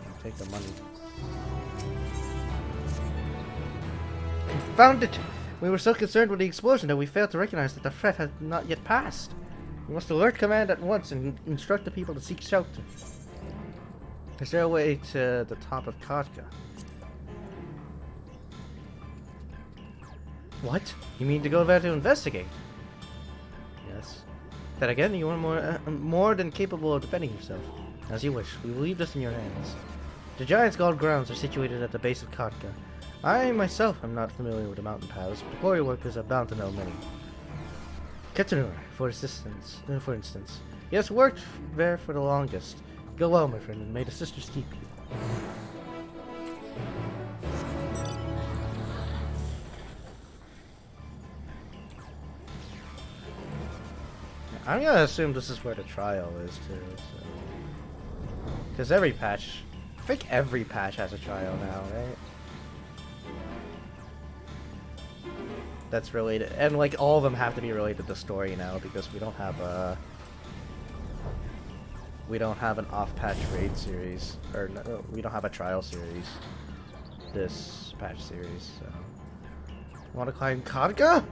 I'll take the money. Confound it! We were so concerned with the explosion that we failed to recognize that the threat had not yet passed. We must alert command at once and instruct the people to seek shelter. Is there a way to the top of Khadga? What? You mean to go there to investigate? Yes. Then again, you are more than capable of defending yourself. As you wish. We will leave this in your hands. The Giant's Guard grounds are situated at the base of Khadga. I myself am not familiar with the mountain paths, but the quarry workers are bound to know many. Ketanur, for instance. He has worked there for the longest. Go well, my friend, and may the sisters keep you. I'm gonna assume this is where the trial is too, so. Because every patch, I think every patch has a trial now, right? That's related, and like all of them have to be related to the story now because we don't have an off-patch raid series, or no, we don't have a trial series. This patch series, so. Want to climb Khadga?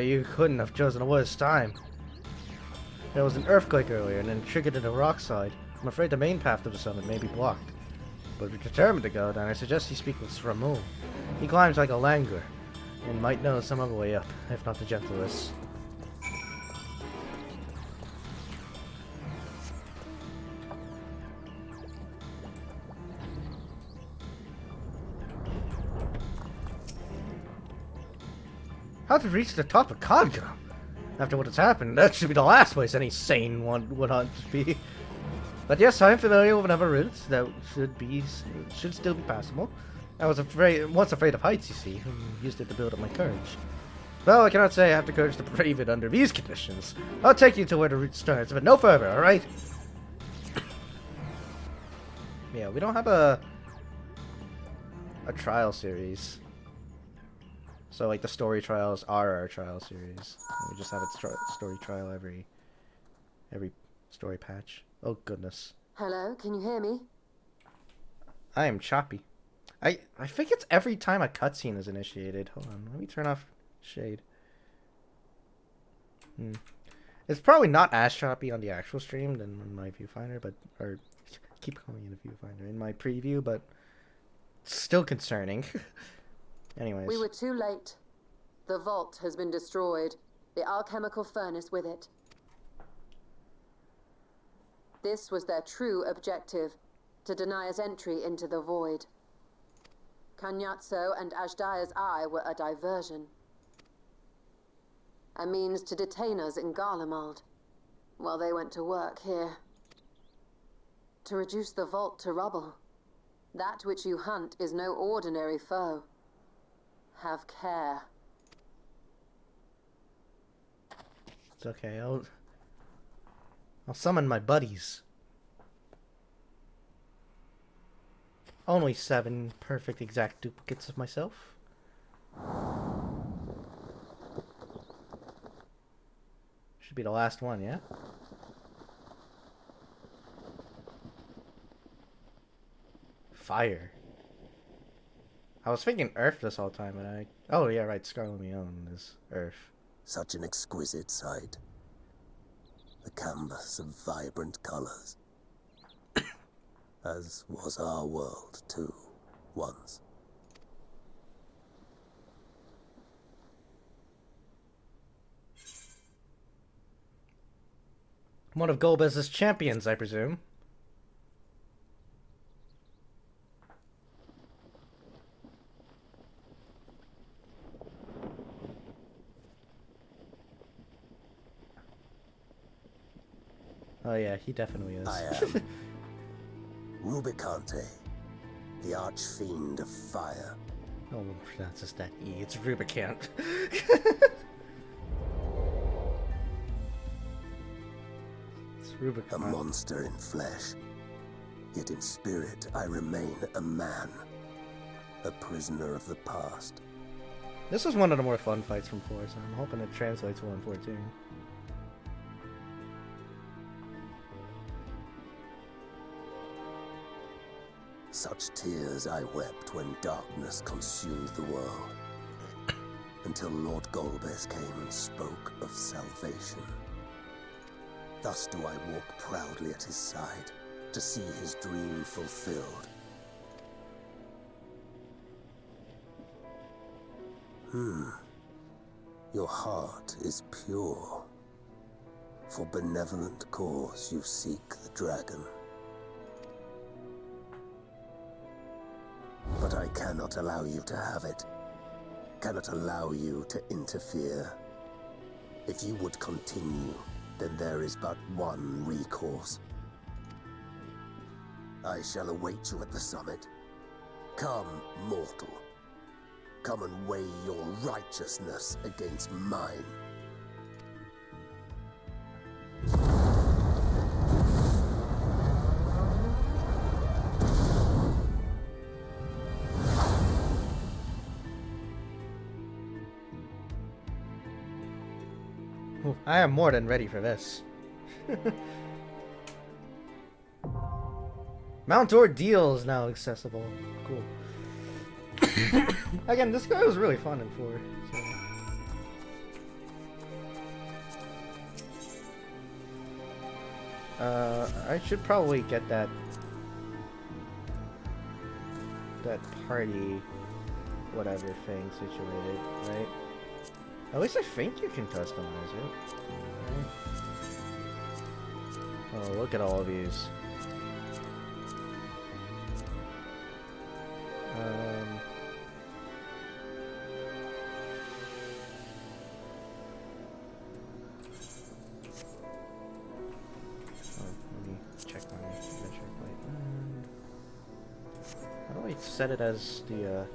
You couldn't have chosen a worse time. There was an earthquake earlier and then triggered in the rock side. I'm afraid the main path to the summit may be blocked. But if you're determined to go, then I suggest you speak with Sramul. He climbs like a langur, and might know some other way up, if not the gentlest. How to reach the top of Khadga? After what has happened, that should be the last place any sane one would hunt to be. But yes, I am familiar with another route that should still be passable. I was once afraid of heights, you see, and used it to build up my courage. Well, I cannot say I have the courage to brave it under these conditions. I'll take you to where the route starts, but no further, alright? Yeah, we don't have a trial series. So, like, the story trials are our trial series. We just have a story trial every story patch. Oh, goodness. Hello, can you hear me? I am choppy. I think it's every time a cutscene is initiated. Hold on, let me turn off shade. It's probably not as choppy on the actual stream than in my viewfinder, but or keep calling it a viewfinder in my preview, but still concerning. Anyways. We were too late. The vault has been destroyed. The alchemical furnace with it. This was their true objective, to deny us entry into the void. Kanyatso and Ajdaya's eye were a diversion. A means to detain us in Garlemald, while they went to work here. To reduce the vault to rubble. That which you hunt is no ordinary foe. Have care. It's okay, I'll summon my buddies. Only 7 perfect exact duplicates of myself. Should be the last one, yeah? Fire. I was thinking Earth this whole time, but oh yeah, right, Scarlet Leone is Earth. Such an exquisite sight. The canvas of vibrant colors. As was our world, too, once. One of Golbez's champions, I presume. Oh yeah, he definitely is. I am Rubicante, the archfiend of fire. No one pronounces that E, it's Rubicant. It's Rubicant. A monster in flesh. Yet in spirit, I remain a man. A prisoner of the past. This is one of the more fun fights from 4, so I'm hoping it translates well in 14. Such tears I wept when darkness consumed the world, until Lord Golbez came and spoke of salvation. Thus do I walk proudly at his side, to see his dream fulfilled. Your heart is pure. For benevolent cause you seek the dragon. But I cannot allow you to have it. Cannot allow you to interfere. If you would continue, then there is but one recourse. I shall await you at the summit. Come, mortal. Come and weigh your righteousness against mine. I am more than ready for this. Mount Ordeal is now accessible. Cool. Again, this guy was really fun in 4. So. I should probably get that party whatever thing situated, right? At least I think you can customize it. Right? Oh, look at all of these. Let me check my set it as the,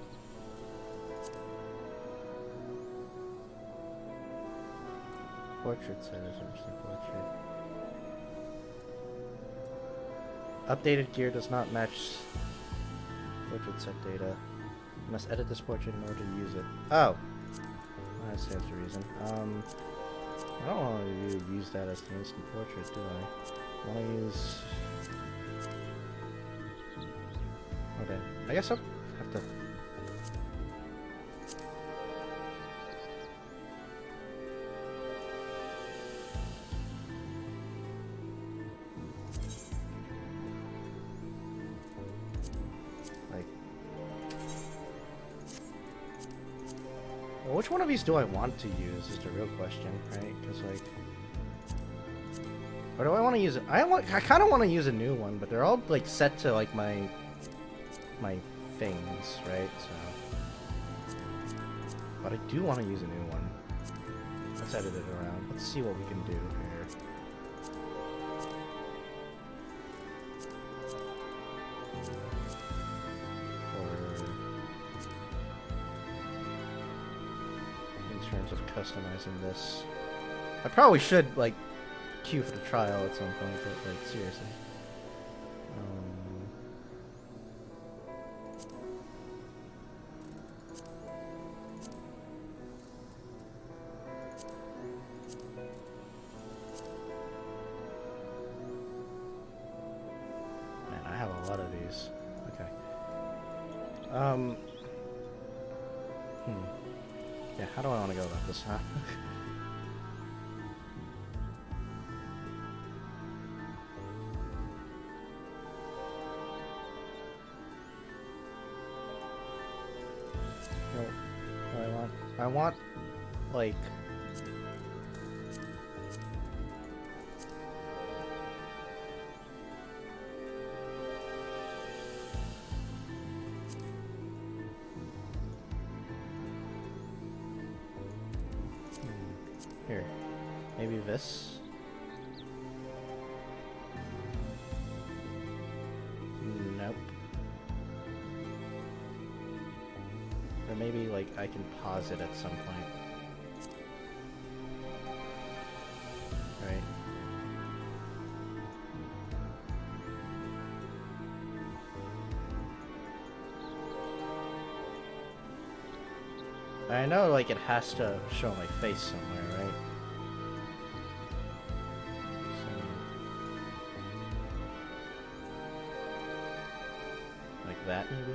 portrait set as the portrait. Updated gear does not match portrait set data. You must edit this portrait in order to use it. Oh! That stands to reason. I don't want to use that as the instant portrait, do I? I want to use... Okay. I guess I'll have to... Like... Well, which one of these do I want to use is the real question, right? Because, like... Or do I want to use it? I kind of want to use a new one, but they're all, like, set to, like, my things, right? So, but I do want to use a new one. Let's edit it around. Let's see what we can do here. In terms of customizing this, I probably should like queue for the trial at some point, but like seriously. Yeah, how do I want to go about this, huh? I want, like... Here, maybe this? Nope. Or maybe, like, I can pause it at some point. Right. I know, like, it has to show my face somewhere, right? So... like that, maybe?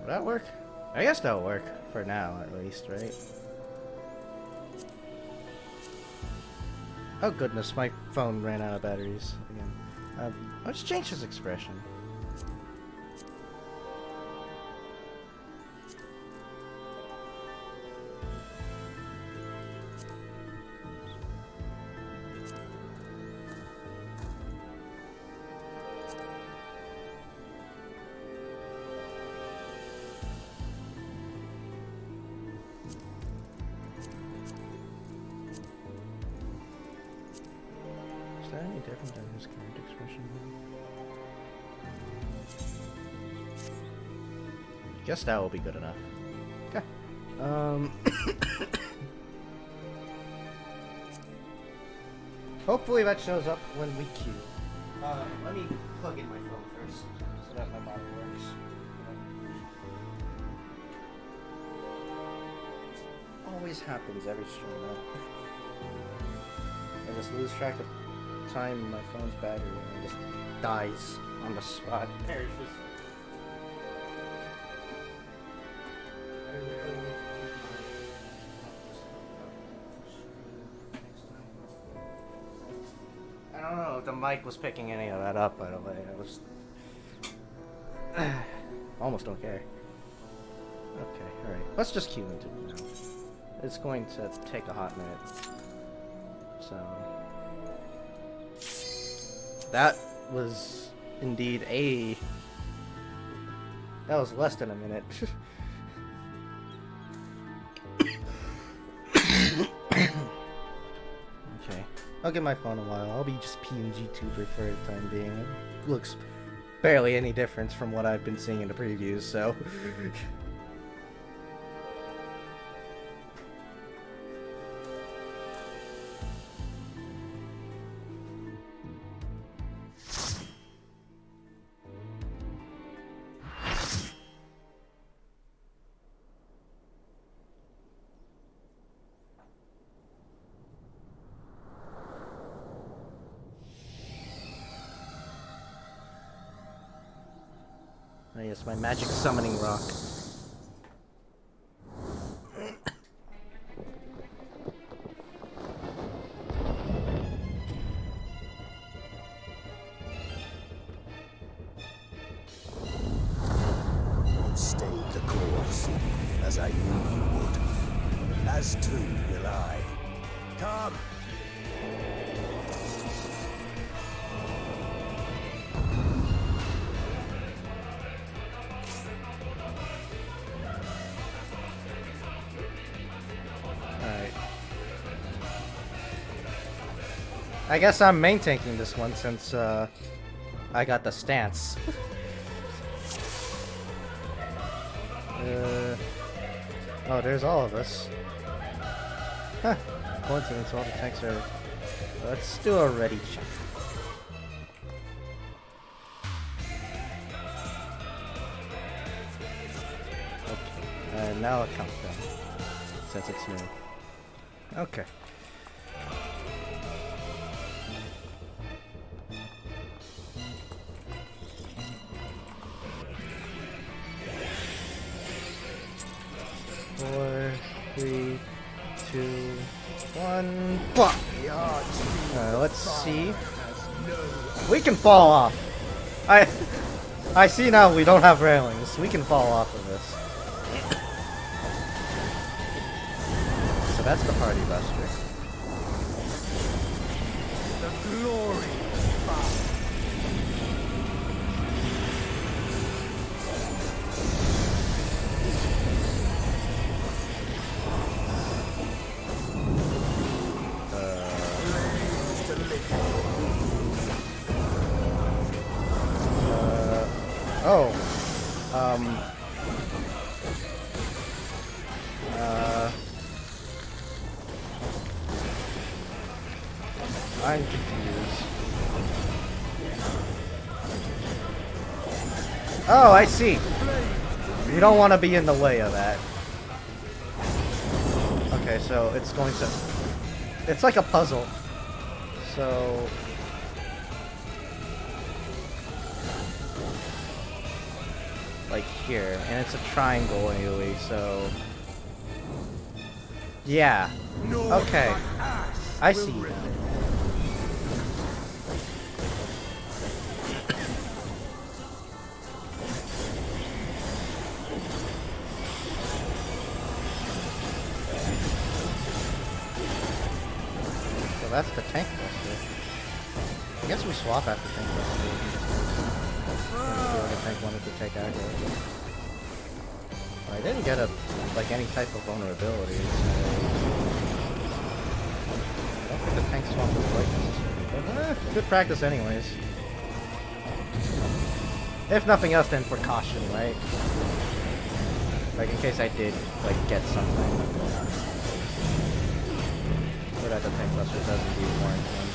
Will that work? I guess that'll work for now, at least, right? Oh goodness, my phone ran out of batteries again. Let's change his expression. Is that any different than his current expression? I guess that will be good enough. Okay. Hopefully that shows up when we queue. Let me plug in my phone first, so that my body works. Always happens every stream, I just lose track of time, my phone's battery, and it just dies on the spot. Perishes. I don't know if the mic was picking any of that up, by the way. I was... almost don't care. Okay, alright. Let's just queue into it now. It's going to take a hot minute. So... that was indeed a... That was less than a minute. Okay. I'll get my phone a while. I'll be just PNG tuber for the time being. It looks barely any difference from what I've been seeing in the previews, so... Oh yes, my magic summoning rock. You stayed the course, as I knew you would. As too will I. Come! I guess I'm main tanking this one since I got the stance. Oh, there's all of us. Huh. Coincidence, all the tanks are... Let's do a ready check. Okay. And now a countdown. Since it's new. Okay. Four, three, two, one, fuck! Let's see. We can fall off. I see now we don't have railings. We can fall off of this. So that's the party buster. The glory I'm confused. Oh, I see. You don't want to be in the way of that. Okay, so it's going to... It's like a puzzle. So... Like here. And it's a triangle anyway, so... Yeah. Okay. I see. So that's the tank buster. I guess we swap after tank buster. The tank wanted to take aggro. I didn't get like any type of vulnerability. I don't think the tank swap was quite necessary. But good practice anyways. If nothing else, then for caution, right? Like in case I did like get something. Or that the tank buster does indeed warrant one.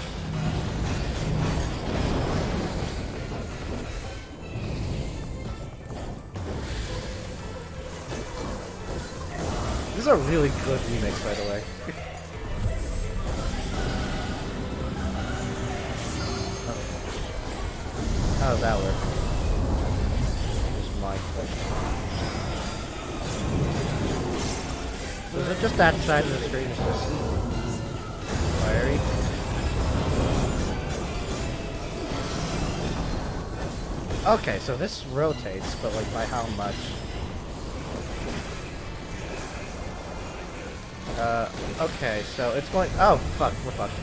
This is a really good remix, by the way. How does that work? Just my question. Is it just that side of the screen is just fiery? Okay, so this rotates, but like by how much? Okay, so it's going... Oh, fuck, we're fucked.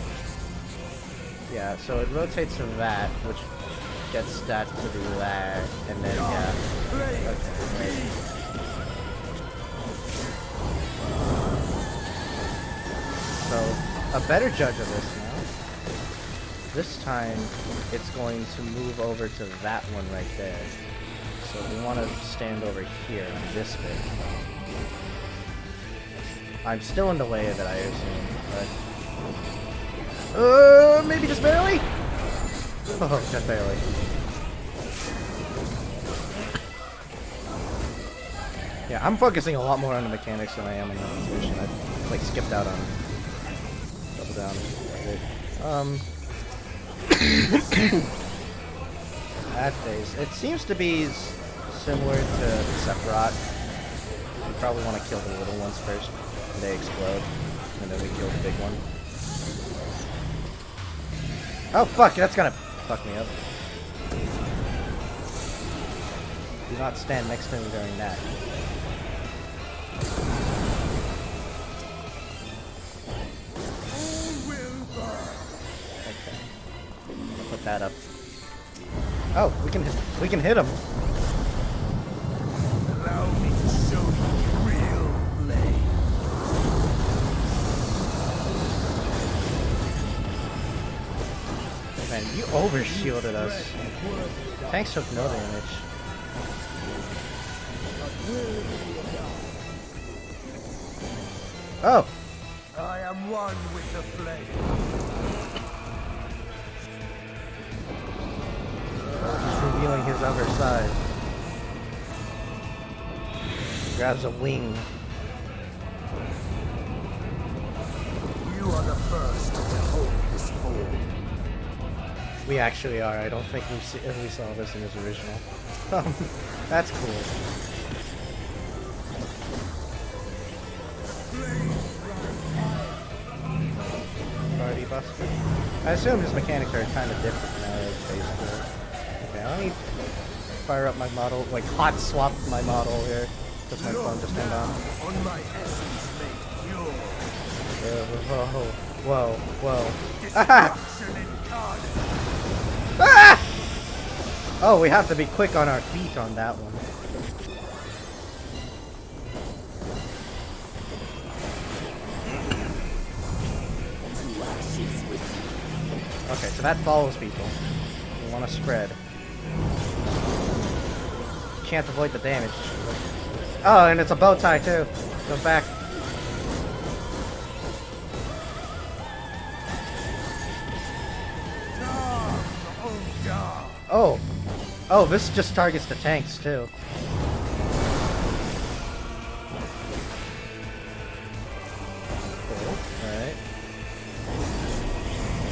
Yeah, so it rotates to that, which get stats to do that, and then yeah. Okay, right. So, a better judge of this now. This time, it's going to move over to that one right there. So we want to stand over here on this bit. I'm still in the way of it, I assume, but... maybe just barely? Oh, just barely. Yeah, I'm focusing a lot more on the mechanics than I am on the execution. I like skipped out on double down. That phase. It seems to be similar to Sephiroth. You probably want to kill the little ones first, and they explode, and then we kill the big one. Oh fuck, that's gonna fuck me up. Do not stand next to me during that. Okay. I'll put that up. Oh, we can hit him. Allow me to show you real play. Man, you overshielded us. Tanks took no damage. Oh! I am one with the flame. He's revealing his other side. Grabs a wing. You are the first to hold this form. We actually are. I don't think we saw this in his original. That's cool. Party Buster. I assume his mechanics are kind of different now, basically. Okay, let me fire up my model, like hot swap my model here, because my phone just turned on. On my essence made pure. Whoa, whoa. Ah! Ah! Oh, we have to be quick on our feet on that one. Okay, so that follows people. We want to spread. Can't avoid the damage. Oh, and it's a bow tie too. Go back. Oh. Oh, this just targets the tanks too. Cool. Alright.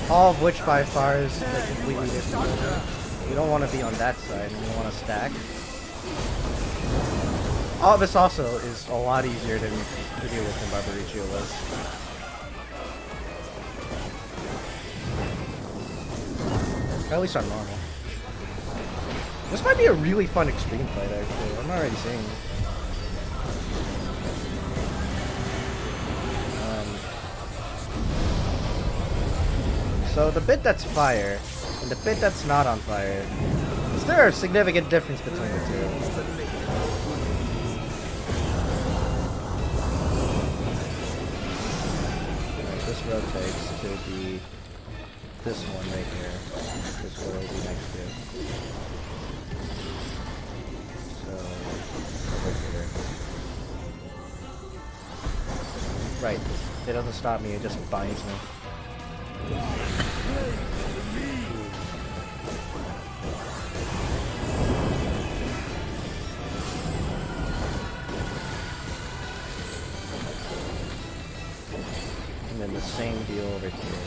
All of which by far is like completely different. You don't want to be on that side, and you want to stack. All this also is a lot easier to deal with than Barbariccio was. At least on normal. This might be a really fun extreme fight, actually. I'm already seeing it. So the bit that's fire and the bit that's not on fire, is there a significant difference between the two? Right, this rotates to be this one right here. This will be next to it. So, over here. Right, it doesn't stop me, it just binds me. And then the same deal over here.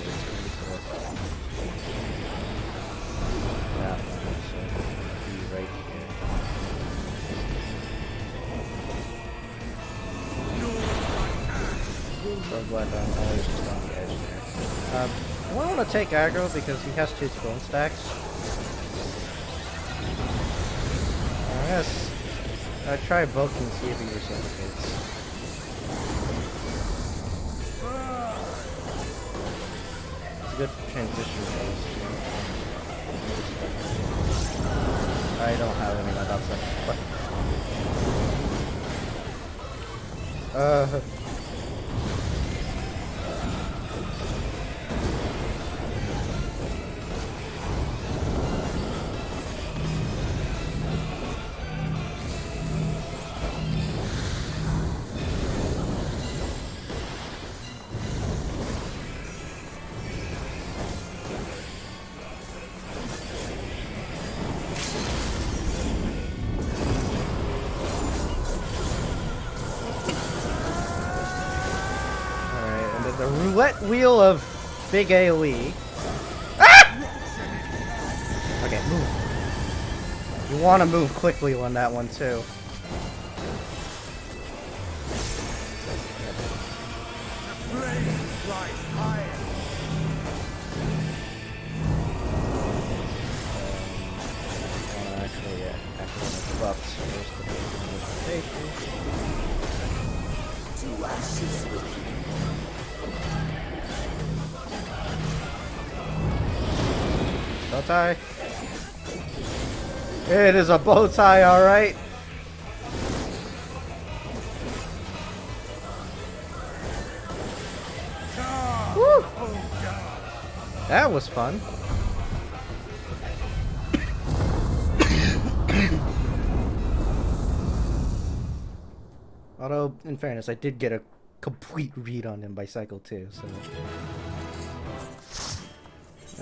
That one, so be right here. So glad that I'm always just on the edge there. I want to take aggro because he has 2 throne stacks. I guess I'll try Vulcan and see if he reciprocates. It's a good transition for us. I don't have any of my dots left. The roulette wheel of big AoE. Ah! Okay, move. You want to move quickly on that one too. Actually, yeah, buffs first. To ashes with you. Bow tie. It is a bow tie, alright. Woo! That was fun. Although, in fairness, I did get a complete read on him by cycle 2, so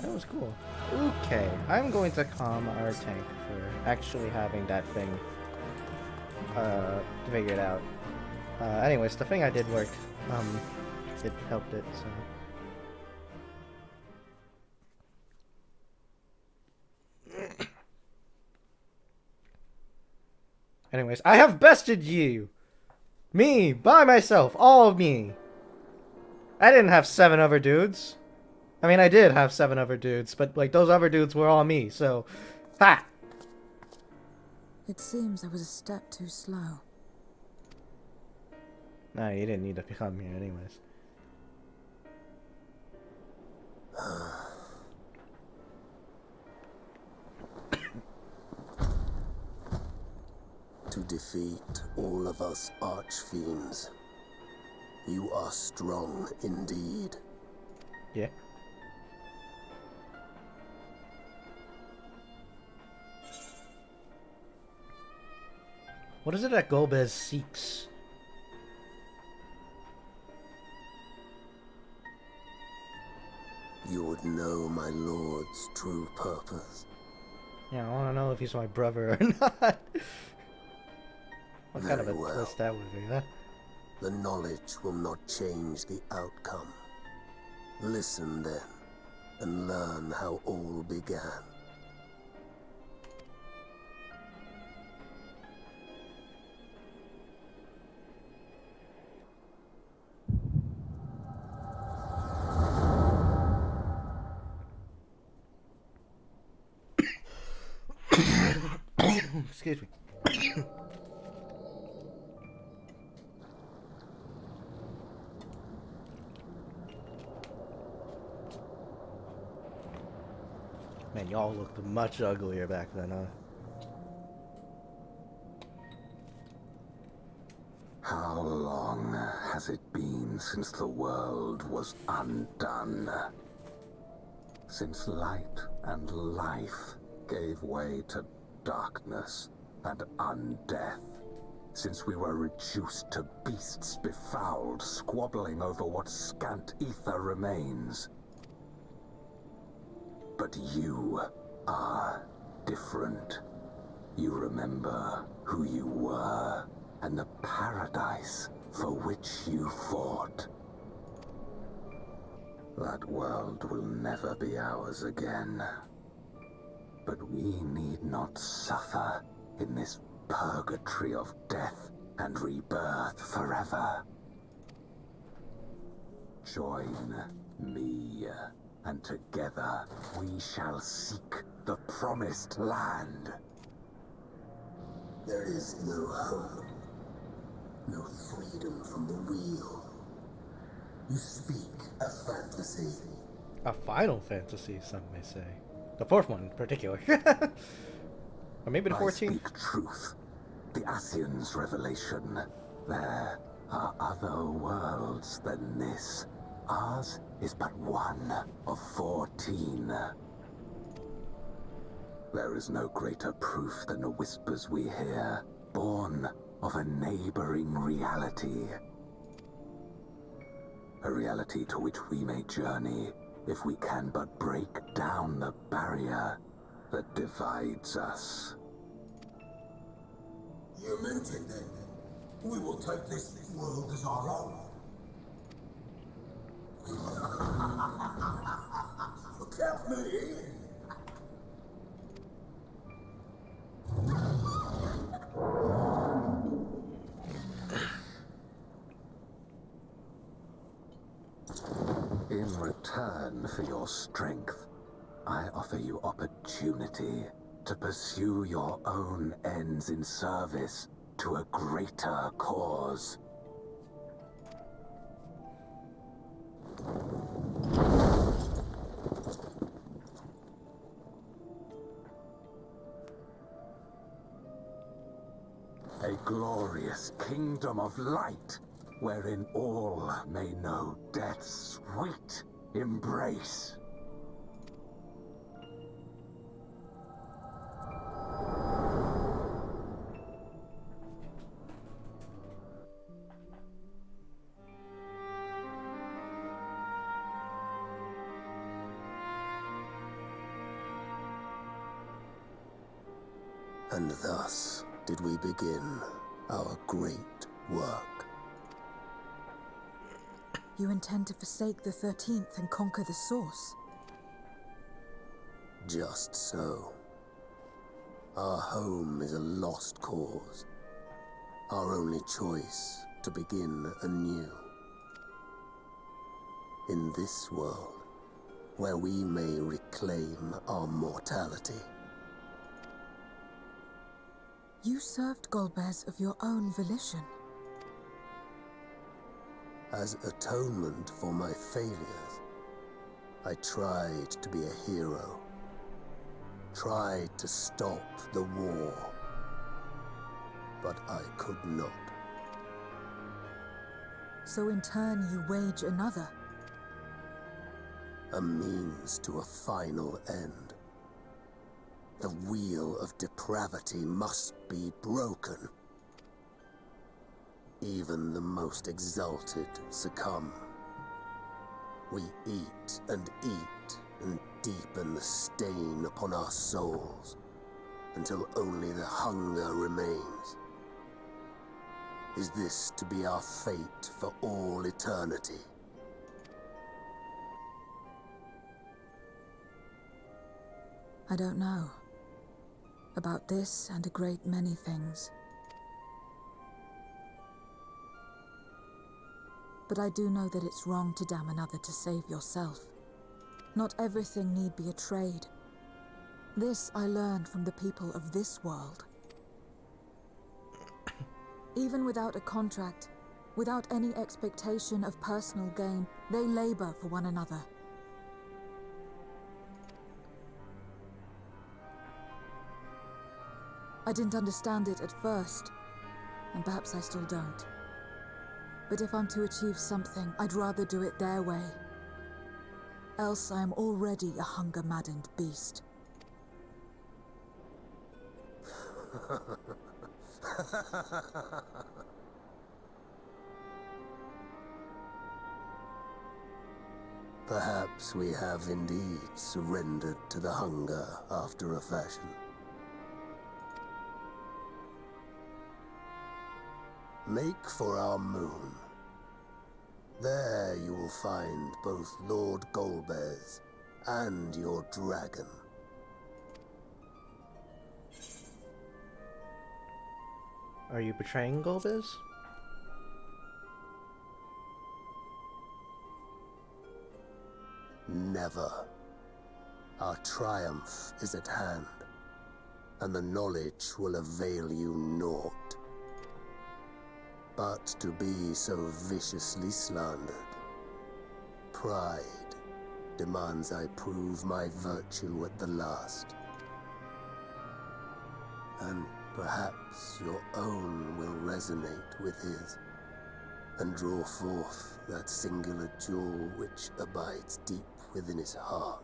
that was cool. Okay, I'm going to calm our tank for actually having that thing figured out. Anyways, the thing I did worked. It helped it, so. Anyways, I have bested you! Me, by myself, all of me! I didn't have 7 other dudes. I mean, I did have 7 other dudes, but, like, those other dudes were all me, so... Ha! It seems I was a step too slow. Nah, you didn't need to come here anyways. To defeat all of us archfiends, you are strong indeed. Yeah. What is it that Golbez seeks? You would know my lord's true purpose. Yeah, I want to know if he's my brother or not. What kind of a Very well. twist that would be, huh? The knowledge will not change the outcome. Listen then, and learn how all began. Excuse me. Man, y'all looked much uglier back then, huh? How long has it been since the world was undone? Since light and life gave way to darkness and undeath. Since we were reduced to beasts befouled, squabbling over what scant ether remains. But you are different. You remember who you were and the paradise for which you fought. That world will never be ours again. But we need not suffer in this purgatory of death and rebirth forever. Join me, and together we shall seek the promised land. There is no hope, no freedom from the wheel. You speak a fantasy. A Final Fantasy, some may say. The fourth one in particular. Or maybe the 14th. I speak truth. The Ascian's revelation. There are other worlds than this. Ours is but one of 14. There is no greater proof than the whispers we hear, born of a neighboring reality. A reality to which we may journey if we can but break down the barrier that divides us. You meant it then. We will take this world as our own. Count me in. In return for your strength, I offer you opportunity to pursue your own ends in service to a greater cause. A glorious kingdom of light, wherein all may know death's sweet embrace. And thus did we begin our great work. You intend to forsake the 13th and conquer the Source? Just so. Our home is a lost cause. Our only choice to begin anew. In this world, where we may reclaim our mortality. You served Golbez of your own volition. As atonement for my failures, I tried to be a hero. Tried to stop the war. But I could not. So in turn you wage another. A means to a final end. The wheel of depravity must be broken. Even the most exalted succumb. We eat and deepen the stain upon our souls, until only the hunger remains. Is this to be our fate for all eternity? I don't know. About this and a great many things. But I do know that it's wrong to damn another to save yourself. Not everything need be a trade. This I learned from the people of this world. Even without a contract, without any expectation of personal gain, they labor for one another. I didn't understand it at first, and perhaps I still don't. But if I'm to achieve something, I'd rather do it their way. Else I am already a hunger-maddened beast. Perhaps we have indeed surrendered to the hunger after a fashion. Make for our moon. There you will find both Lord Golbez and your dragon. Are you betraying Golbez? Never. Our triumph is at hand, and the knowledge will avail you naught. But to be so viciously slandered, pride demands I prove my virtue at the last. And perhaps your own will resonate with his, and draw forth that singular jewel which abides deep within his heart.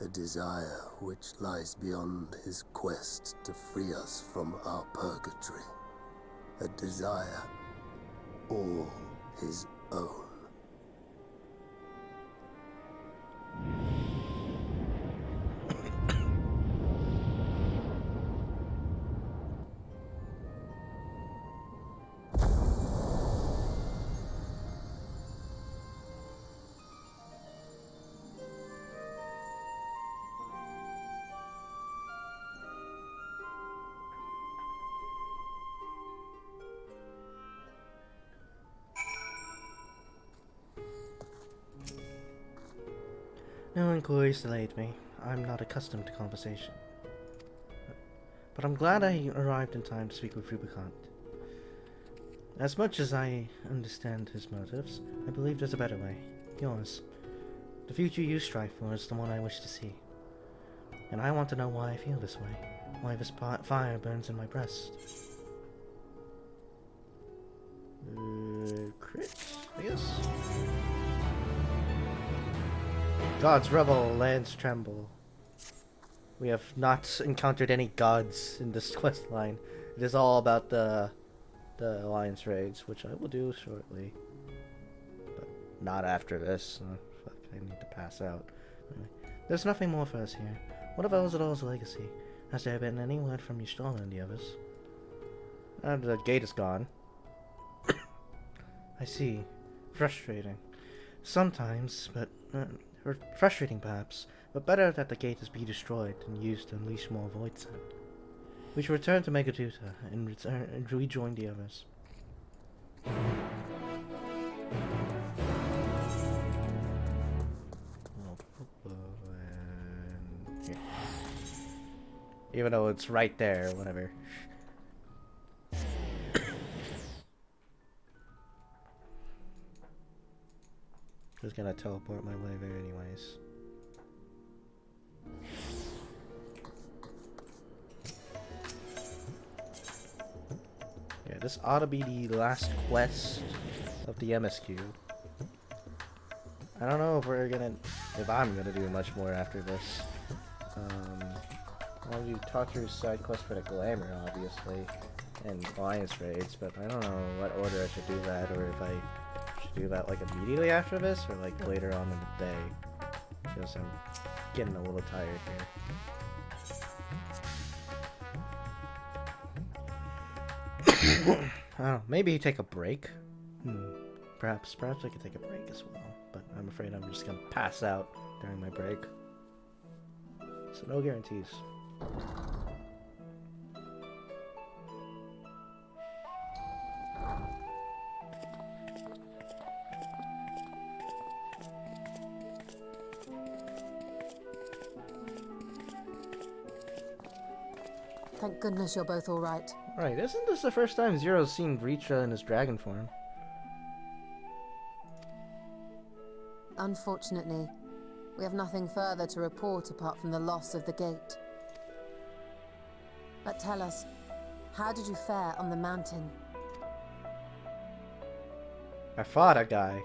A desire which lies beyond his quest to free us from our purgatory. A desire all his own. No inquiries delayed me. I'm not accustomed to conversation. But I'm glad I arrived in time to speak with Rubicant. As much as I understand his motives, I believe there's a better way. Yours. The future you strive for is the one I wish to see. And I want to know why I feel this way. Why this fire burns in my breast. Crit, I guess? Gods revel, lands tremble. We have not encountered any gods in this quest line. It is all about the alliance raids, which I will do shortly. But not after this. Fuck, I need to pass out. Anyway, there's nothing more for us here. What of Elzadal's legacy? Has there been any word from Y'shtola and the others? The gate is gone. I see. Frustrating. Sometimes, but... or frustrating perhaps, but better that the gate is be destroyed than used to unleash more void sand. We should return to Megaduta and rejoin the others. Even though it's right there, whatever. Just gonna teleport my way there anyways. Yeah, this ought to be the last quest of the MSQ. I don't know if I'm gonna do much more after this. I want to do Tartarus side quest for the glamour, obviously, and alliance raids, but I don't know what order I should do that, or if I should do that like immediately after this, or like later on in the day, because I'm getting a little tired here. I don't know, maybe take a break. Perhaps I could take a break as well, but I'm afraid I'm just gonna pass out during my break. So no guarantees. Thank goodness you're both alright. Right, isn't this the first time Zero's seen Reacher in his dragon form? Unfortunately, we have nothing further to report apart from the loss of the gate. But tell us, how did you fare on the mountain? I fought a guy.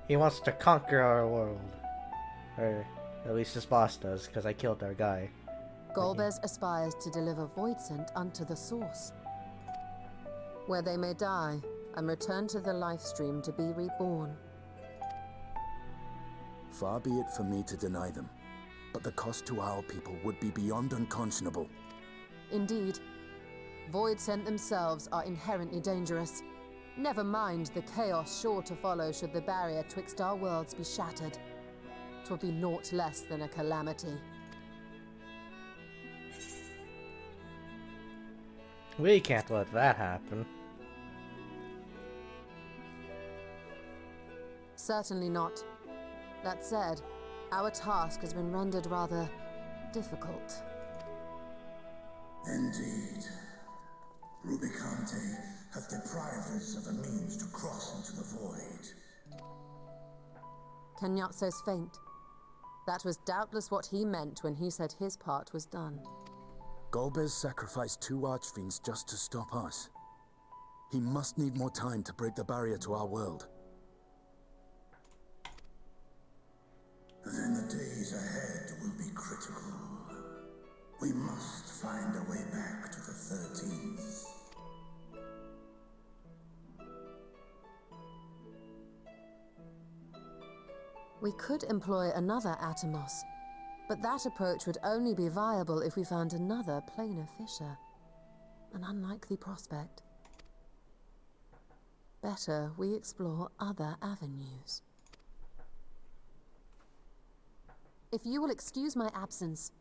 He wants to conquer our world. Or at least his boss does, because I killed our guy. Golbez aspires to deliver Voidsent unto the source, where they may die and return to the Lifestream to be reborn. Far be it for me to deny them, but the cost to our people would be beyond unconscionable. Indeed, Voidsent themselves are inherently dangerous. Never mind the chaos sure to follow should the barrier twixt our worlds be shattered. 'Twill be naught less than a calamity. We can't let that happen. Certainly not. That said, our task has been rendered rather difficult. Indeed. Rubicante have deprived us of a means to cross into the void. Kenyatso's faint. That was doubtless what he meant when he said his part was done. Golbez sacrificed 2 archfiends just to stop us. He must need more time to break the barrier to our world. Then the days ahead will be critical. We must find a way back to the 13th. We could employ another Atomos, but that approach would only be viable if we found another planar fissure. An unlikely prospect. Better we explore other avenues. If you will excuse my absence,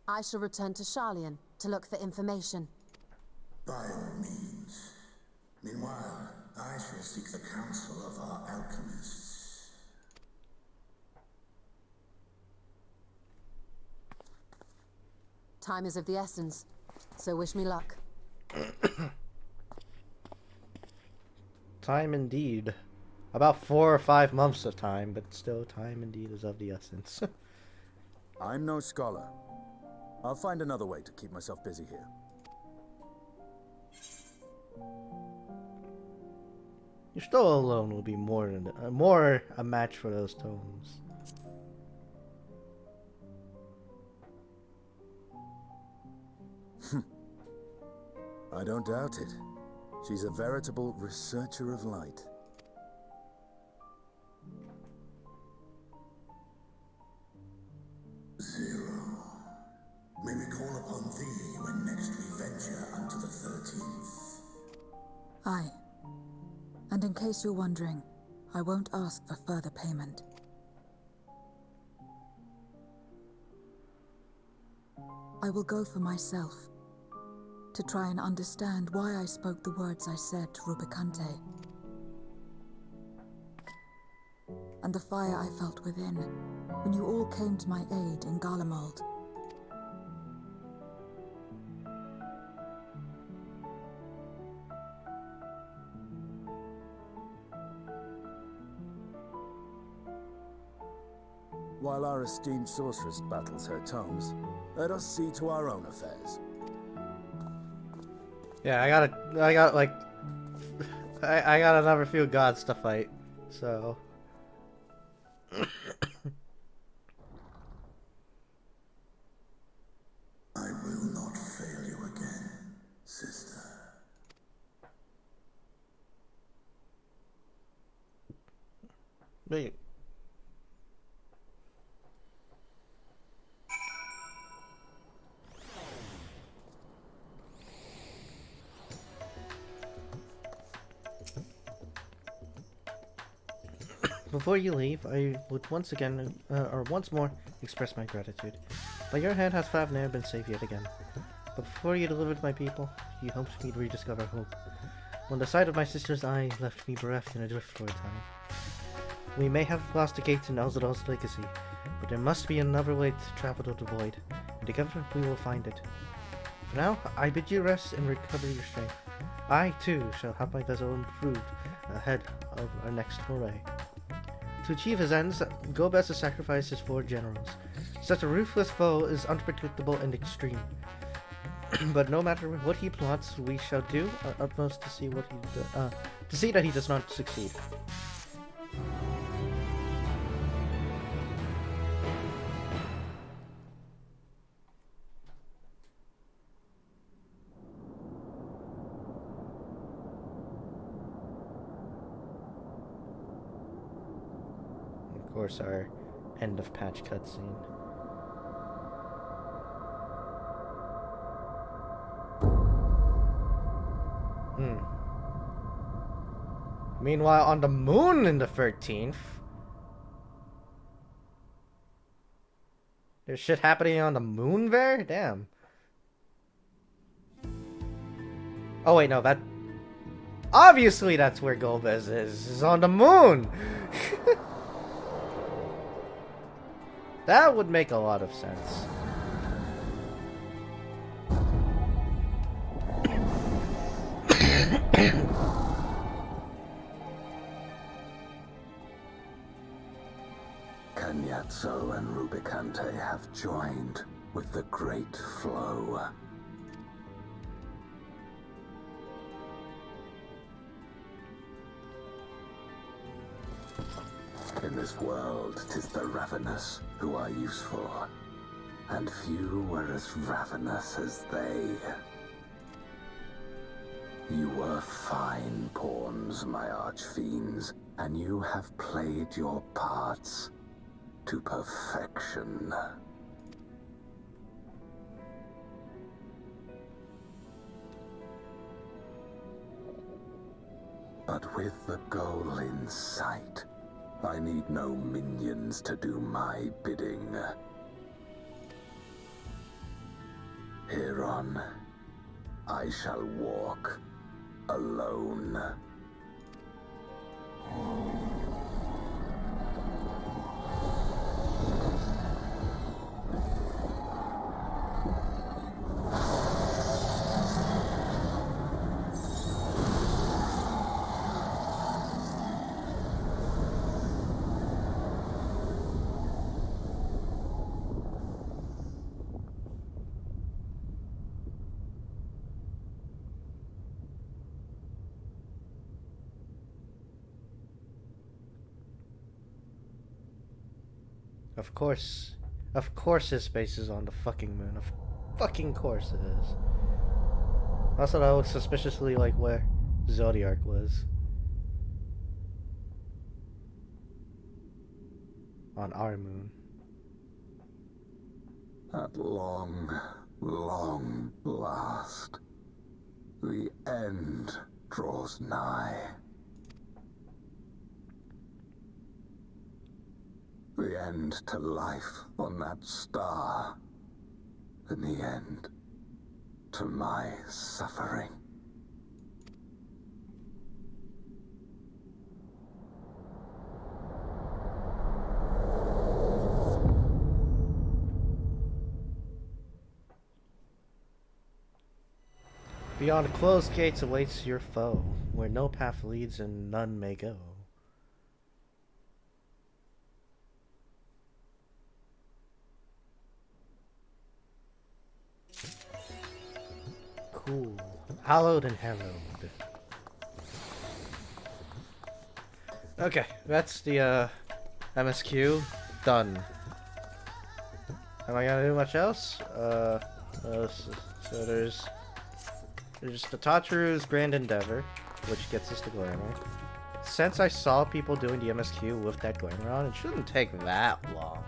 I shall return to Sharlayan to look for information. By all means. Meanwhile, I shall seek the counsel of our alchemists. Time is of the essence, so wish me luck. Time indeed. About 4 or 5 months of time, but still time indeed is of the essence. I'm no scholar. I'll find another way to keep myself busy here. You're still alone will be more a match for those tomes. I don't doubt it. She's a veritable researcher of light. Zero. May we call upon thee when next we venture unto the 13th. Aye. And in case you're wondering, I won't ask for further payment. I will go for myself, to try and understand why I spoke the words I said to Rubicante. And the fire I felt within, when you all came to my aid in Garlemald. While our esteemed sorceress battles her tomes, let us see to our own affairs. Yeah, I got another few gods to fight, so. I will not fail you again, sister. Wait. Before you leave, I would once more express my gratitude. By your hand has Favnir been saved yet again. But before you delivered my people, you helped me rediscover hope. When the sight of my sister's eye left me bereft and adrift for a time. We may have lost the gate to Nelzadal's legacy, but there must be another way to travel to the void, and together we will find it. For now, I bid you rest and recover your strength. I, too, shall have my vessel improved ahead of our next foray. To achieve his ends, Golbez has sacrificed his 4 generals. Such a ruthless foe is unpredictable and extreme. But no matter what he plots, we shall do our utmost to see that he does not succeed. Of course, our end of patch cutscene. Meanwhile, on the moon in the 13th, there's shit happening on the moon there? Damn. Oh wait, no, that... Obviously that's where Golbez is on the moon! That would make a lot of sense. Rubicante have joined with the Great Flow. In this world, 'tis the ravenous who are useful, and few were as ravenous as they. You were fine pawns, my archfiends, and you have played your parts to perfection. But with the goal in sight, I need no minions to do my bidding. Hereon, I shall walk alone. Of course his base is on the fucking moon. Of fucking course it is. Also, that looks suspiciously like where Zodiac was. On our moon. At long, long last, the end draws nigh. The end to life on that star, and the end to my suffering. Beyond closed gates awaits your foe, where no path leads and none may go. Cool. Hallowed and hallowed. Okay, that's the MSQ done. Am I gonna do much else? So there's the Tataru's Grand Endeavor, which gets us to Glamour. Since I saw people doing the MSQ with that Glamour on, it shouldn't take that long.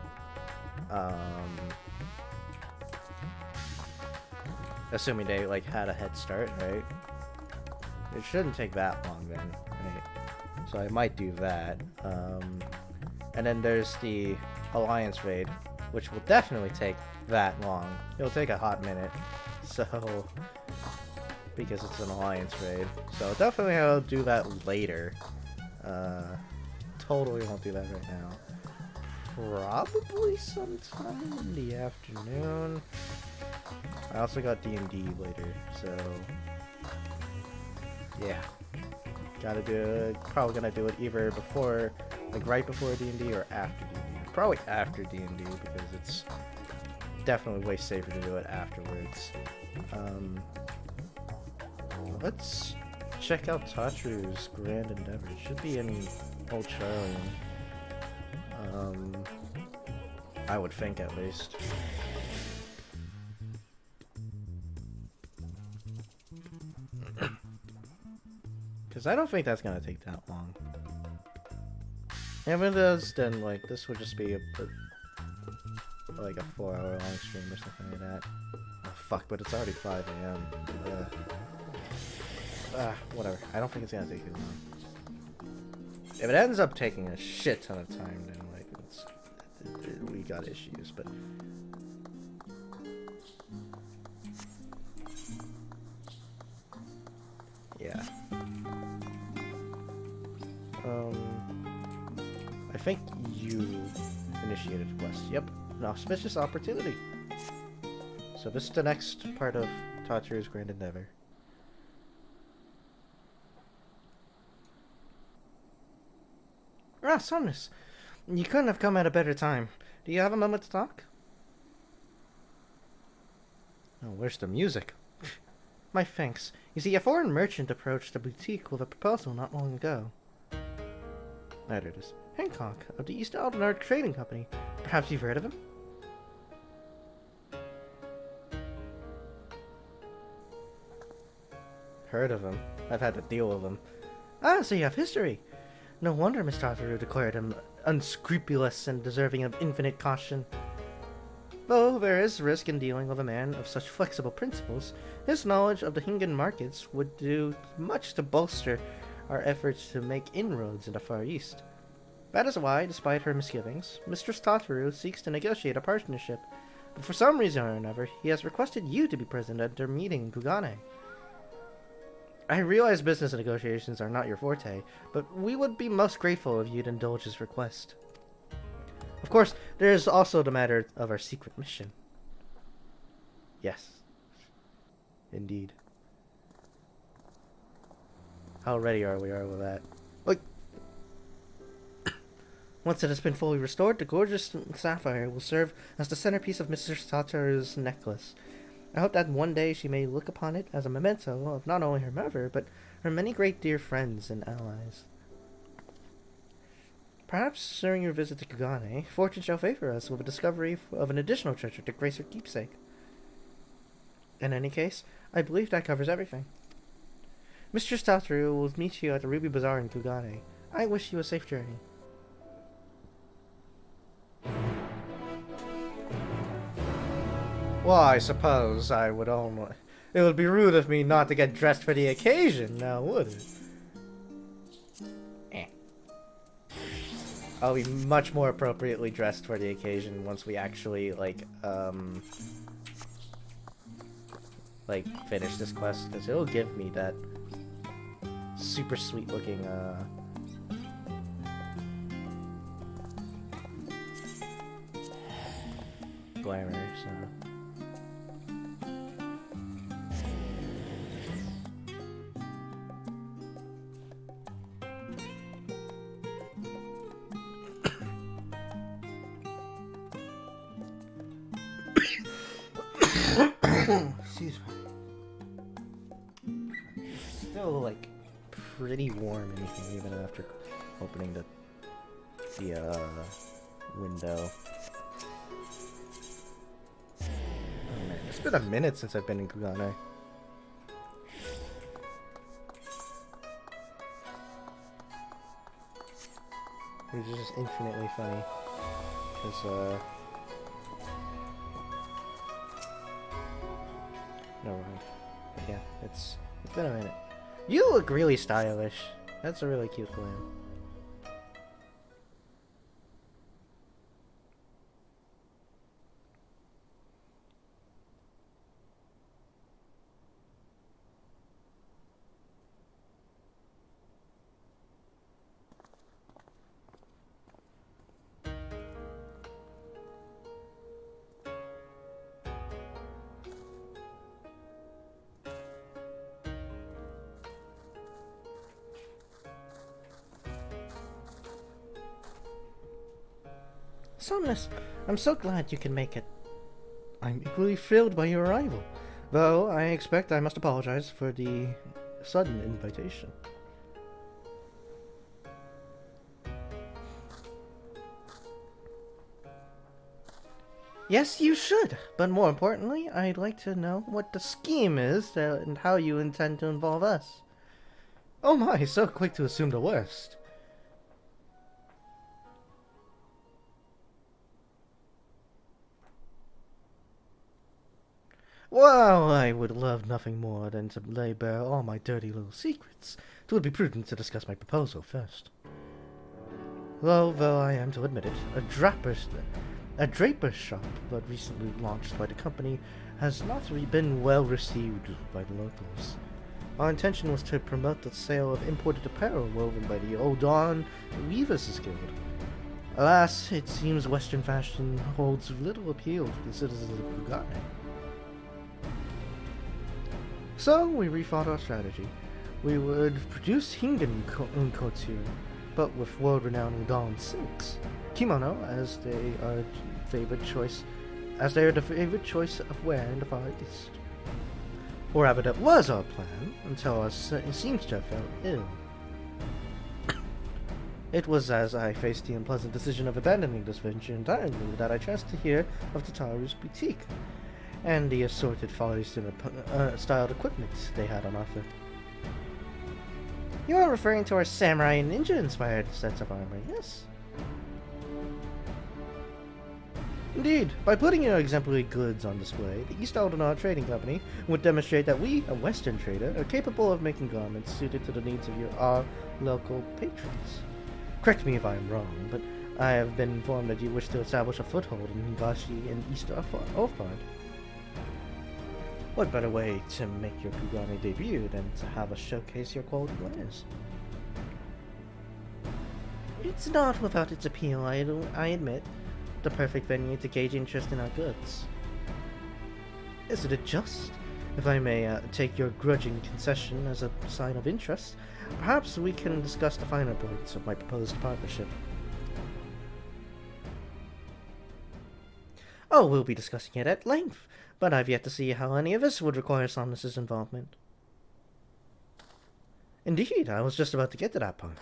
Assuming they like had a head start, right? It shouldn't take that long then, right? So I might do that. And then there's the Alliance raid, which will definitely take that long. It'll take a hot minute, so because it's an Alliance raid. So definitely I'll do that later. Totally won't do that right now. Probably sometime in the afternoon. I also got D&D later, so yeah, gotta do it. Probably gonna do it either before, like right before D&D or after D&D. Probably after D&D because it's definitely way safer to do it afterwards. Let's check out Tataru's Grand Endeavor. It should be in Old Charlie. I would think at least. Because I don't think that's going to take that long. And if it does, then like this would just be like a 4-hour long stream or something like that. Oh fuck, but it's already 5 AM. Whatever. I don't think it's going to take too long. If it ends up taking a shit ton of time, then like we got issues, but yeah. I think you initiated the quest. Yep, an auspicious opportunity. So this is the next part of Tataru's Grand Endeavor. Ah, Somnus, you couldn't have come at a better time. Do you have a moment to talk? Oh, where's the music? My thanks. You see, a foreign merchant approached the boutique with a proposal not long ago. There it is. Hancock, of the East Aldenard Trading Company. Perhaps you've heard of him? Heard of him? I've had to deal with him. Ah, so you have history. No wonder Miss Tartaru declared him unscrupulous and deserving of infinite caution. Though there is risk in dealing with a man of such flexible principles, his knowledge of the Hingan markets would do much to bolster our efforts to make inroads in the Far East. That is why, despite her misgivings, Mistress Tartaru seeks to negotiate a partnership, but for some reason or another, he has requested you to be present at their meeting in Kugane. I realize business negotiations are not your forte, but we would be most grateful if you'd indulge his request. Of course, there is also the matter of our secret mission. Yes. Indeed. How ready are we with that? Like, once it has been fully restored, the gorgeous sapphire will serve as the centerpiece of Mr. Satoru's necklace. I hope that one day she may look upon it as a memento of not only her mother, but her many great dear friends and allies. Perhaps during your visit to Kugane, fortune shall favor us with a discovery of an additional treasure to grace her keepsake. In any case, I believe that covers everything. Mr. Satoru will meet you at the Ruby Bazaar in Kugane. I wish you a safe journey. Well, I suppose I would only... It would be rude of me not to get dressed for the occasion, now would it? I'll be much more appropriately dressed for the occasion once we actually, finish this quest, because it'll give me that super sweet looking, glamour, so... Excuse me. Still, pretty warm in here, even after opening the window. Oh man, it's been a minute since I've been in Kugane. Which is just infinitely funny. Because, no, right. But yeah, it's been a minute. You look really stylish. That's a really cute glam. Somnus, I'm so glad you can make it. I'm equally thrilled by your arrival, though I expect I must apologize for the sudden invitation. Yes, you should, but more importantly, I'd like to know what the scheme is and how you intend to involve us. Oh my, so quick to assume the worst. Well, I would love nothing more than to lay bare all my dirty little secrets. It would be prudent to discuss my proposal first. Though I am to admit it, a draper's shop, but recently launched by the company, has not been well received by the locals. Our intention was to promote the sale of imported apparel woven by the Odon Weavers Guild. Alas, it seems Western fashion holds little appeal to the citizens of Kugane. So, we rethought our strategy. We would produce Hingan couture, but with world-renowned Udon silks. Kimono, as they are favorite choice, as they are the favorite choice of where in the Far East. Or rather, that was our plan, until it seems to have fell ill. It was as I faced the unpleasant decision of abandoning this venture entirely that I chanced to hear of Tataru's boutique, and the assorted Far Eastern styled equipment they had on offer. You are referring to our samurai and ninja-inspired sets of armor, yes? Indeed, by putting your exemplary goods on display, the East Aldenar Trading Company would demonstrate that we, a Western trader, are capable of making garments suited to the needs of our local patrons. Correct me if I am wrong, but I have been informed that you wish to establish a foothold in Higashi and East Ulfard. What better way to make your Kugane debut than to have us showcase your quality wares? It's not without its appeal, I admit. The perfect venue to gauge interest in our goods. Isn't it just? If I may take your grudging concession as a sign of interest, perhaps we can discuss the finer points of my proposed partnership. Oh, we'll be discussing it at length, but I've yet to see how any of us would require Somnus's involvement. Indeed, I was just about to get to that point.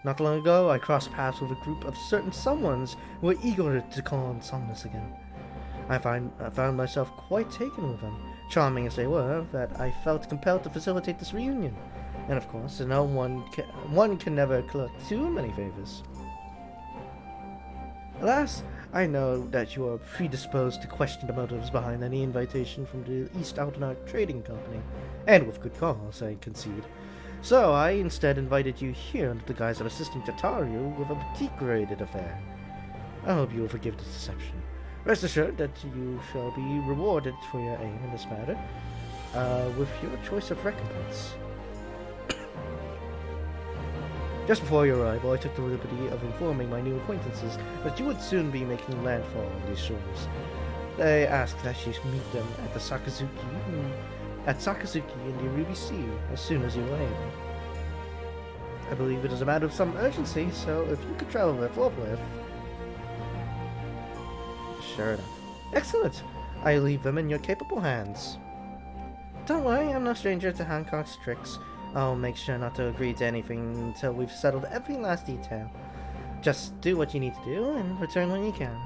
Not long ago, I crossed paths with a group of certain someones who were eager to call on Somnus again. I found myself quite taken with them, charming as they were, that I felt compelled to facilitate this reunion. And of course, one can never collect too many favors. Alas, I know that you are predisposed to question the motives behind any invitation from the East Aldenar Trading Company, and with good cause, I concede. So I instead invited you here under the guise of assisting Tataru with a boutique-related affair. I hope you will forgive the deception. Rest assured that you shall be rewarded for your aim in this matter, with your choice of recompense. Just before your arrival, I took the liberty of informing my new acquaintances that you would soon be making landfall on these shores. They asked that you meet them at the Sakazuki in the Ruby Sea as soon as you are able. I believe it is a matter of some urgency, so if you could travel there forthwith. Sure enough. Excellent! I leave them in your capable hands. Don't worry, I'm no stranger to Hancock's tricks. I'll make sure not to agree to anything until we've settled every last detail. Just do what you need to do and return when you can.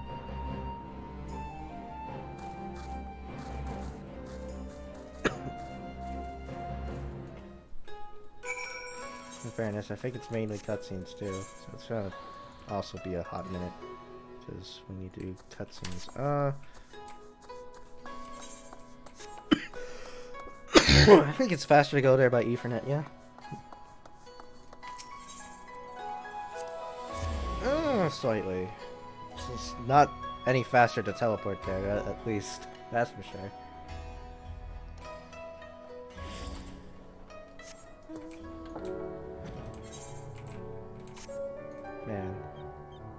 In fairness, I think it's mainly cutscenes too, so it's gonna also be a hot minute. Because when you do cutscenes, I think it's faster to go there by Ethernet, yeah? Slightly. It's not any faster to teleport there, at least. That's for sure. Man.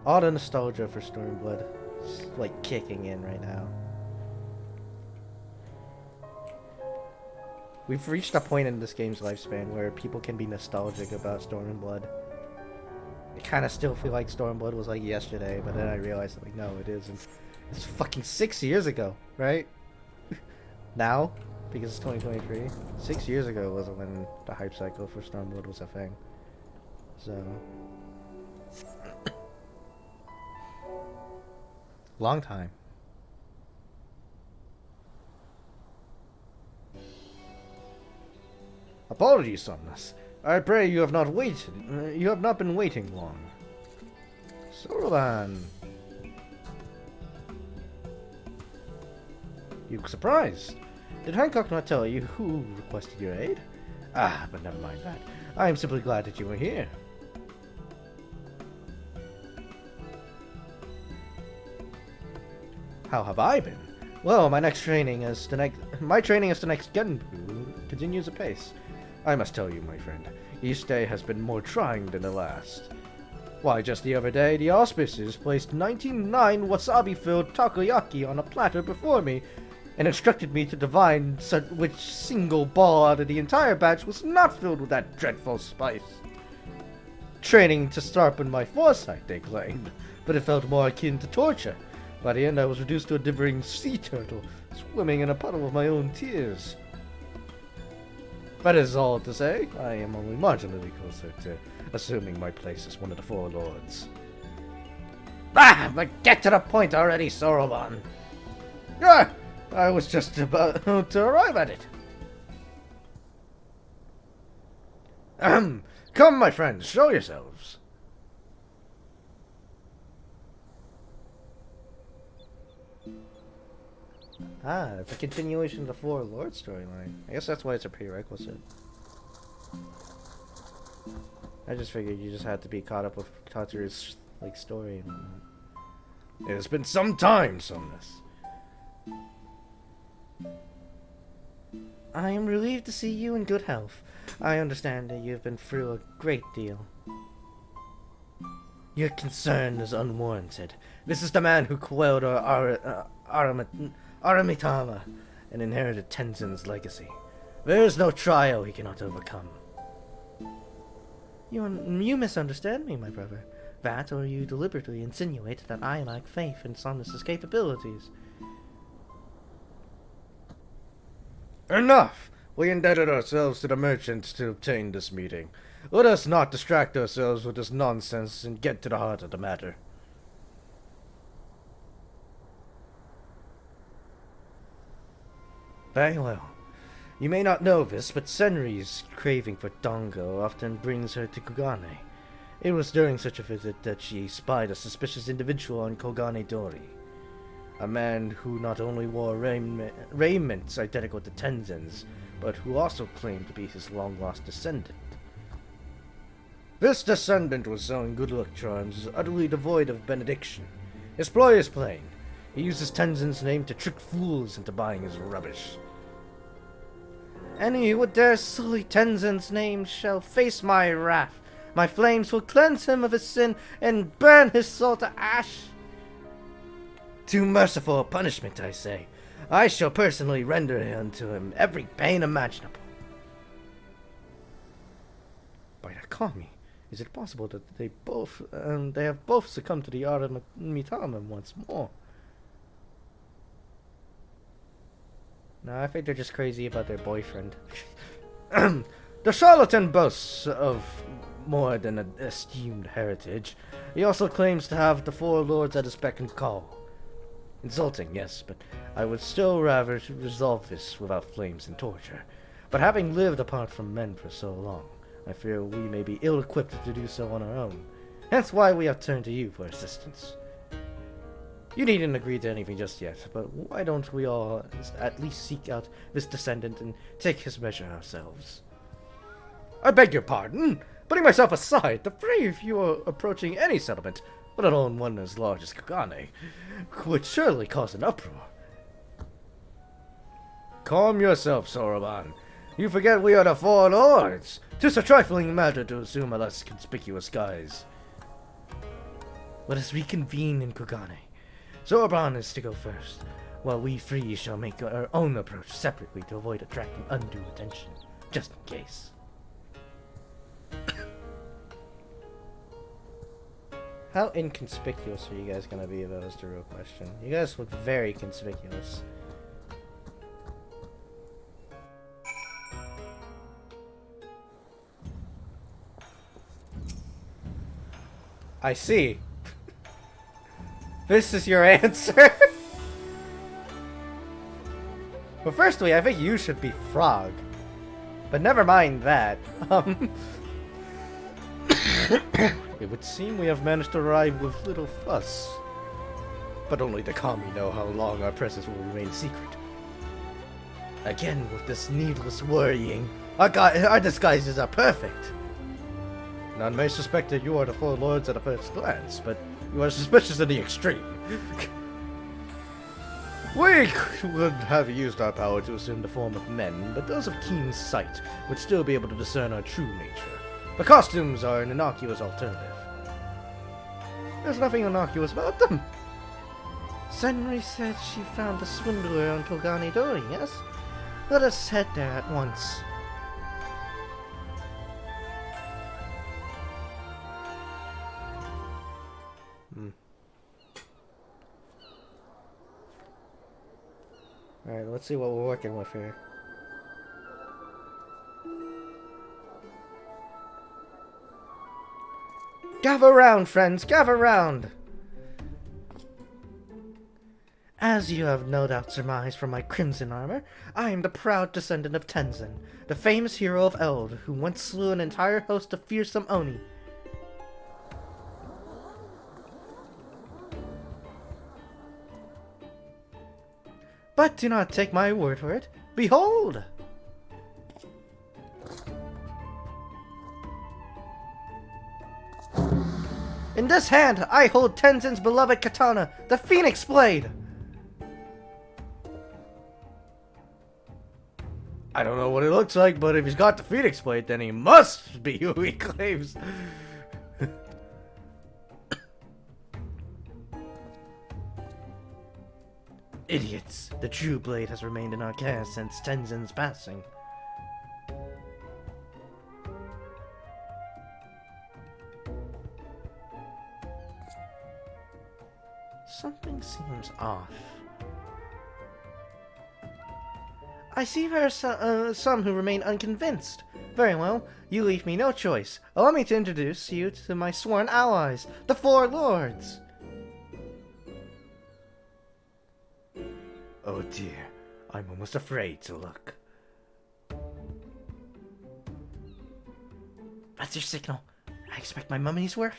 All the nostalgia for Stormblood is like kicking in right now. We've reached a point in this game's lifespan where people can be nostalgic about Stormblood. I kind of still feel like Stormblood was like yesterday, but then I realized like no, it isn't. It's fucking 6 years ago, right? Now, because it's 2023. 6 years ago was when the hype cycle for Stormblood was a thing. So, long time. Apologies, Somnus. I pray you have not waited. You have not been waiting long. Soroban. You look surprised. Did Hancock not tell you who requested your aid? Ah, but never mind that. I am simply glad that you were here. How have I been? Well, my training as the next Genbu continues apace. I must tell you, my friend, each day has been more trying than the last. Why, just the other day, the auspices placed 99 wasabi-filled takoyaki on a platter before me, and instructed me to divine which single ball out of the entire batch was not filled with that dreadful spice. training to sharpen my foresight, they claimed, but it felt more akin to torture. By the end, I was reduced to a differing sea turtle, swimming in a puddle of my own tears. That is all to say, I am only marginally closer to assuming my place as one of the Four Lords. Ah, but get to the point already, Soroban. Ah, I was just about to arrive at it. Come, my friends, show yourselves. Ah, it's a continuation of the Four Lords storyline. I guess that's why it's a prerequisite. I just figured you just had to be caught up with Tataru's like story and whatnot. It has been some time, Somnus. I am relieved to see you in good health. I understand that you have been through a great deal. Your concern is unwarranted. This is the man who quelled Aramitama and inherited Tenzin's legacy. There is no trial he cannot overcome. You misunderstand me, my brother. That, or you deliberately insinuate that I lack faith in Somnus' capabilities. Enough! We indebted ourselves to the merchants to obtain this meeting. Let us not distract ourselves with this nonsense and get to the heart of the matter. Very well. You may not know this, but Senri's craving for Dongo often brings her to Kugane. It was during such a visit that she spied a suspicious individual on Kogane Dori. A man who not only wore raiments identical to Tenzin's, but who also claimed to be his long-lost descendant. This descendant was selling good luck charms, utterly devoid of benediction. His ploy is plain. He uses Tenzin's name to trick fools into buying his rubbish. Any who would dare sully Tenzin's name shall face my wrath. My flames will cleanse him of his sin and burn his soul to ash. Too merciful a punishment, I say. I shall personally render unto him every pain imaginable. By Nakami, is it possible that they have both succumbed to the Aramitama once more? No, I think they're just crazy about their boyfriend. The charlatan boasts of more than an esteemed heritage. He also claims to have the Four Lords at his beck and call. Insulting, yes, but I would still rather resolve this without flames and torture. But having lived apart from men for so long, I fear we may be ill-equipped to do so on our own. Hence why we have turned to you for assistance. You needn't agree to anything just yet, but why don't we all at least seek out this descendant and take his measure ourselves? I beg your pardon. Putting myself aside, the three of you are approaching any settlement, let alone one as large as Kugane, would surely cause an uproar. Calm yourself, Soroban. You forget we are the Four Lords. 'Tis a trifling matter to assume a less conspicuous guise. Let us reconvene in Kugane. Soroban is to go first, while we three shall make our own approach separately to avoid attracting undue attention, just in case. How inconspicuous are you guys gonna be, though, is the real question. You guys look very conspicuous. I see. This is your answer? Well, firstly, I think you should be Frog. But never mind that. It would seem we have managed to arrive with little fuss. But only the Kami know how long our presence will remain secret. Again, with this needless worrying, our disguises are perfect. None may suspect that you are the Four Lords at a first glance, but you are suspicious in the extreme. We would have used our power to assume the form of men, but those of keen sight would still be able to discern our true nature. The costumes are an innocuous alternative. There's nothing innocuous about them. Senri said she found the swindler on Kogane Dori, yes? Let us head there at once. let's see what we're working with here. Gather round, friends, gather round! As you have no doubt surmised from my crimson armor, I am the proud descendant of Tenzin, the famous hero of Eld, who once slew an entire host of fearsome Oni. But do not take my word for it. Behold! In this hand, I hold Tenzin's beloved katana, the Phoenix Blade! I don't know what it looks like, but if he's got the Phoenix Blade, then he must be who he claims. Idiots! The true blade has remained in our care since Tenzin's passing. Something seems off. I see there are some who remain unconvinced. Very well, you leave me no choice. Allow me to introduce you to my sworn allies, the Four Lords. Oh dear, I'm almost afraid to look. That's your signal. I expect my money's worth.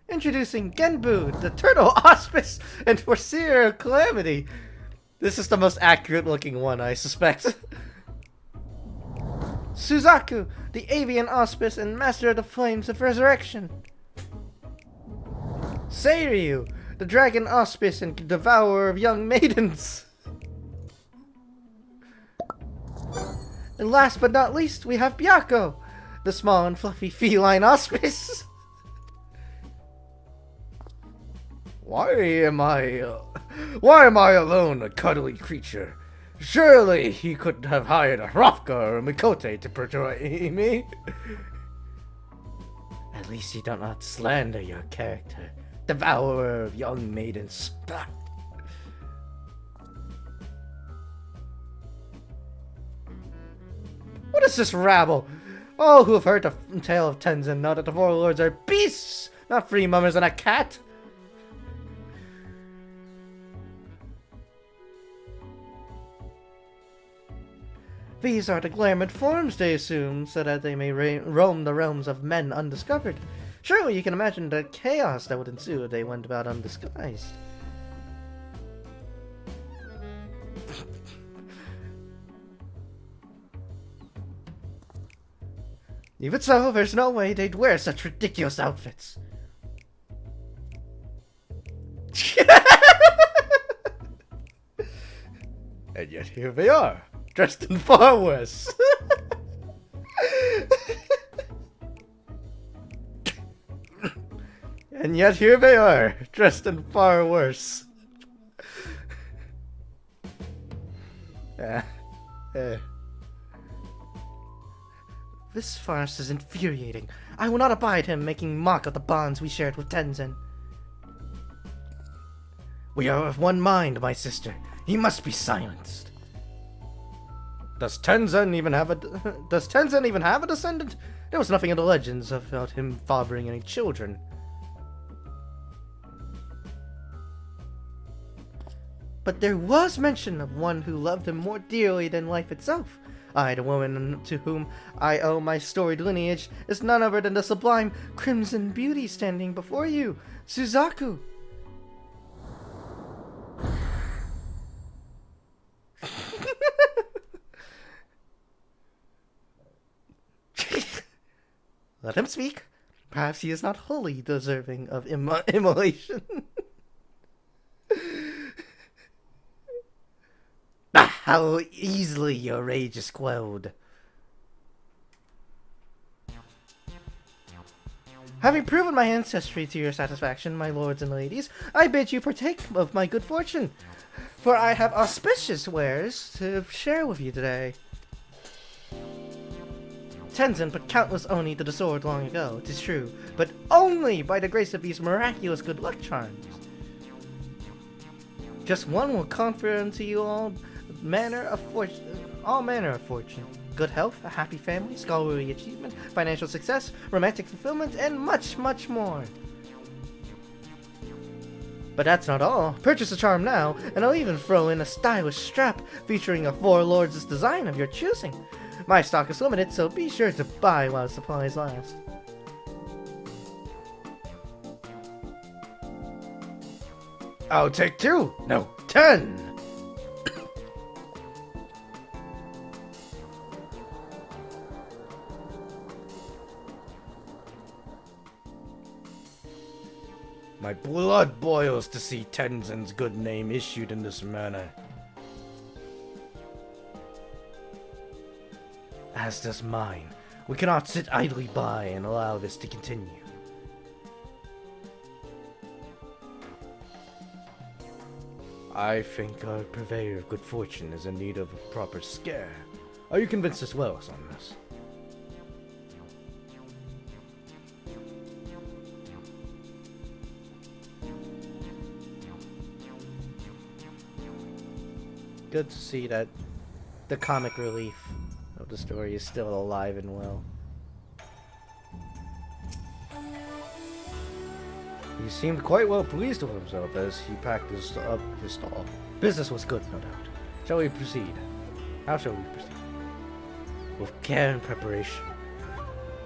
Introducing Genbu, the Turtle Auspice and Foreseer of Calamity. This is the most accurate looking one, I suspect. Suzaku, the Avian Auspice and Master of the Flames of Resurrection. Seiryu, the Dragon Auspice and Devourer of Young Maidens. And last but not least, we have Byakko, the small and fluffy feline auspice. Why am I alone, a cuddly creature? Surely he could have hired a Hrafka or a Mikote to portray me. At least you do not slander your character, devourer of young maidens. What is this rabble? All who have heard the tale of Tenzin know that the Four Lords are beasts, not free mummers and a cat. These are the glamored forms they assume, so that they may roam the realms of men undiscovered. Surely you can imagine the chaos that would ensue if they went about undisguised. Even so, there's no way they'd wear such ridiculous outfits. And yet here they are, dressed in far worse. And yet here they are, dressed in far worse. This farce is infuriating. I will not abide him making mock of the bonds we shared with Tenzin. We are of one mind, my sister. He must be silenced. Does Tenzin even have a descendant? There was nothing in the legends about him fathering any children. But there was mention of one who loved him more dearly than life itself. I, the woman to whom I owe my storied lineage, is none other than the sublime Crimson Beauty standing before you, Suzaku. Let him speak. Perhaps he is not wholly deserving of immolation. How easily your rage is quelled. Having proven my ancestry to your satisfaction, my lords and ladies, I bid you partake of my good fortune, for I have auspicious wares to share with you today. Tenzin put countless Oni to the sword long ago, 'tis true, but only by the grace of these miraculous good luck charms. Just one will confer unto you all manner of fortune. Good health, a happy family, scholarly achievement, financial success, romantic fulfillment, and much, much more. But that's not all. Purchase a charm now, and I'll even throw in a stylish strap featuring a Four Lords' design of your choosing. My stock is limited, so be sure to buy while supplies last. I'll take 2! No, 10! My blood boils to see Tenzin's good name issued in this manner. As does mine. We cannot sit idly by and allow this to continue. I think our purveyor of good fortune is in need of a proper scare. Are you convinced as well on this? Good to see that the comic relief of the story is still alive and well. He seemed quite well pleased with himself as he packed his stall. Business was good, no doubt. Shall we proceed? How shall we proceed? With care and preparation.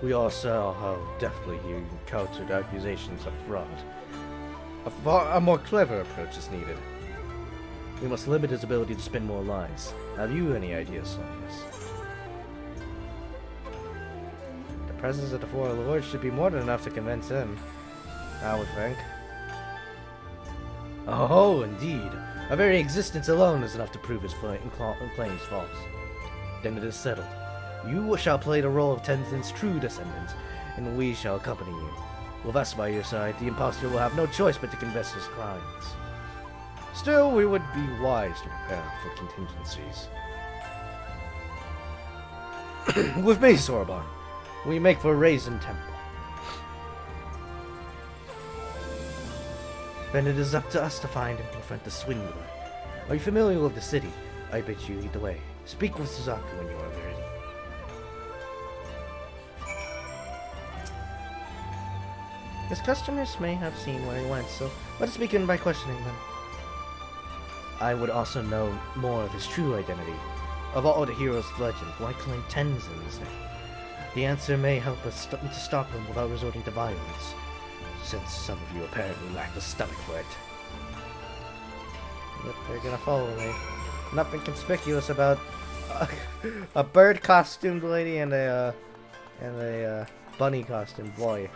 We all saw how deftly he countered accusations of fraud. A more clever approach is needed. We must limit his ability to spin more lies. Have you any ideas on this? The presence of the Four Lords should be more than enough to convince him, I would think. Oh, indeed. Our very existence alone is enough to prove his claims false. Then it is settled. You shall play the role of Tenzin's true descendant, and we shall accompany you. With us by your side, the impostor will have no choice but to confess his crimes. Still, we would be wise to prepare for contingencies. With me, Sorbonne, we make for Raisin Temple. Then it is up to us to find and confront the swindler. Are you familiar with the city? I bid you lead the way. Speak with Suzaku when you are ready. His customers may have seen where he went, so let us begin by questioning them. I would also know more of his true identity. Of all the heroes of legend, why claim Tenzin's name? The answer may help us to stop him without resorting to violence, since some of you apparently lack the stomach for it. Yep, they're gonna follow me. Nothing conspicuous about a bird costumed lady and a bunny costumed boy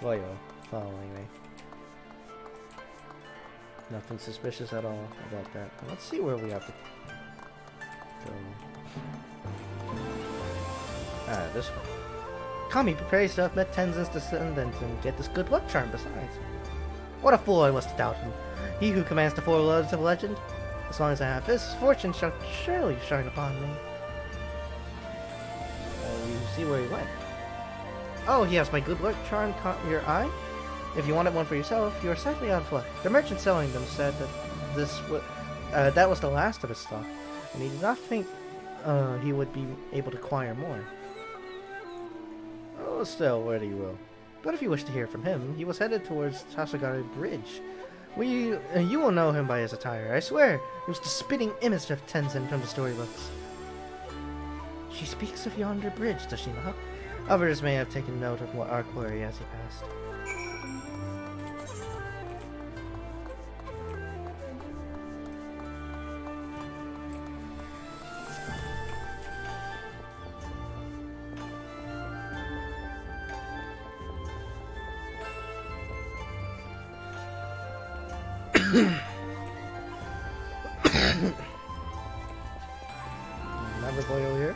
following me. Nothing suspicious at all about that. Let's see where we have to go. Ah, this one. Kami, prepare yourself, met Tenzin's descendant, and get this good luck charm besides. What a fool I was to doubt him. He who commands the Four Lords of Legend. As long as I have this, fortune shall surely shine upon me. You see where he went. Oh, he has my good luck charm caught your eye? If you wanted one for yourself, you are sadly out of luck. The merchant selling them said that that was the last of his stock, and he did not think he would be able to acquire more. Oh, still, where do you will? But if you wish to hear from him, he was headed towards Tasagari Bridge. You will know him by his attire. I swear, he was the spitting image of Tenzin from the storybooks. She speaks of yonder bridge, does she not? Others may have taken note of what our query as he passed. Never boil here.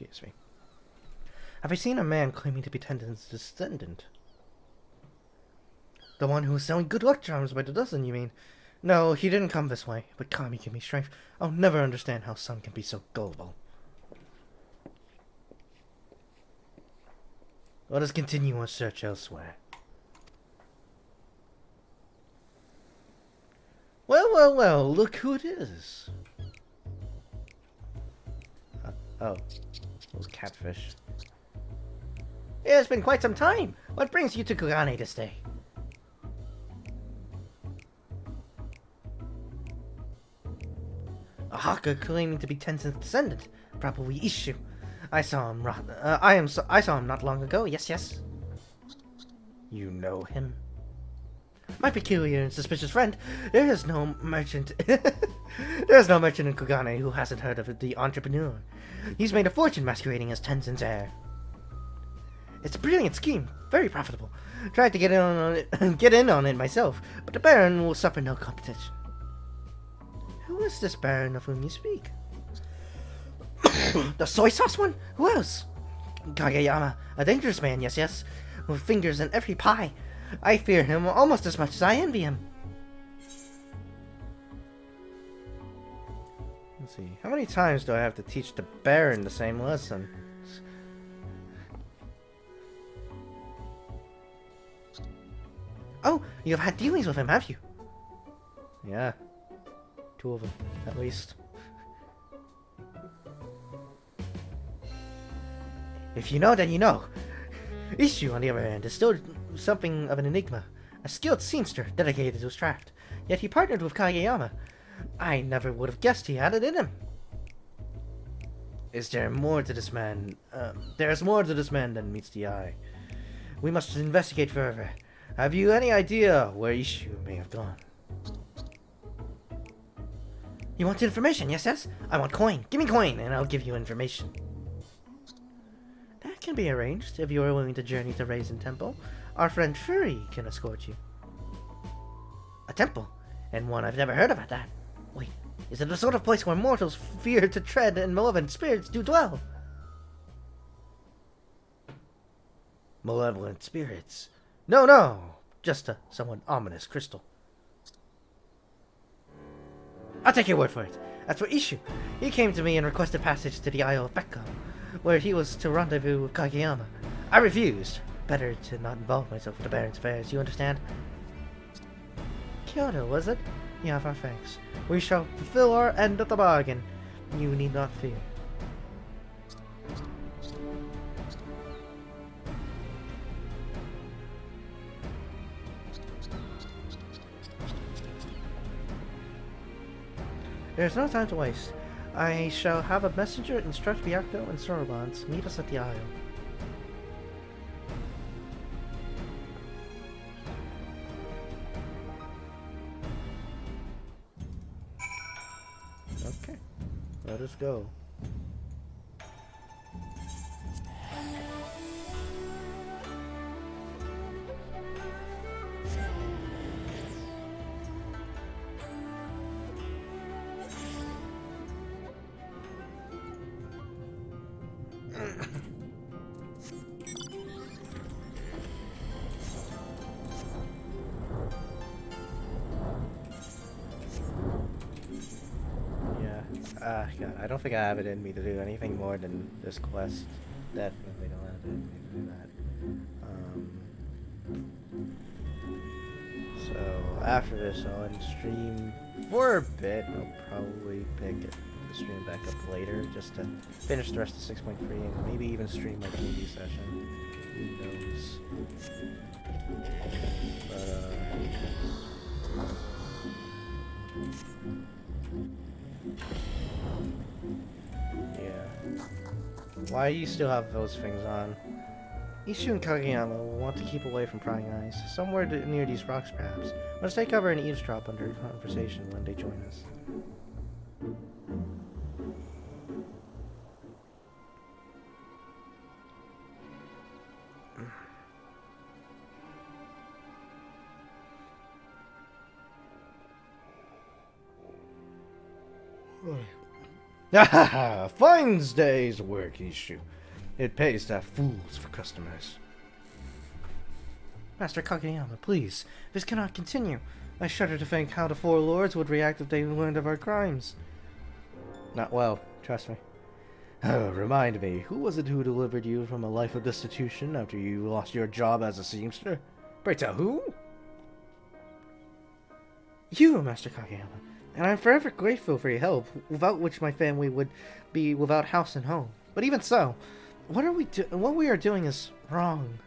Excuse me. Have I seen a man claiming to be Tenzin's descendant? The one who was selling good luck charms by the dozen, you mean? No, he didn't come this way, but Kami gave me strength. I'll never understand how some can be so gullible. Let us continue our search elsewhere. Well, well, well, look who it is. Oh, little catfish. It's been quite some time. What brings you to Kugane this day? A haka claiming to be Tenzin's descendant, probably Ishu. I saw him not long ago. Yes, yes. You know him? My peculiar and suspicious friend. There is no merchant. There's no merchant in Kugane who hasn't heard of the entrepreneur. He's made a fortune masquerading as Tenzin's heir. It's a brilliant scheme, very profitable. Tried to get in on it myself, but the Baron will suffer no competition. Who is this Baron of whom you speak? The soy sauce one? Who else? Kageyama, a dangerous man, yes, yes, with fingers in every pie. I fear him almost as much as I envy him. Let's see, how many times do I have to teach the Baron the same lesson? Oh, you've had dealings with him, have you? Yeah. 2 of them, at least. If you know, then you know. Ishu, on the other hand, is still something of an enigma. A skilled seamster dedicated to his craft. Yet he partnered with Kageyama. I never would have guessed he had it in him. Is there more to this man? There's more to this man than meets the eye. We must investigate further. Have you any idea where Ishu may have gone? You want information? Yes, yes? I want coin. Give me coin, and I'll give you information. That can be arranged if you are willing to journey to Raisin Temple. Our friend Fury can escort you. A temple? And one I've never heard of at that. Wait, is it the sort of place where mortals fear to tread and malevolent spirits do dwell? Malevolent spirits? No, no! Just a somewhat ominous crystal. I'll take your word for it. As for Ishu, he came to me and requested passage to the Isle of Bekko, where he was to rendezvous with Kageyama. I refused. Better to not involve myself with the Baron's affairs, you understand? Kyoto, was it? You have our thanks. We shall fulfill our end of the bargain. You need not fear. There's no time to waste. I shall have a messenger instruct Byakuya and Soroban to meet us at the Isle. Okay, let us go. God, I don't think I have it in me to do anything more than this quest. Definitely don't have it in me to do that. So after this, I'll end stream for a bit. I'll probably pick the stream back up later just to finish the rest of 6.3 and maybe even stream my TV session. Who knows? Why do you still have those things on? Ishu and Kageyama will want to keep away from prying eyes, somewhere near these rocks perhaps. Let's take cover and eavesdrop under conversation when they join us. Ah, fine day's work, Ishu. It pays to have fools for customers. Master Kageyama, please. This cannot continue. I shudder to think how the Four Lords would react if they learned of our crimes. Not well, trust me. Oh, remind me, who was it who delivered you from a life of destitution after you lost your job as a seamster? Pray tell, who? You, Master Kageyama, and I'm forever grateful for your help, without which my family would be without house and home. But even so, what we are doing is wrong.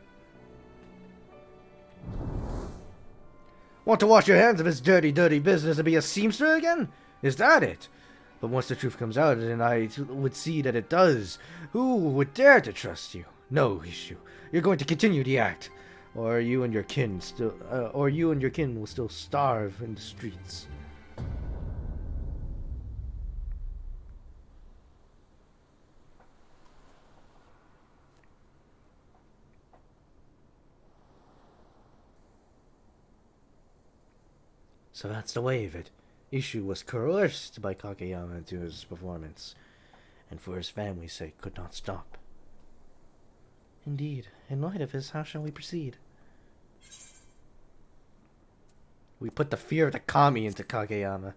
Want to wash your hands of this dirty, dirty business and be a seamster again? Is that it? But once the truth comes out, and I would see that it does, who would dare to trust you? No, Ishu, you're going to continue the act, or you and your kin will still starve in the streets. So that's the way of it. Ishu was coerced by Kageyama into his performance, and for his family's sake could not stop. Indeed, in light of this, how shall we proceed? We put the fear of the kami into Kageyama.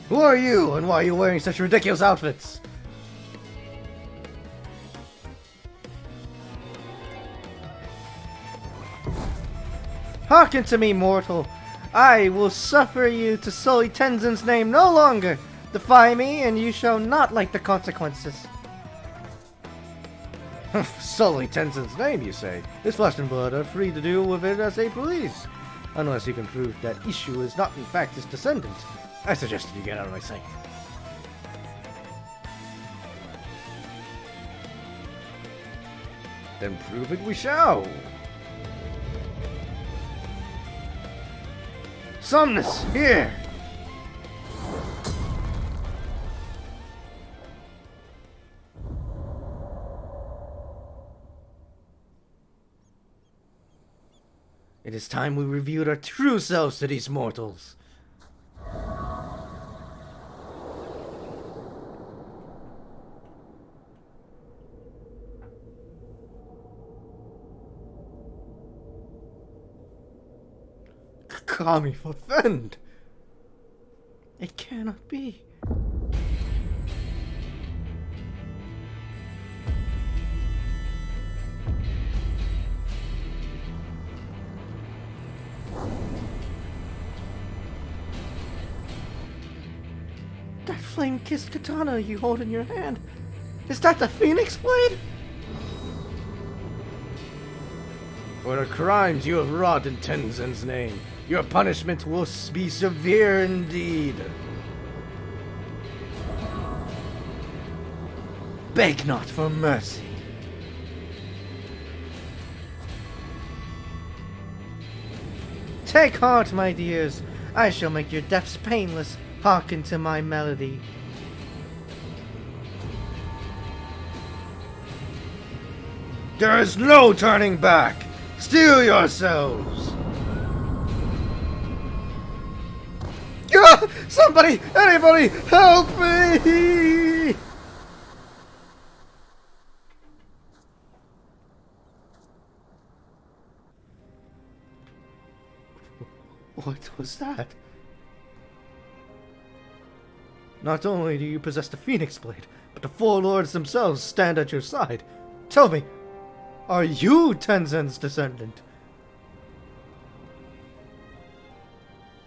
Who are you, and why are you wearing such ridiculous outfits? Hearken to me, mortal. I will suffer you to sully Tenzin's name no longer. Defy me, and you shall not like the consequences. Sully Tenzin's name, you say? His flesh and blood are free to do with it as they please. Unless you can prove that Ishu is not in fact his descendant. I suggested you get out of my sight. Then prove it we shall. Somnus, here! It is time we revealed our true selves to these mortals. Kami offend! It cannot be. That flame-kissed katana you hold in your hand, is that the Phoenix Blade? For the crimes you have wrought in Tenzin's name, your punishment will be severe indeed. Beg not for mercy. Take heart, my dears. I shall make your deaths painless. Hearken to my melody. There is no turning back. Steel yourselves. Somebody! Anybody! Help me! What was that? Not only do you possess the Phoenix Blade, but the Four Lords themselves stand at your side. Tell me, are you Tenzin's descendant?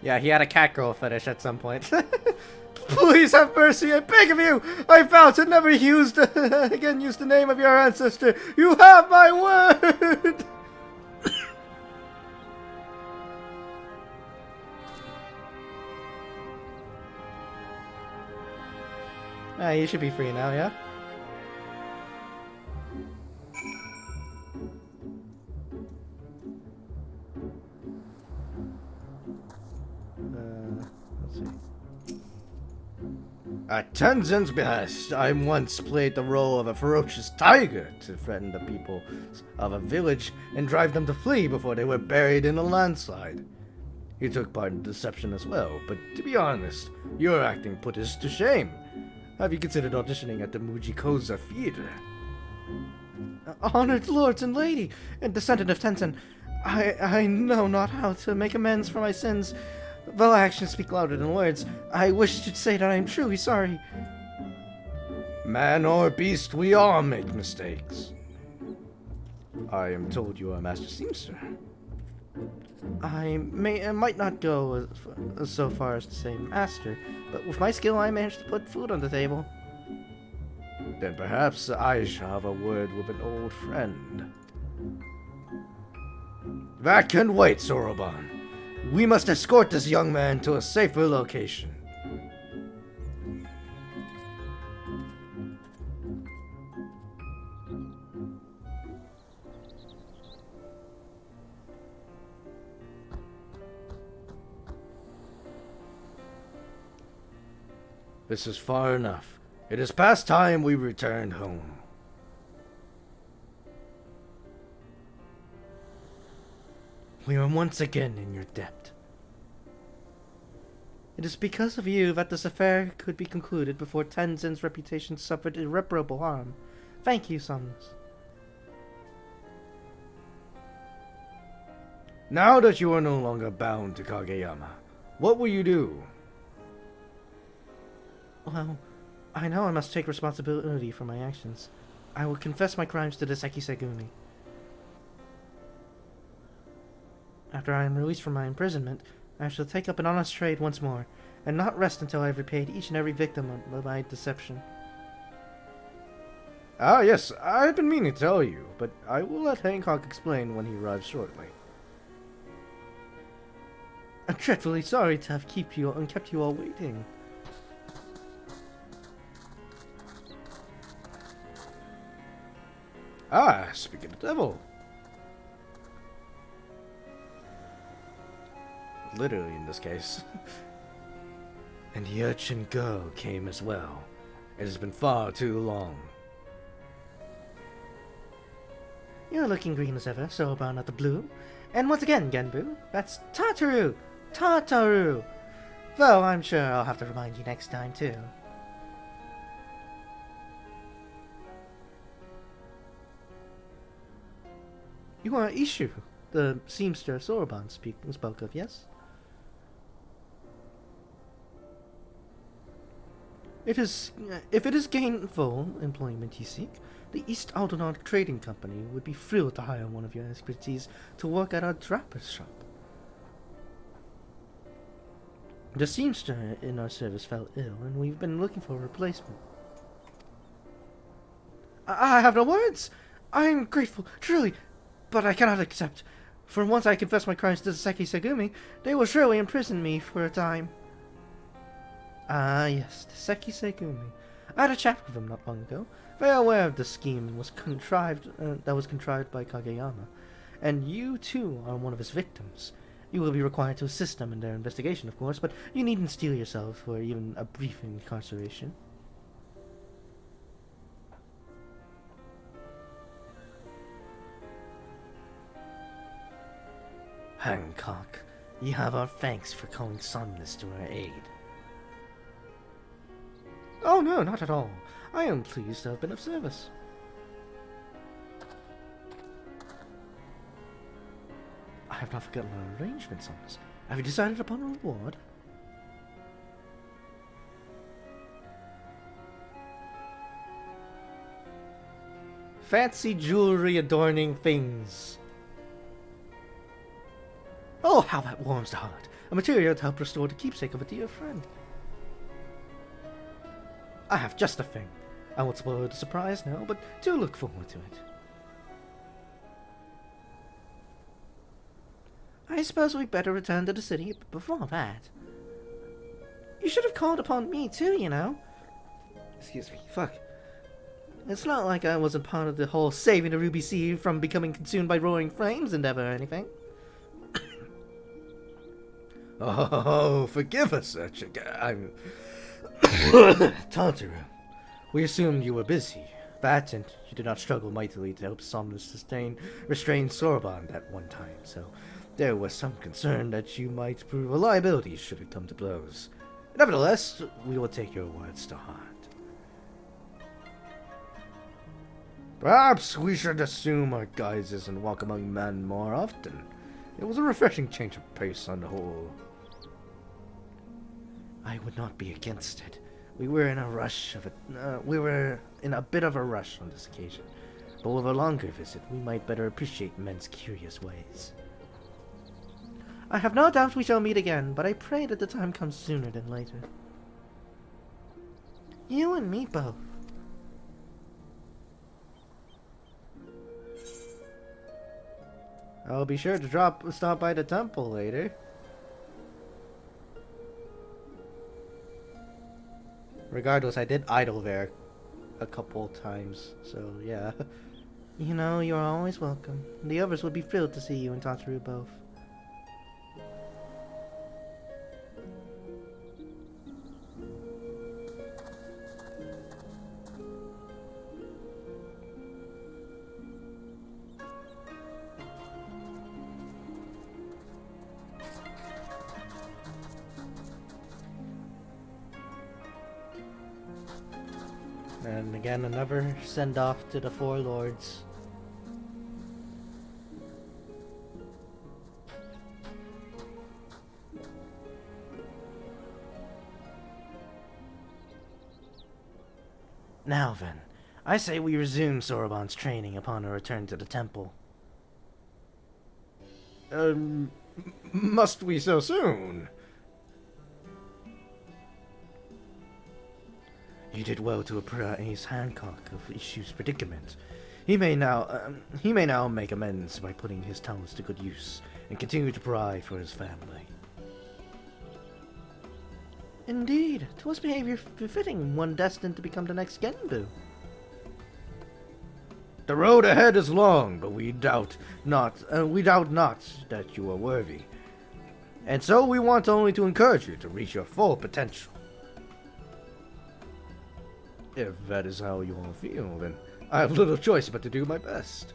Yeah, he had a catgirl fetish at some point. Please have mercy, I beg of you! I vow to never use the name of your ancestor. You have my word! You should be free now, yeah? Let's see. At Tenzin's behest, I once played the role of a ferocious tiger to threaten the people of a village and drive them to flee before they were buried in a landslide. He took part in deception as well, but to be honest, your acting put us to shame. Have you considered auditioning at the Mujikoza Theater? Honored lords and lady, and descendant of Tenzin, I know not how to make amends for my sins. Though actions speak louder than words, I wish to say that I am truly sorry. Man or beast, we all make mistakes. I am told you are a master seamster. I might not go so far as to say master, but with my skill I managed to put food on the table. Then perhaps I shall have a word with an old friend. That can wait, Soroban. We must escort this young man to a safer location. This is far enough. It is past time we returned home. We are once again in your debt. It is because of you that this affair could be concluded before Tenzin's reputation suffered irreparable harm. Thank you, Somnus. Now that you are no longer bound to Kageyama, what will you do? Well, I know I must take responsibility for my actions. I will confess my crimes to the Sekisegumi. After I am released from my imprisonment, I shall take up an honest trade once more, and not rest until I have repaid each and every victim of my deception. Ah, yes, I have been meaning to tell you, but I will let Hancock explain when he arrives shortly. I'm dreadfully sorry to have kept you all waiting. Ah, speak of the devil. Literally in this case. And the urchin girl came as well. It has been far too long. You're looking green as ever, Soroban at the blue. And once again, Genbu, that's Tataru! Tataru! Though I'm sure I'll have to remind you next time, too. You are Ishu, the seamster Soroban spoke of, yes? If it is gainful employment you seek, the East Aldenard Trading Company would be thrilled to hire one of your expertise to work at our draper's shop. The seamster in our service fell ill, and we've been looking for a replacement. I have no words! I am grateful, truly, but I cannot accept. For once I confess my crimes to the Sekisegumi, they will surely imprison me for a time. Ah, yes, the Sekisegumi. I had a chat with them not long ago. They are aware of the scheme that was contrived by Kageyama, and you too are one of his victims. You will be required to assist them in their investigation, of course, but you needn't steel yourself for even a brief incarceration. Hancock, you have our thanks for calling Somnus to our aid. Oh no, not at all. I am pleased to have been of service. I have not forgotten our arrangements on this. Have you decided upon a reward? Fancy jewelry adorning things. Oh, how that warms the heart. A material to help restore the keepsake of a dear friend. I have just a thing. I won't spoil the surprise now, but do look forward to it. I suppose we'd better return to the city, but before that... You should have called upon me too, you know. Excuse me, fuck. It's not like I wasn't part of the whole saving the Ruby Sea from becoming consumed by roaring flames endeavor or anything. Oh, forgive us, Tantaru, we assumed you were busy. That, and you did not struggle mightily to help Somnus restrain Sorbonne at one time, so there was some concern that you might prove a liability should it come to blows. Nevertheless, we will take your words to heart. Perhaps we should assume our guises and walk among men more often. It was a refreshing change of pace on the whole. I would not be against it. We were in a bit of a rush on this occasion, but with a longer visit, we might better appreciate men's curious ways. I have no doubt we shall meet again, but I pray that the time comes sooner than later. You and me both. I'll be sure to stop by the temple later. Regardless, I did idle there a couple times, so yeah. You know, you're always welcome. The others would be thrilled to see you and Tantaru both. And again, another send-off to the Four Lords. Now then, I say we resume Sorbonne's training upon her return to the temple. Must we so soon? You did well to apprise Hancock of Ishu's predicament. He may now make amends by putting his talents to good use and continue to provide for his family. Indeed, 'twas behavior befitting one destined to become the next Genbu. The road ahead is long, but we doubt not that you are worthy, and so we want only to encourage you to reach your full potential. If that is how you all feel, then I have little choice but to do my best.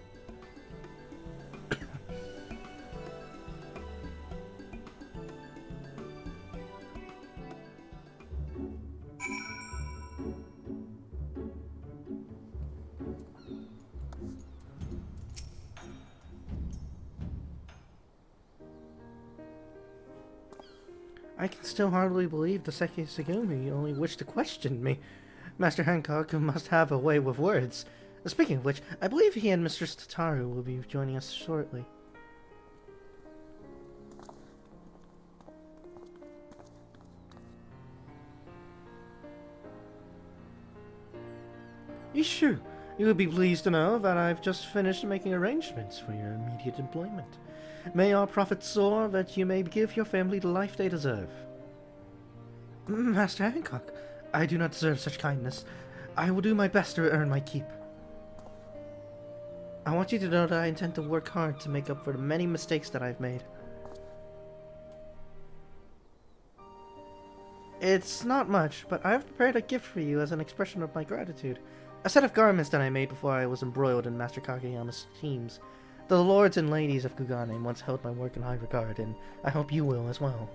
I can still hardly believe the Seki Segumi only wished to question me. Master Hancock must have a way with words. Speaking of which, I believe he and Mistress Tataru will be joining us shortly. Ishu, you will be pleased to know that I've just finished making arrangements for your immediate employment. May our profits soar, that you may give your family the life they deserve. Master Hancock, I do not deserve such kindness. I will do my best to earn my keep. I want you to know that I intend to work hard to make up for the many mistakes that I've made. It's not much, but I have prepared a gift for you as an expression of my gratitude. A set of garments that I made before I was embroiled in Master Kageyama's schemes. The lords and ladies of Kugane once held my work in high regard, and I hope you will as well.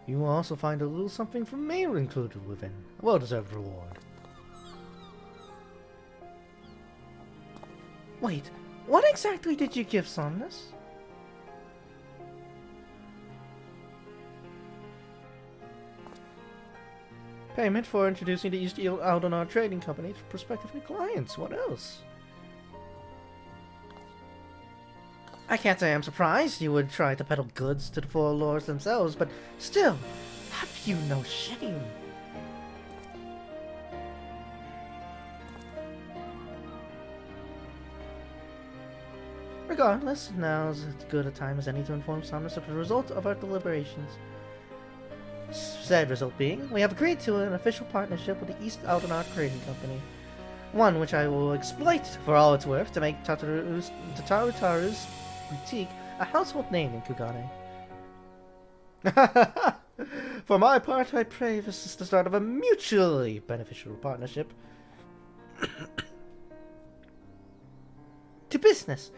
You will also find a little something from me included within. A well-deserved reward. Wait, what exactly did you give Somnus? Payment for introducing the East Aldenar Trading Company to prospective new clients. What else? I can't say I'm surprised you would try to peddle goods to the Four Lords themselves, but still, have you no shame? Regardless, now's as good a time as any to inform Somnus of the result of our deliberations. Said result being, we have agreed to an official partnership with the East Aldenar Trading Company. One which I will exploit for all it's worth to make Tataru Taru's boutique a household name in Kugane. For my part, I pray this is the start of a mutually beneficial partnership. To business!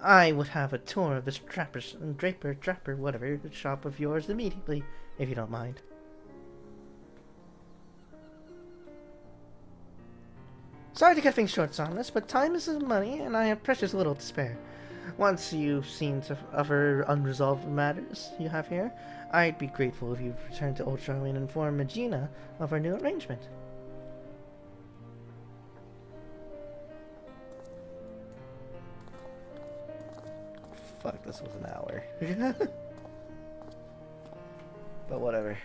I would have a tour of this draper, whatever, shop of yours immediately, if you don't mind. Sorry to cut things short on this, but time is money, and I have precious little to spare. Once you've seen to other unresolved matters you have here, I'd be grateful if you return to Old Charlie and inform Magina of our new arrangement. Fuck, this was an hour. But whatever.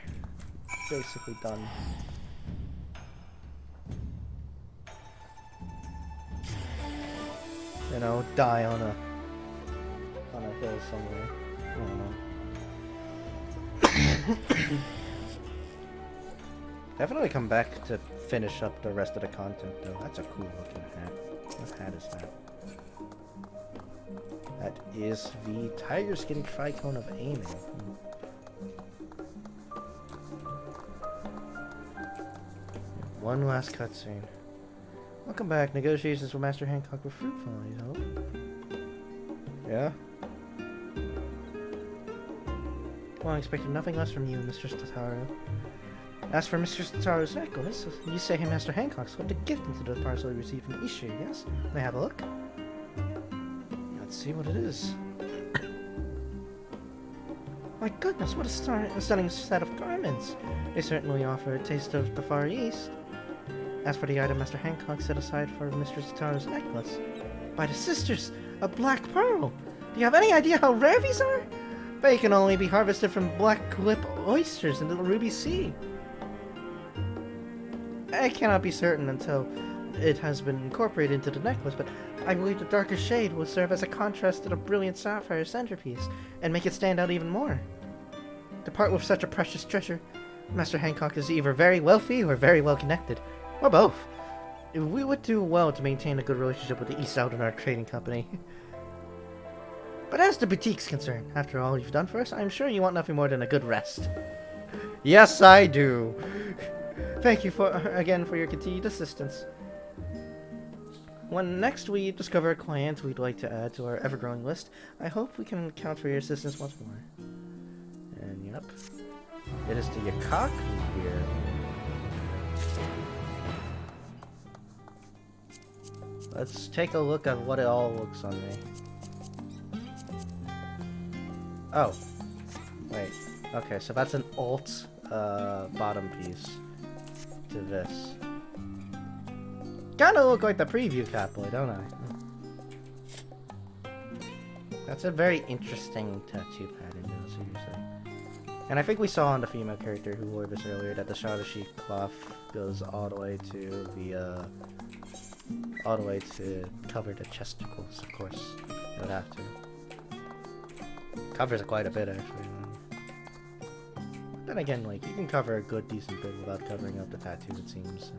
Basically done. You know, die on a hill somewhere. I don't know. Definitely come back to finish up the rest of the content though. That's a cool looking hat. What hat is that? That is the Tiger Skin Tricone of Aiming. One last cutscene. Welcome back. Negotiations with Master Hancock were fruitful, I hope. Yeah? Well, I expected nothing less from you, Mr. Stataro. As for Mr. Stataro's necklace, you say Master Hancock slipped a gift into the parcel he received from Ishu, yes? May I have a look? Let's see what it is. My goodness, what a stunning set of garments! They certainly offer a taste of the Far East. As for the item Master Hancock set aside for Mr. Stataro's necklace, by the sisters, a black pearl! Do you have any idea how rare these are? They can only be harvested from black clip oysters in the Ruby Sea. I cannot be certain until it has been incorporated into the necklace, but I believe the darker shade will serve as a contrast to the brilliant sapphire centerpiece and make it stand out even more. To part with such a precious treasure, Master Hancock is either very wealthy or very well connected, or both. We would do well to maintain a good relationship with the East Outernar Trading Company. But as the boutique's concerned, after all you've done for us, I'm sure you want nothing more than a good rest. Yes, I do. Thank you again for your continued assistance. When next we discover a client we'd like to add to our ever-growing list, I hope we can count for your assistance once more. And yep, it is the Yakaku here. Let's take a look at what it all looks on me. Oh, wait. Okay, so that's an alt bottom piece to this. Kinda look like the preview Catboy, don't I? That's a very interesting tattoo pattern, though, seriously. And I think we saw on the female character who wore this earlier that the Shadashi cloth goes all the way to the, all the way to cover the chesticles, of course. You would have to. Covers it quite a bit, actually. Then again, like, you can cover a good, decent bit without covering up the tattoo, it seems. So.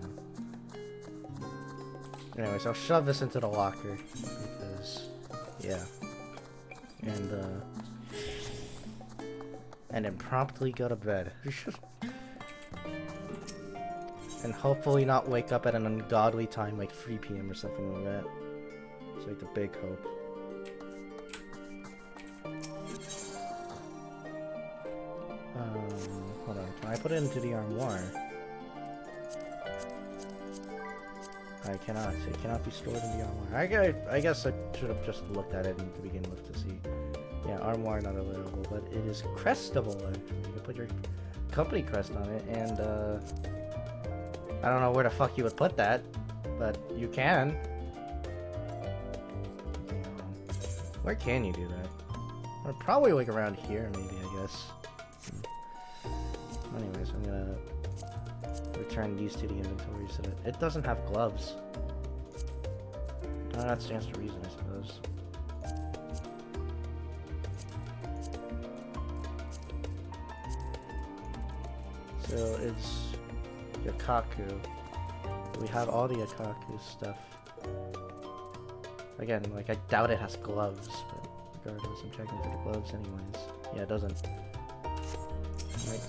Anyways, I'll shove this into the locker, because, yeah. And then promptly go to bed. And hopefully not wake up at an ungodly time, like 3 PM or something like that. It's like the big hope. Hold on, can I put it into the armoire? I cannot. It cannot be stored in the armoire. I guess I should have just looked at it to begin with to see. Yeah, armoire not available, but it is crestable actually. You can put your company crest on it, and I don't know where the fuck you would put that, but you can. Where can you do that? Or probably like around here, maybe, I guess. Anyways, I'm gonna return these to the inventory so that it doesn't have gloves. That stands to reason, I suppose. So it's Yakaku. We have all the Yakaku stuff. Again, like, I doubt it has gloves, but Regardless, I'm checking for the gloves anyways. Yeah, it doesn't. Right.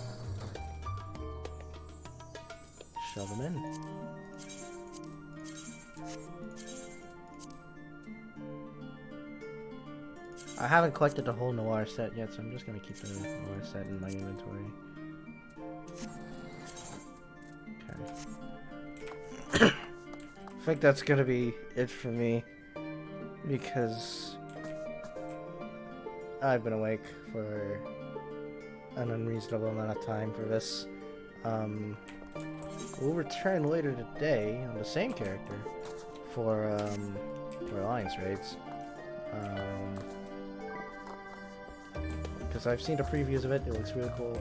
Shove them in. I haven't collected the whole Noir set yet, so I'm just gonna keep the Noir set in my inventory. Okay. I think that's gonna be it for me, because I've been awake for an unreasonable amount of time for this. We'll return later today on the same character for Alliance raids. Because I've seen the previews of it, it looks really cool.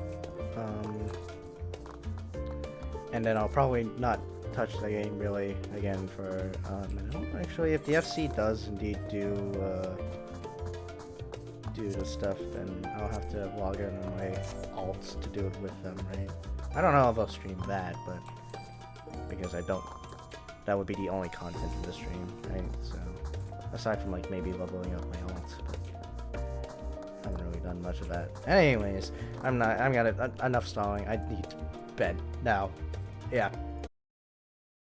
And then I'll probably not touch the game really again for actually, if the FC does indeed do the stuff, then I'll have to log in on my alts to do it with them, right? I don't know if I'll stream that, but because I don't, that would be the only content in the stream, right? So aside from like maybe leveling up my alts, but I haven't really done much of that. Anyways, I'm got enough stalling. I need to bed now. Yeah.